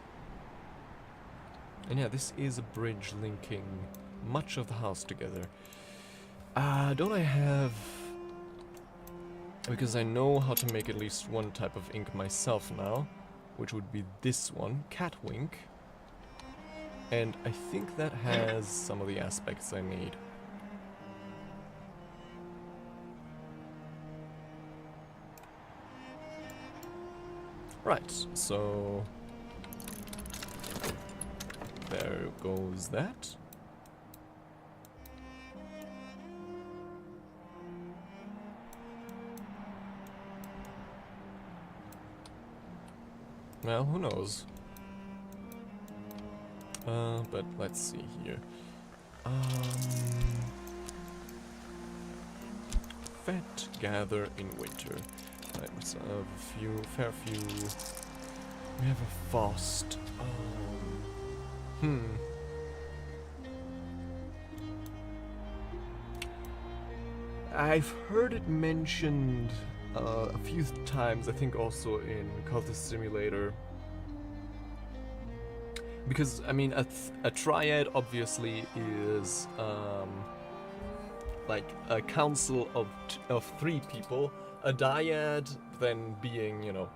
And yeah, this is a bridge linking much of the house together. Don't I have... because I know how to make at least one type of ink myself now, which would be this one, Catwink. And I think that has some of the aspects I need. Right, so... there goes that. Well, who knows? But let's see here. Fat gather in winter. Right, we still have a fair few. We have a fast. I've heard it mentioned a few times, I think also in Cultist Simulator. Because, I mean, a triad obviously is, like, a council of 3 people. A dyad then being, you know,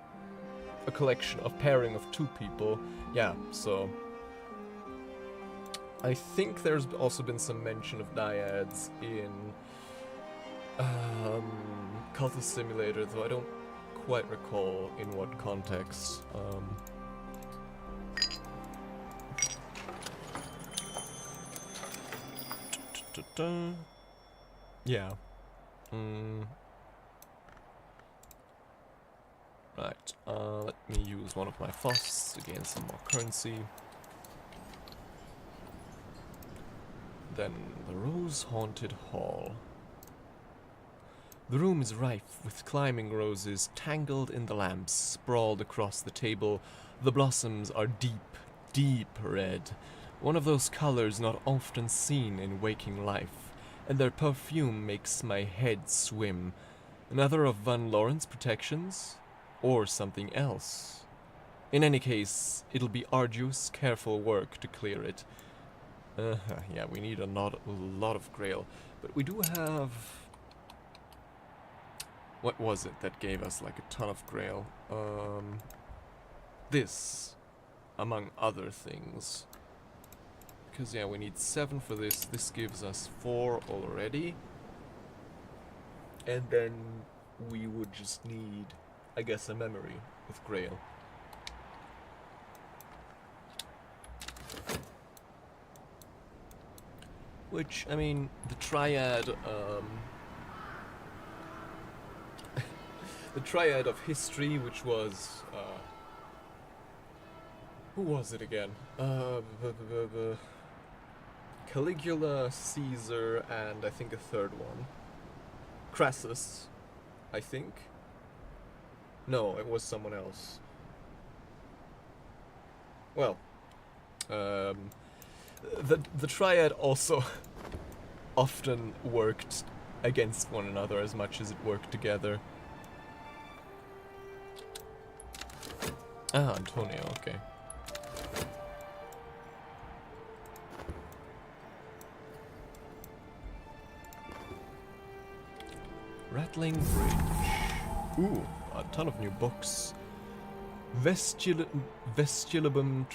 a collection of pairing of 2 people. Yeah, so... I think there's also been some mention of dyads in Cultist Simulator, though I don't quite recall in what context. Yeah. Right, let me use one of my foss to gain some more currency. Then the rose-haunted hall. The room is rife with climbing roses tangled in the lamps, sprawled across the table. The blossoms are deep, deep red, one of those colors not often seen in waking life, and their perfume makes my head swim. Another of Van Lauren's protections? Or something else? In any case, it'll be arduous, careful work to clear it. Yeah, we need a lot of Grail. But we do have... What was it that gave us like a ton of Grail? This, among other things. Because yeah, we need 7 for this. This gives us 4 already. And then we would just need, I guess, a memory with Grail. Which, I mean, the triad, the triad of history, which was, who was it again? Caligula, Caesar, and I think a third one. Crassus, I think. No, it was someone else. Well, the triad also often worked against one another as much as it worked together. Ah, Antonio, okay. Rattling Bridge. Ooh, a ton of new books. Vestulabum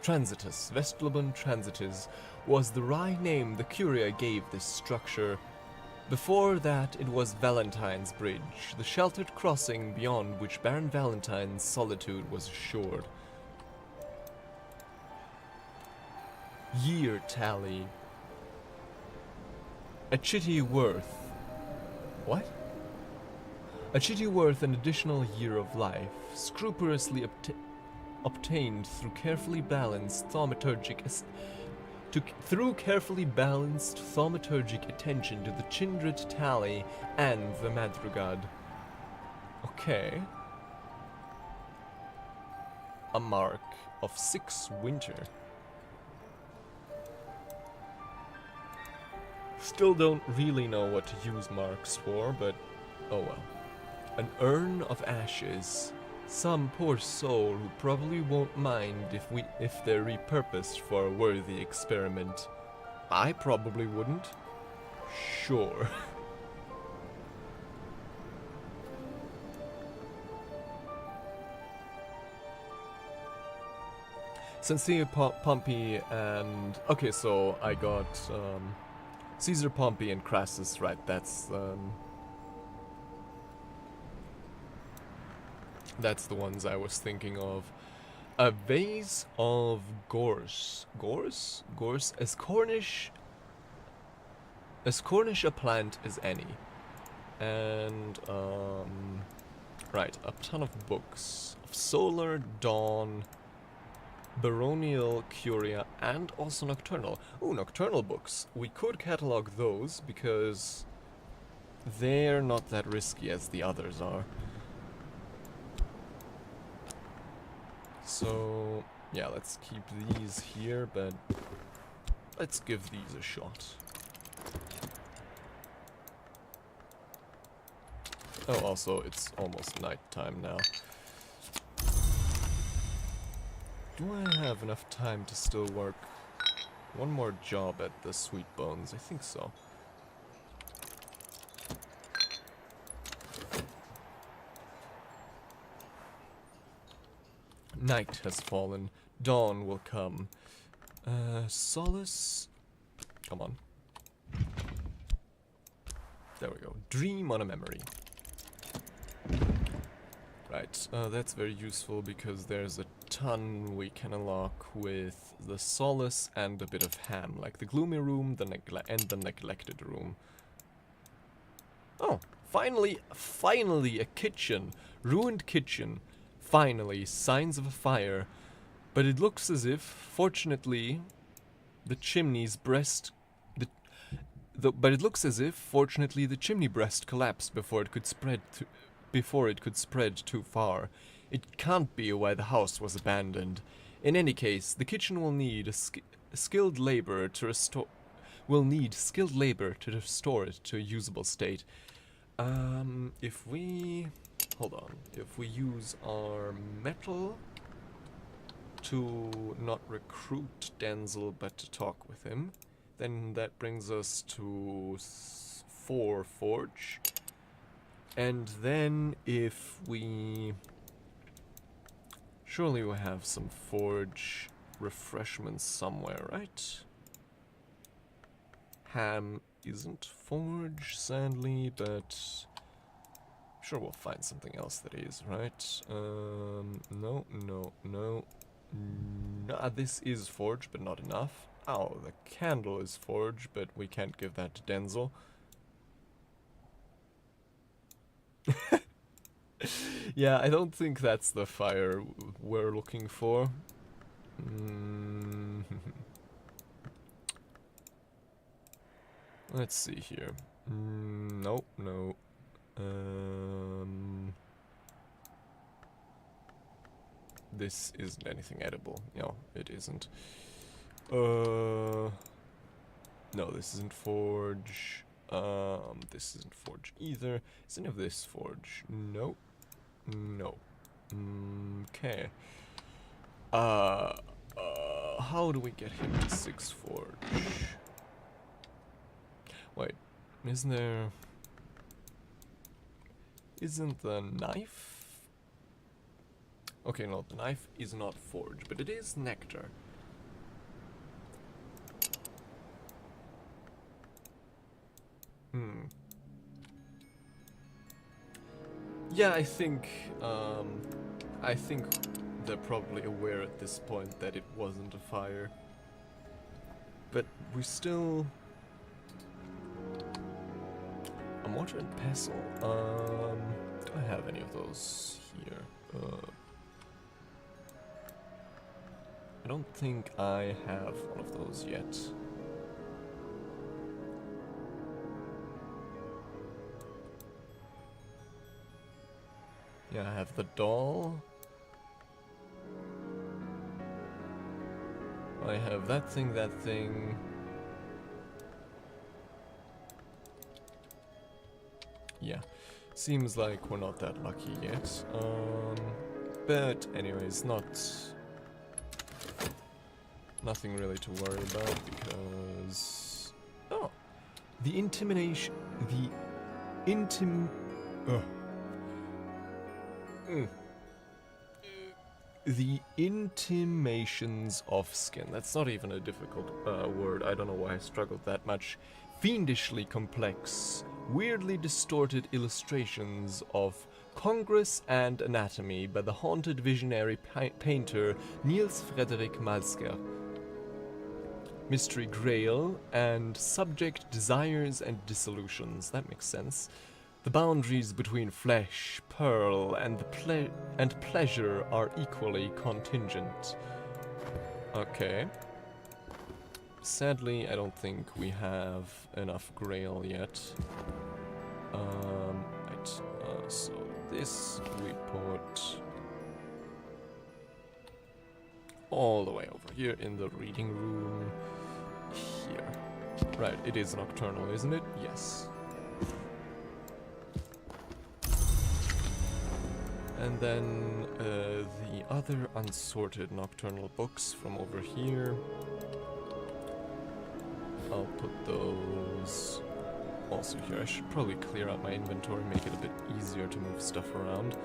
Transitus was the wry name the Curia gave this structure. Before that, it was Valentine's Bridge, the sheltered crossing beyond which Baron Valentine's solitude was assured. Year tally. A chitty worth. What? A chitty worth an additional year of life, scrupulously obtained through carefully balanced thaumaturgic attention to the Kindred tally and the madrugad. Okay. A mark of 6 winter. Still don't really know what to use marks for, but oh well. An urn of ashes. Some poor soul who probably won't mind if they're repurposed for a worthy experiment. I probably wouldn't. Sure. Sincere Pompey and... Okay, so I got Caesar, Pompey, and Crassus, right, that's the ones I was thinking of. A vase of gorse. Gorse? Gorse? As Cornish a plant as any. And, right, a ton of books. Of Solar, Dawn, Baronial, Curia, and also Nocturnal. Ooh, Nocturnal books. We could catalog those, because they're not that risky as the others are. So, yeah, let's keep these here, but let's give these a shot. Oh, also, it's almost nighttime now. Do I have enough time to still work one more job at the Sweet Bones? I think so. Night has fallen. Dawn will come. Solace... Come on. There we go. Dream on a memory. Right, that's very useful because there's a ton we can unlock with the Solace and a bit of Ham, like the Gloomy Room and the Neglected Room. Oh, finally a kitchen! Ruined kitchen. Finally, signs of a fire. But it looks as if, fortunately, the chimney breast collapsed before it could spread too far. It can't be why the house was abandoned. In any case, the kitchen will need skilled labor to restore it to a usable state. If we hold on. If we use our metal to not recruit Denzel but to talk with him, then that brings us to 4 forge. And then if we... surely we'll have some forge refreshments somewhere, right? Ham isn't forge, sadly, but I'm sure we'll find something else that is, right? No. This is forge, but not enough. Oh, the candle is forge, but we can't give that to Denzel. Yeah, I don't think that's the fire we're looking for. Let's see here. Nope, no. This isn't anything edible. No, it isn't. No, this isn't forge. This isn't forge either. Is any of this forge? No. No. Okay. How do we get him to 6 forge? Wait, isn't there... isn't the knife? Okay, no, the knife is not forge, but it is nectar. Yeah, I think they're probably aware at this point that it wasn't a fire. But we still... a mortar and pestle. Do I have any of those here? I don't think I have one of those yet. Yeah, I have the doll. I have that thing, that thing. Yeah, seems like we're not that lucky yet. But anyways, nothing really to worry about because... oh! The intimidation... The intimations of skin. That's not even a difficult word. I don't know why I struggled that much. Fiendishly complex, weirdly distorted illustrations of Congress and Anatomy by the haunted visionary painter Niels Frederik Malsker. Mystery Grail and subject desires and dissolutions. That makes sense. The boundaries between flesh, pearl, and pleasure are equally contingent. Okay. Sadly, I don't think we have enough Grail yet. Right. So this we put all the way over here in the reading room. Here. Right, it is nocturnal, isn't it? Yes. And then the other unsorted nocturnal books from over here. I'll put those also here. I should probably clear out my inventory, make it a bit easier to move stuff around.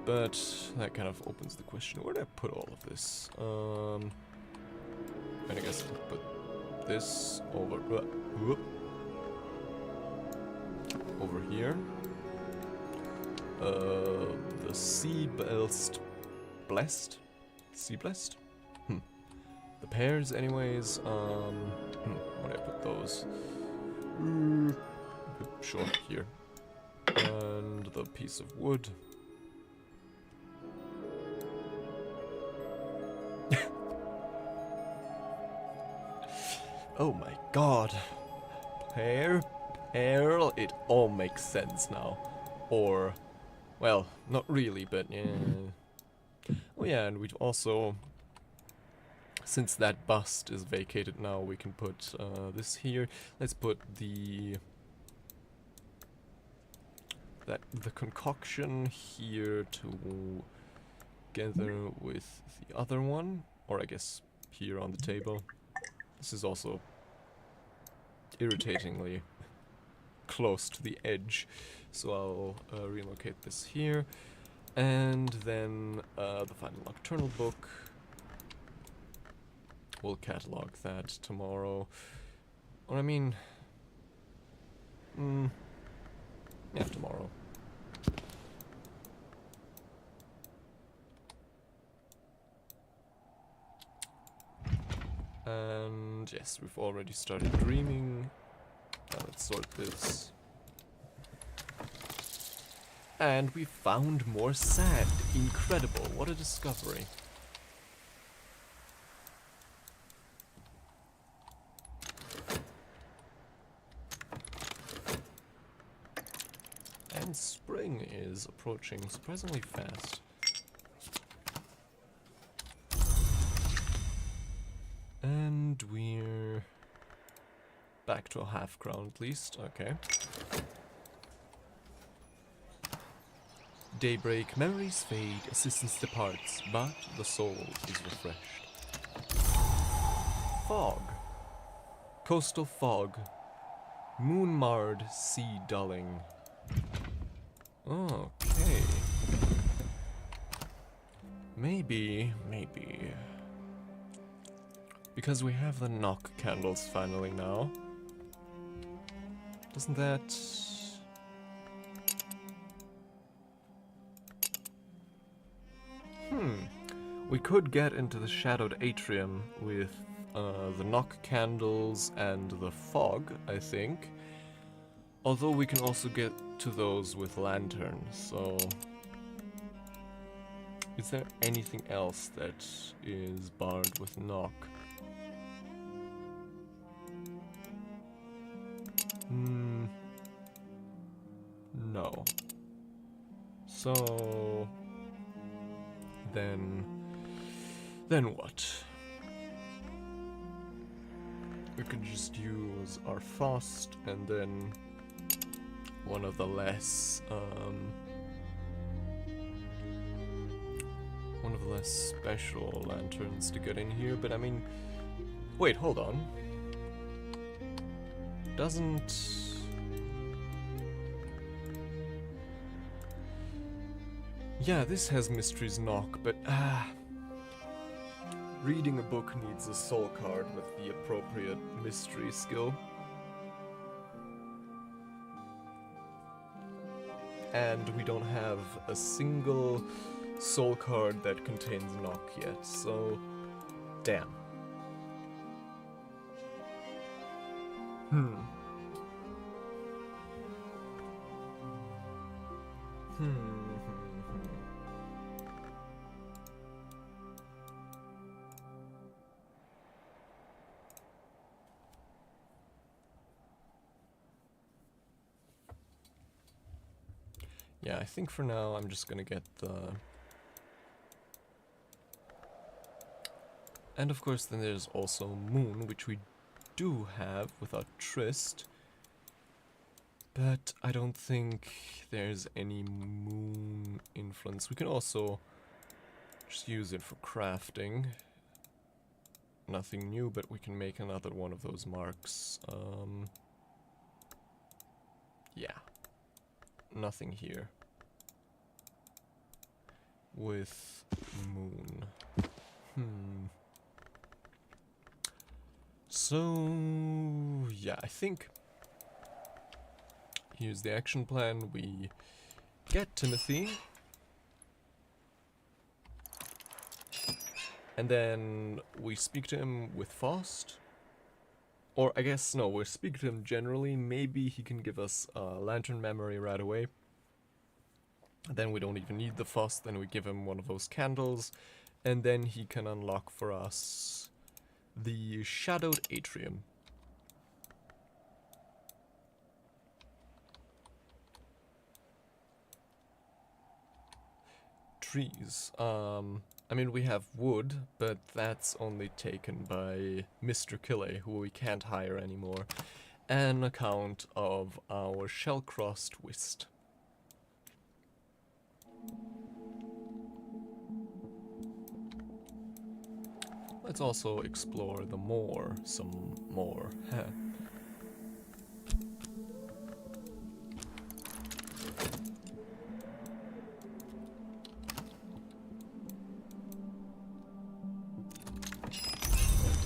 But that kind of opens the question, where did I put all of this? I guess I'll put this over here. The Sea-Blessed? Sea-Blessed? The pears, anyways. Where did I put those? Sure, here. And the piece of wood. Oh my god. Pear, it all makes sense now. Or... well, not really, but yeah. Oh yeah, and we've also, since that bust is vacated now, we can put this here. Let's put the that the concoction here together with the other one, or I guess here on the table. This is also irritatingly close to the edge, so I'll relocate this here. And then the final nocturnal book. We'll catalog that tomorrow. Or I mean... yeah, tomorrow. And yes, we've already started dreaming. Now let's sort this. And we found more sand. Incredible, what a discovery. And spring is approaching surprisingly fast. And we're back to a half crown at least, okay. Daybreak, memories fade, assistance departs, but the soul is refreshed. Fog. Coastal fog. Moon-marred sea dulling. Okay. Maybe. Because we have the knock candles finally now. Doesn't that... We could get into the shadowed atrium with the knock candles and the fog, I think. Although we can also get to those with lanterns, so... Is there anything else that is barred with knock? No. So... Then what? We could just use our Faust and then one of the less special lanterns to get in here, but I mean, wait, hold on. Yeah, this has Mystery's Knock, but reading a book needs a soul card with the appropriate mystery skill. And we don't have a single soul card that contains knock yet, so damn. Yeah, I think for now I'm just gonna get the... And of course then there's also Moon, which we do have without Trist. But I don't think there's any Moon influence. We can also just use it for crafting. Nothing new, but we can make another one of those marks. Yeah. Nothing here. With Moon. So, yeah, I think here's the action plan. We get Timothy. And then we speak to him with Faust. Or I guess, no, we speak to him generally. Maybe he can give us lantern memory right away. Then we don't even need the Faust. Then we give him one of those candles. And then he can unlock for us the Shadowed Atrium. Trees. I mean, we have wood, but that's only taken by Mr. 𝐤𝐿𝐬, who we can't hire anymore, an account of our shell-crossed whist. let's also explore the moor some more.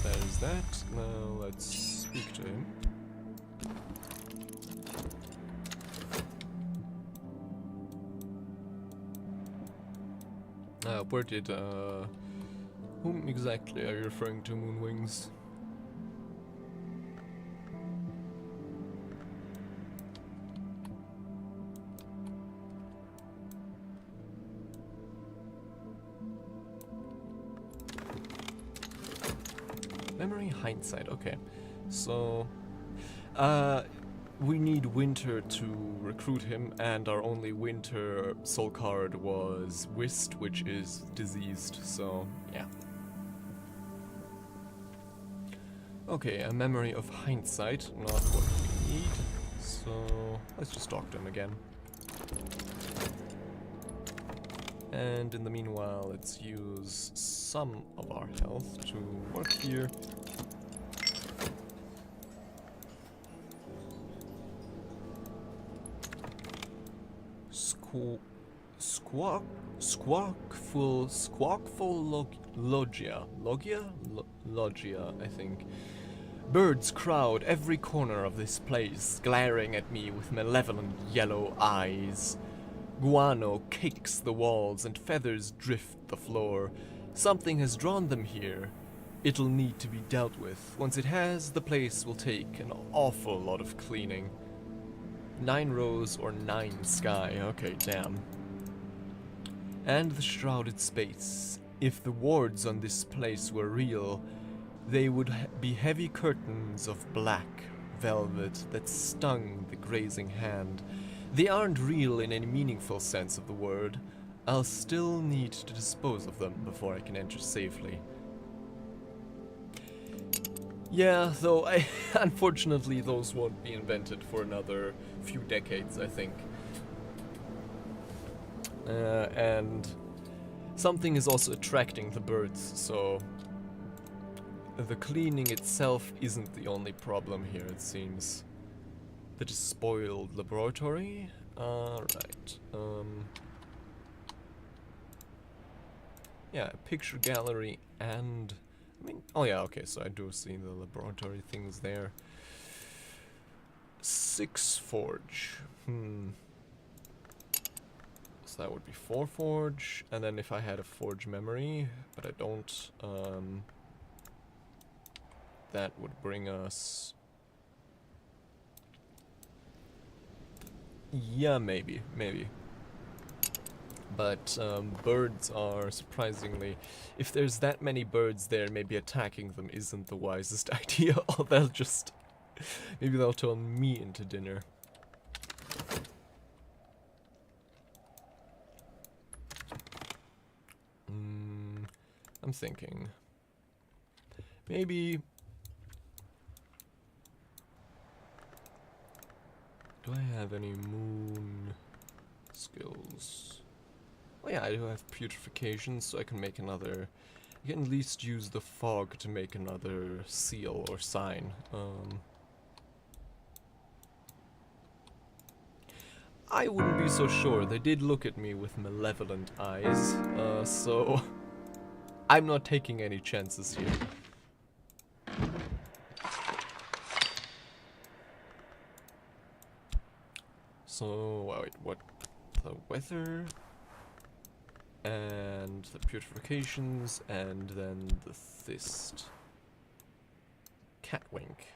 There's that. Now let's speak to him. Where did, whom exactly are you referring to, Moonwings? Memory hindsight, okay. So, we need Winter to recruit him, and our only Winter soul card was Whist, which is diseased, so yeah. Okay, a memory of hindsight, not what we need, so let's just talk to him again. And in the meanwhile, let's use some of our health to work here. Squawkful Logia, I think. Birds crowd every corner of this place, glaring at me with malevolent yellow eyes. Guano kicks the walls and feathers drift the floor. Something has drawn them here. It'll need to be dealt with. Once it has, the place will take an awful lot of cleaning. 9 rose or 9 sky, okay, damn. And the shrouded space. If the wards on this place were real, they would be heavy curtains of black velvet that stung the grazing hand. They aren't real in any meaningful sense of the word. I'll still need to dispose of them before I can enter safely. Yeah, though unfortunately those won't be invented for another few decades, I think. And something is also attracting the birds, so the cleaning itself isn't the only problem here, it seems. The despoiled laboratory? Right. Yeah, picture gallery and... I mean, oh yeah, okay, so I do see the laboratory things there. 6 forge. So that would be 4 forge, and then if I had a forge memory, but I don't, that would bring us... Yeah, maybe. But birds are surprisingly... If there's that many birds there, maybe attacking them isn't the wisest idea, or they'll just... Maybe they'll turn me into dinner. I'm thinking... Maybe... Do I have any moon skills? Oh yeah, I do have putrefaction, so I can make another... I can at least use the fog to make another seal or sign. I wouldn't be so sure. They did look at me with malevolent eyes, so... I'm not taking any chances here. So, wait, what? The weather, and the putrefacions, and then the thist. Catwink.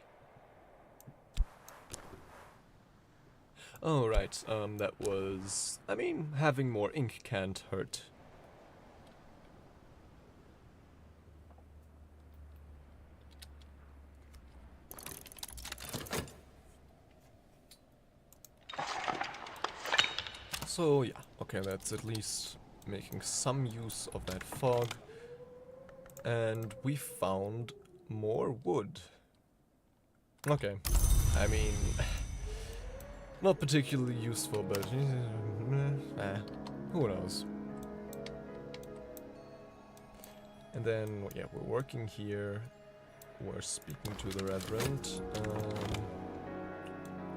Oh, right, that was... I mean, having more ink can't hurt. So yeah, okay, that's at least making some use of that fog. And we found more wood. Okay, I mean, not particularly useful, but who knows. And then, yeah, we're working here. We're speaking to the Reverend.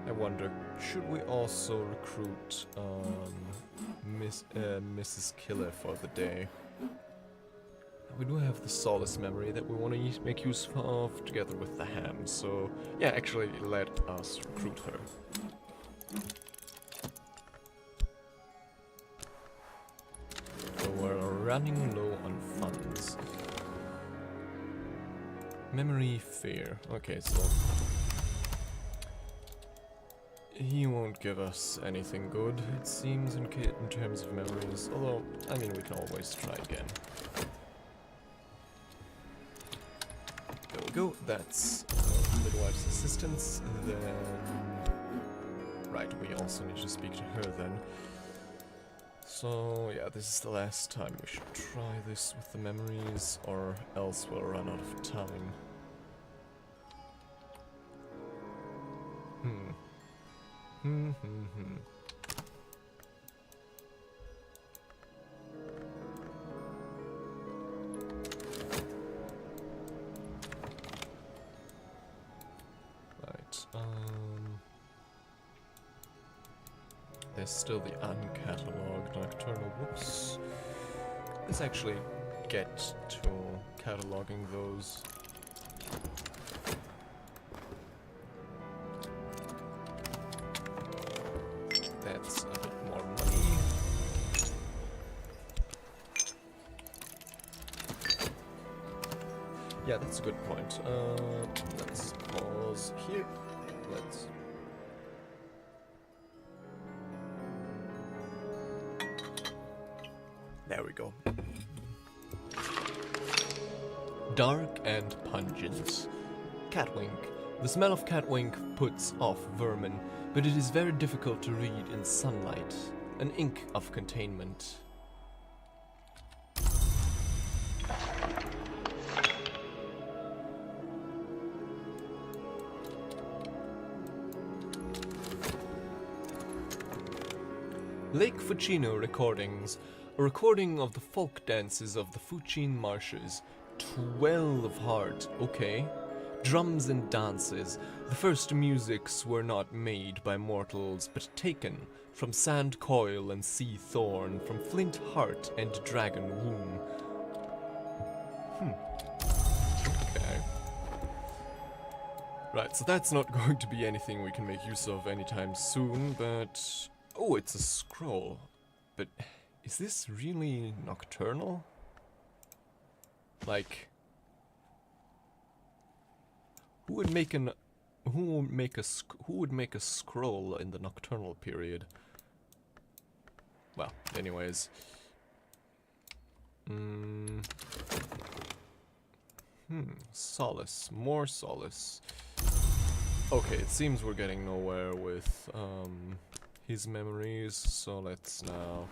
I wonder, should we also recruit Mrs. Killer for the day? We do have the Solace memory that we want to make use of together with the ham, so yeah, actually let us recruit her. So we're running low on funds. Memory fair. Okay, so he won't give us anything good, it seems, in terms of memories. Although, I mean, we can always try again. There we go. That's midwife's assistance. Then, right, we also need to speak to her then. So yeah, this is the last time we should try this with the memories, or else we'll run out of time. Right, there's still the uncatalogued nocturnal books. Let's actually get to cataloging those. That's a bit more money. Yeah, that's a good point. Let's pause here. Let's... There we go. Dark and pungent. Catwink. The smell of catwink puts off vermin, but it is very difficult to read in sunlight. An ink of containment. Lake Fucino recordings. A recording of the folk dances of the Fucine marshes. 12 heart, okay. Drums and dances. The first musics were not made by mortals, but taken from sand coil and sea thorn, from flint heart and dragon womb. Okay. Right, so that's not going to be anything we can make use of anytime soon, but... Oh, it's a scroll. But is this really nocturnal? Like... Who would make a scroll in the nocturnal period? Well, anyways. Solace. More solace. Okay, it seems we're getting nowhere with his memories, so let's now...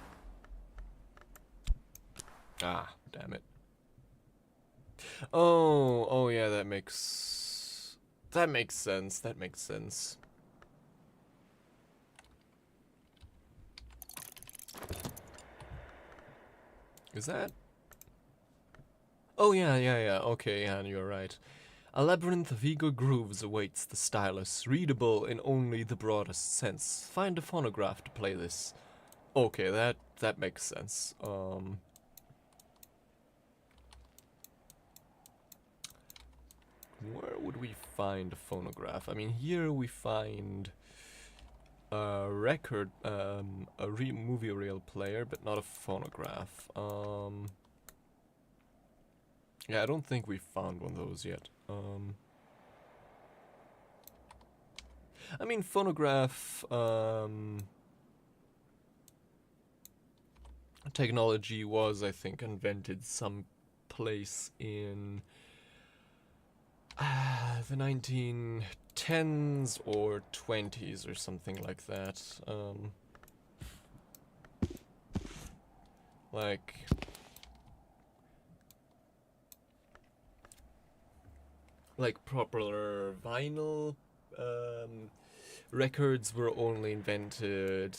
Ah, damn it. Oh yeah, that makes sense, that makes sense. Is that? Oh yeah, okay, yeah, you're right. A labyrinth of eager grooves awaits the stylus, readable in only the broadest sense. Find a phonograph to play this. Okay, that makes sense. Where would we find a phonograph? I mean, here we find a record, a movie reel player, but not a phonograph. Yeah, I don't think we found one of those yet. I mean, phonograph technology was, I think, invented some place in the 1910s or 20s or something like that. Like proper vinyl records were only invented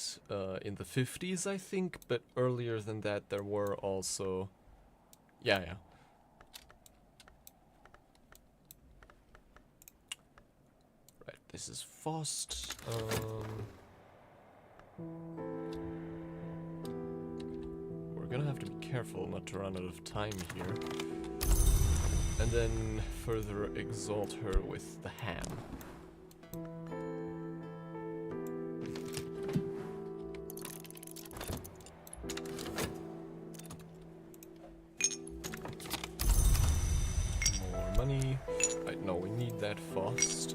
in the 50s, I think, but earlier than that there were also... Yeah. This is fast. We're gonna have to be careful not to run out of time here. And then further exalt her with the ham. More money. Right, no, we need that fast.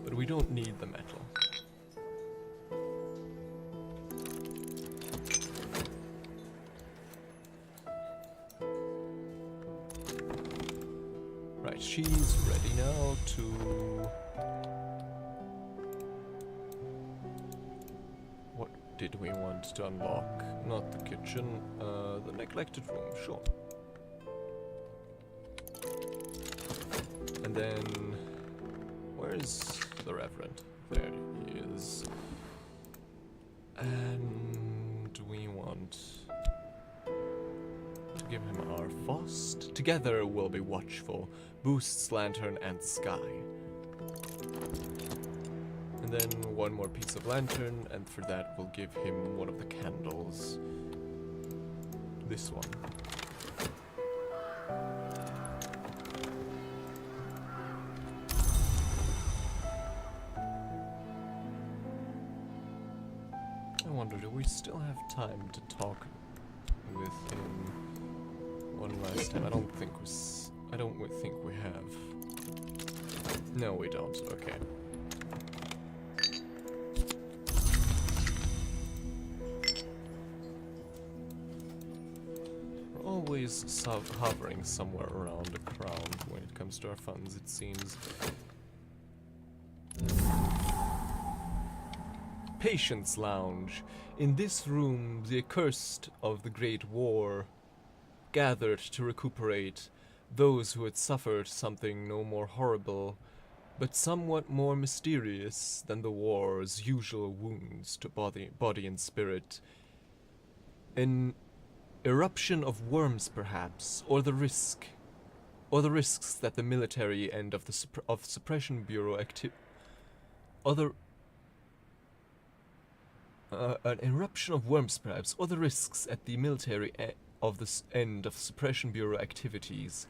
But we don't need the metal. Right, she's ready now to... What did we want to unlock? Not the kitchen, the neglected room, sure. And then... Where's the Reverend? There he is. And we want to give him our Fost. Together we'll be watchful. Boosts lantern and sky. And then one more piece of lantern, and for that we'll give him one of the candles. This one. I wonder, do we still have time to talk with him one last time? I don't think we have. No, we don't. Okay. We're always hovering somewhere around the crown when it comes to our funds, it seems. Patience Lounge. In this room, the accursed of the Great War gathered to recuperate those who had suffered something no more horrible, but somewhat more mysterious than the war's usual wounds to body and spirit. An eruption of worms, perhaps, or the risks that the military end of the Suppression Bureau an eruption of worms, perhaps, or the risks at the military of the end of Suppression Bureau activities.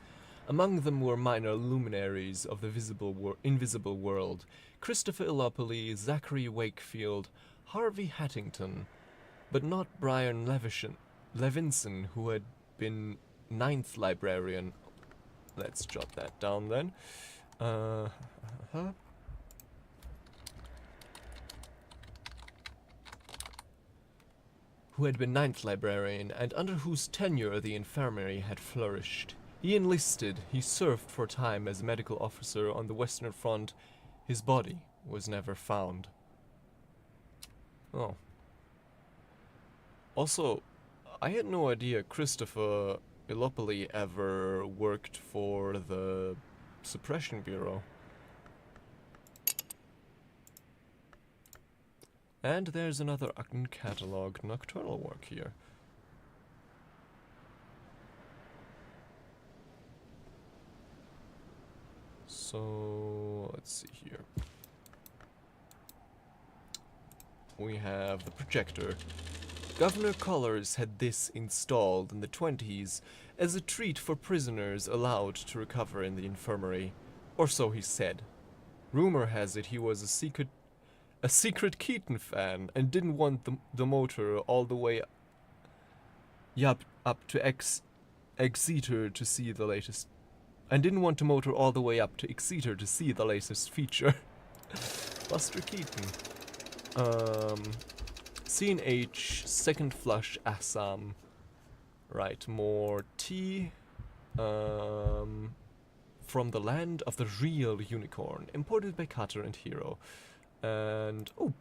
Among them were minor luminaries of the invisible world: Christopher Illopoli, Zachary Wakefield, Harvey Hattington, but not Brian Levinson, who had been 9th librarian. Let's jot that down then. Who had been 9th librarian, and under whose tenure the infirmary had flourished. He enlisted. He served for a time as a medical officer on the Western Front. His body was never found. Oh. Also, I had no idea Christopher Illopoli ever worked for the Suppression Bureau. And there's another uncatalogued nocturnal work here. So, let's see here. We have the projector. Governor Collars had this installed in the 20s as a treat for prisoners allowed to recover in the infirmary. Or so he said. Rumor has it he was a secret 𝐸𝐶 fan and didn't want the motor all the way up to 𝐥𝐢𝐻 to see the latest. And didn't want to motor all the way up to 𝐥𝐢𝐻 to see the latest feature. Buster Keaton. 𝐶𝐮𝐬𝐡, second flush Assam. Right, more tea. From the land of the real unicorn, imported by Cutter and Hero. And oh,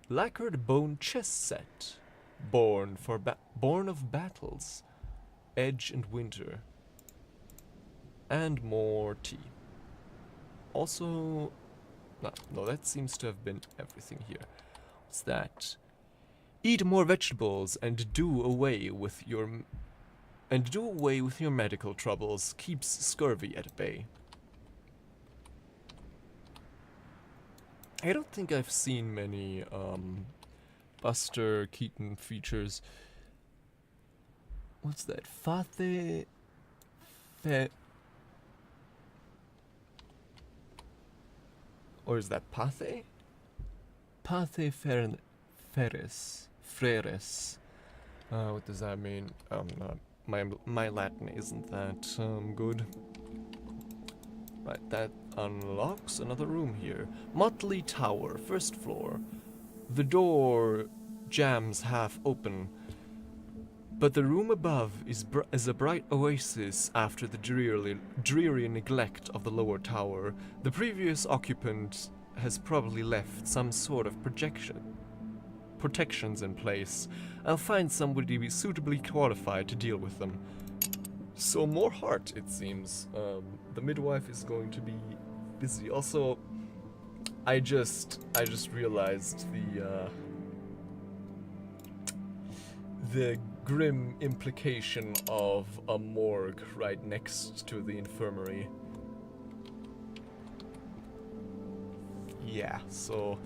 lacquered bone chess set, born of battles, Edge and Winter, and more tea. Also, no, that seems to have been everything here. What's that? Eat more vegetables and do away with your medical troubles. Keeps scurvy at bay. I don't think I've seen many Buster Keaton features. What's that? Fathe... Fe... Or is that Pathe? Pathe Ferres. Freres. What does that mean? Not... My Latin isn't that good. Right, that unlocks another room here. Motley Tower, first floor. The door jams half open, but the room above is a bright oasis after the dreary neglect of the lower tower. The previous occupant has probably left some sort of protections in place. I'll find somebody suitably qualified to deal with them. So more heart, it seems. The midwife is going to be busy. Also, I just realized the grim implication of a morgue right next to the infirmary. Yeah, so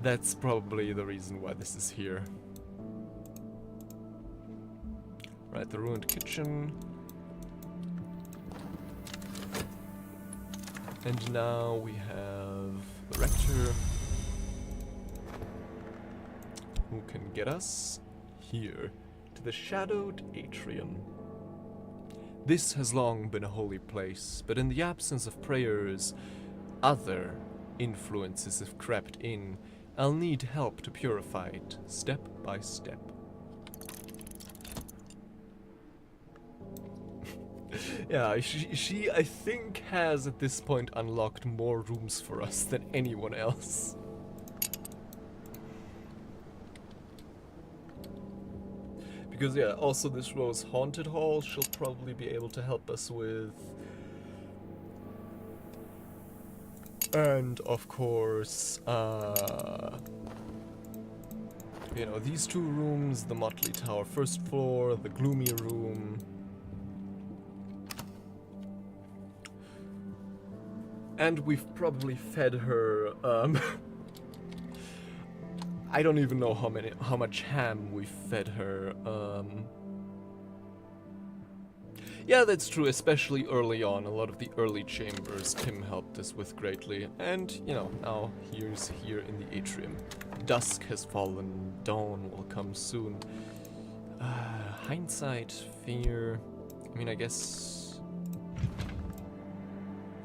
that's probably the reason why this is here. Right, the ruined kitchen. And now we have the rector, who can get us here to the shadowed atrium. This has long been a holy place, but in the absence of prayers, other influences have crept in. I'll need help to purify it, step by step. Yeah, she I think has at this point unlocked more rooms for us than anyone else. Because yeah, also this Rose Haunted Hall she'll probably be able to help us with. And of course, you know, these two rooms, the Motley Tower first floor, the gloomy room. And we've probably fed her, I don't even know how much ham we've fed her, Yeah, that's true, especially early on. A lot of the early chambers Tim helped us with greatly. And, you know, now here's here in the atrium. Dusk has fallen, dawn will come soon. Hindsight, fear, I mean, I guess...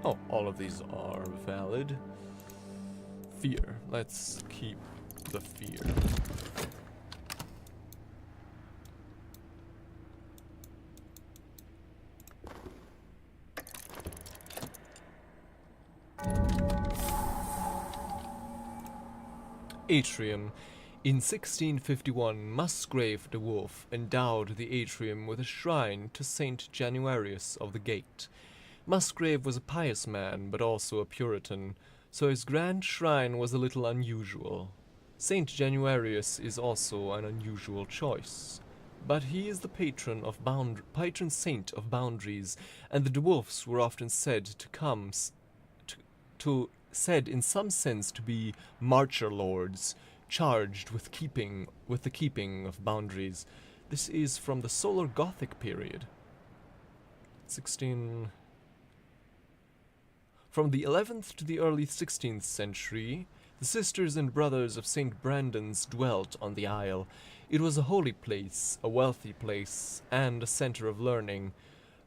Oh, all of these are valid. Fear. Let's keep the fear. Atrium. In 1651, Musgrave the Wolf endowed the atrium with a shrine to Saint Januarius of the Gate. Musgrave was a pious man, but also a Puritan, so his grand shrine was a little unusual. Saint Januarius is also an unusual choice, but he is the patron saint of boundaries, and the dwarfs were often said said in some sense to be marcher lords, charged with the keeping of boundaries. This is from the Solar Gothic period. From the 11th to the early 16th century, the sisters and brothers of St. Brandon's dwelt on the isle. It was a holy place, a wealthy place, and a center of learning,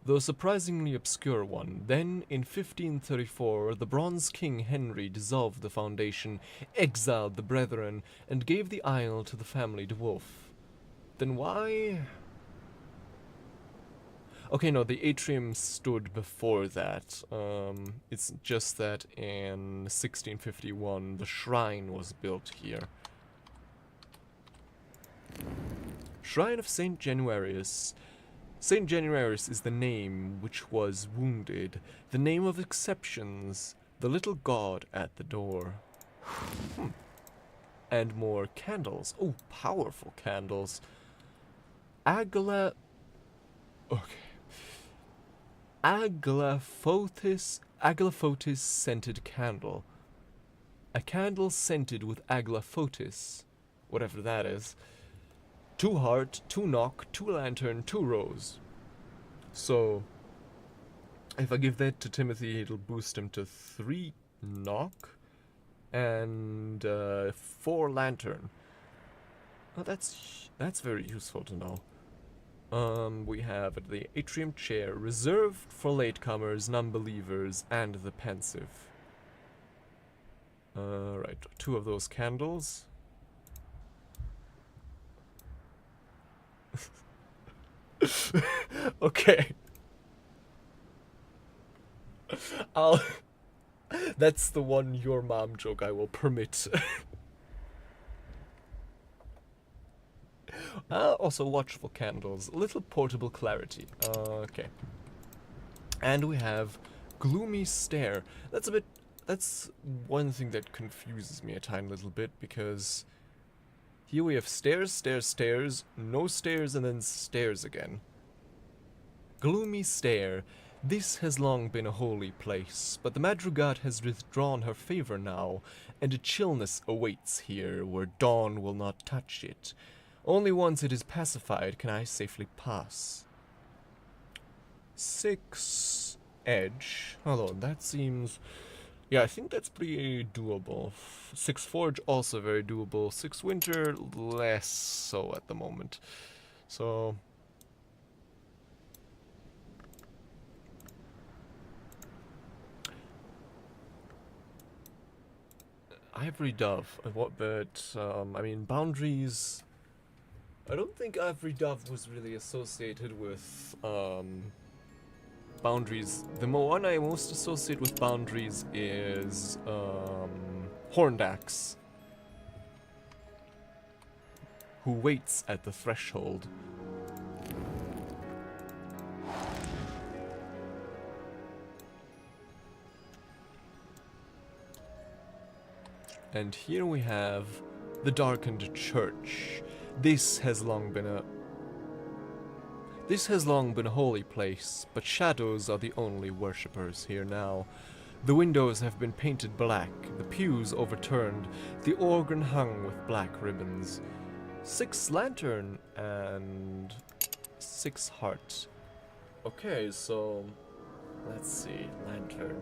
though a surprisingly obscure one. Then, in 1534, the Bronze King Henry dissolved the foundation, exiled the brethren, and gave the isle to the family dwarf. Then why... Okay, no, the atrium stood before that. It's just that in 1651 the shrine was built here. Shrine of Saint Januarius. Saint Januarius is the name which was wounded, the name of exceptions, the little god at the door. And more candles. Oh, powerful candles. Aglaophotis scented candle. A candle scented with aglaophotis, whatever that is. 2 heart, 2 knock, 2 lantern, 2 rose. So, if I give that to Timothy, it'll boost him to 3 knock and 4 lantern. Oh, that's very useful to know. We have the atrium chair, reserved for latecomers, non-believers, and the pensive. Right, 2 of those candles. Okay. That's the one your mom joke I will permit. Also watchful candles, little portable clarity. Okay. And we have gloomy stare. That's one thing that confuses me a tiny little bit, because here we have stairs, stairs, stairs, no stairs, and then stairs again. Gloomy stare. This has long been a holy place, but the madrugad has withdrawn her favor now, and a chillness awaits here where dawn will not touch it. Only once it is pacified can I safely pass. 6 edge. Hold on, that seems... Yeah, I think that's pretty doable. 6 forge, also very doable. 6 winter, less so at the moment. So... Ivory dove, but I mean, boundaries... I don't think Ivory Dove was really associated with boundaries. The one I most associate with boundaries is Horned Axe, who waits at the threshold. And here we have the darkened church. This has long been a holy place, but shadows are the only worshippers here now. The windows have been painted black, the pews overturned, the organ hung with black ribbons. 6 lantern and 6 heart. Okay, so let's see, lantern.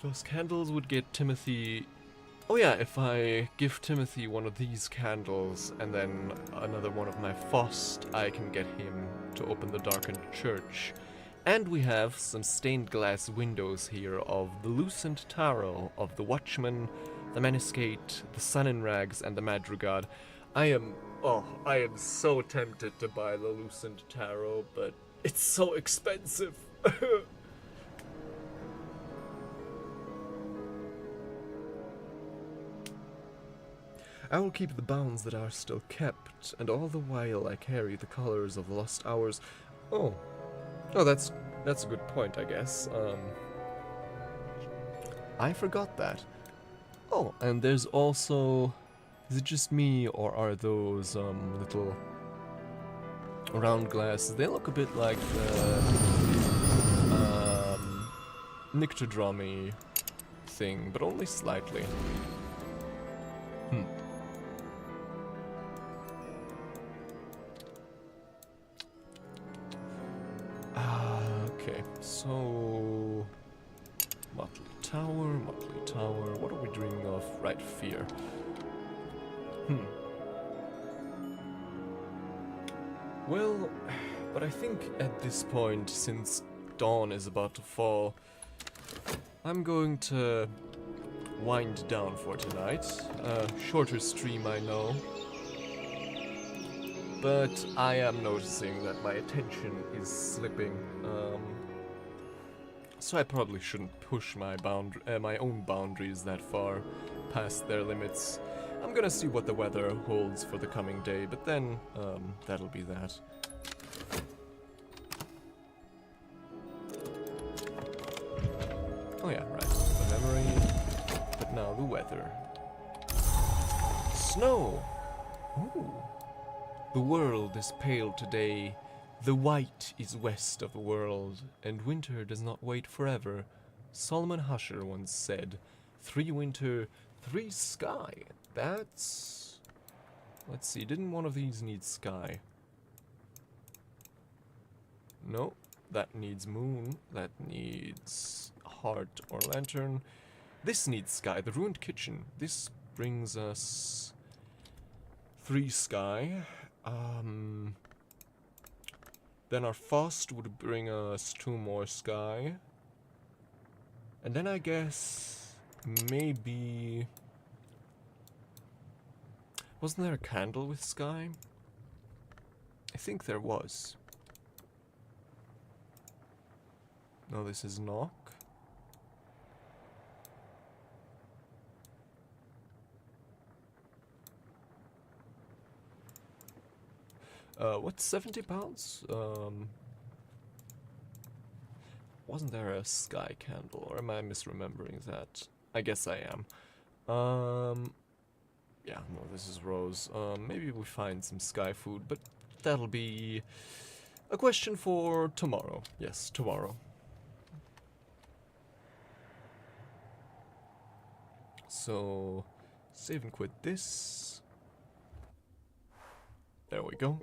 Those candles would get Timothy... Oh yeah, if I give Timothy one of these candles and then another one of my Fost, I can get him to open the darkened church. And we have some stained glass windows here of the Lucent Tarot, of the Watchman, the Maniscate, the Sun in Rags, and the Madrugad. I am so tempted to buy the Lucent Tarot, but it's so expensive. I will keep the bounds that are still kept, and all the while I carry the colors of lost hours. Oh, that's a good point, I guess. I forgot that. Oh, and there's also... Is it just me, or are those little round glasses? They look a bit like the Nyctodromy thing, but only slightly. Okay, so... Motley Tower, what are we dreaming of? Right, fear. Well, but I think at this point, since dawn is about to fall, I'm going to wind down for tonight. Shorter stream, I know. But I am noticing that my attention is slipping, so I probably shouldn't push my own boundaries that far past their limits. I'm gonna see what the weather holds for the coming day, but then, that'll be that. Oh yeah, right, the memory, but now the weather. Snow! Ooh. The world is pale today, the white is west of the world, and winter does not wait forever. Solomon Husher once said, 3 winter, 3 sky. That's... Let's see, didn't one of these need sky? No, that needs moon. That needs heart or lantern. This needs sky, the ruined kitchen. This brings us 3 sky. Then our fast would bring us 2 more sky. And then I guess maybe... Wasn't there a candle with sky? I think there was. No, this is knock. What's 70 pounds? Wasn't there a sky candle, or am I misremembering that? I guess I am. Yeah, no, this is rose. Maybe we find some sky food, but that'll be a question for tomorrow. Yes, tomorrow. So, save and quit this. There we go.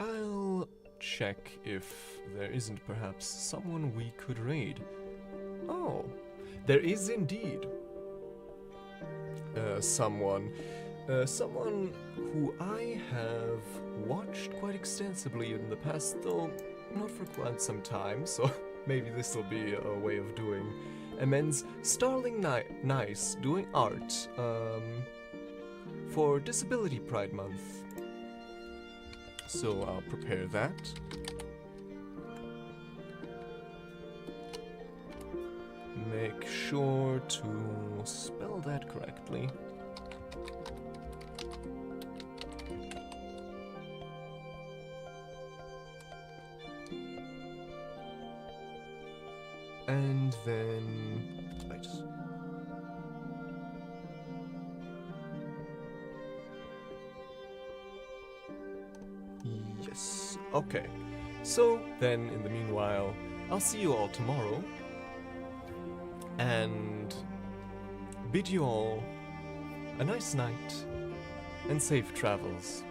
I'll check if there isn't perhaps someone we could raid. Oh, there is indeed. Someone who I have watched quite extensively in the past, though not for quite some time, so maybe this will be a way of doing amends. Starling Nice doing art for Disability Pride Month. So I'll prepare that. Make sure to spell that correctly. And then... right. Yes. Okay. So, then, in the meanwhile, I'll see you all tomorrow. And bid you all a nice night and safe travels.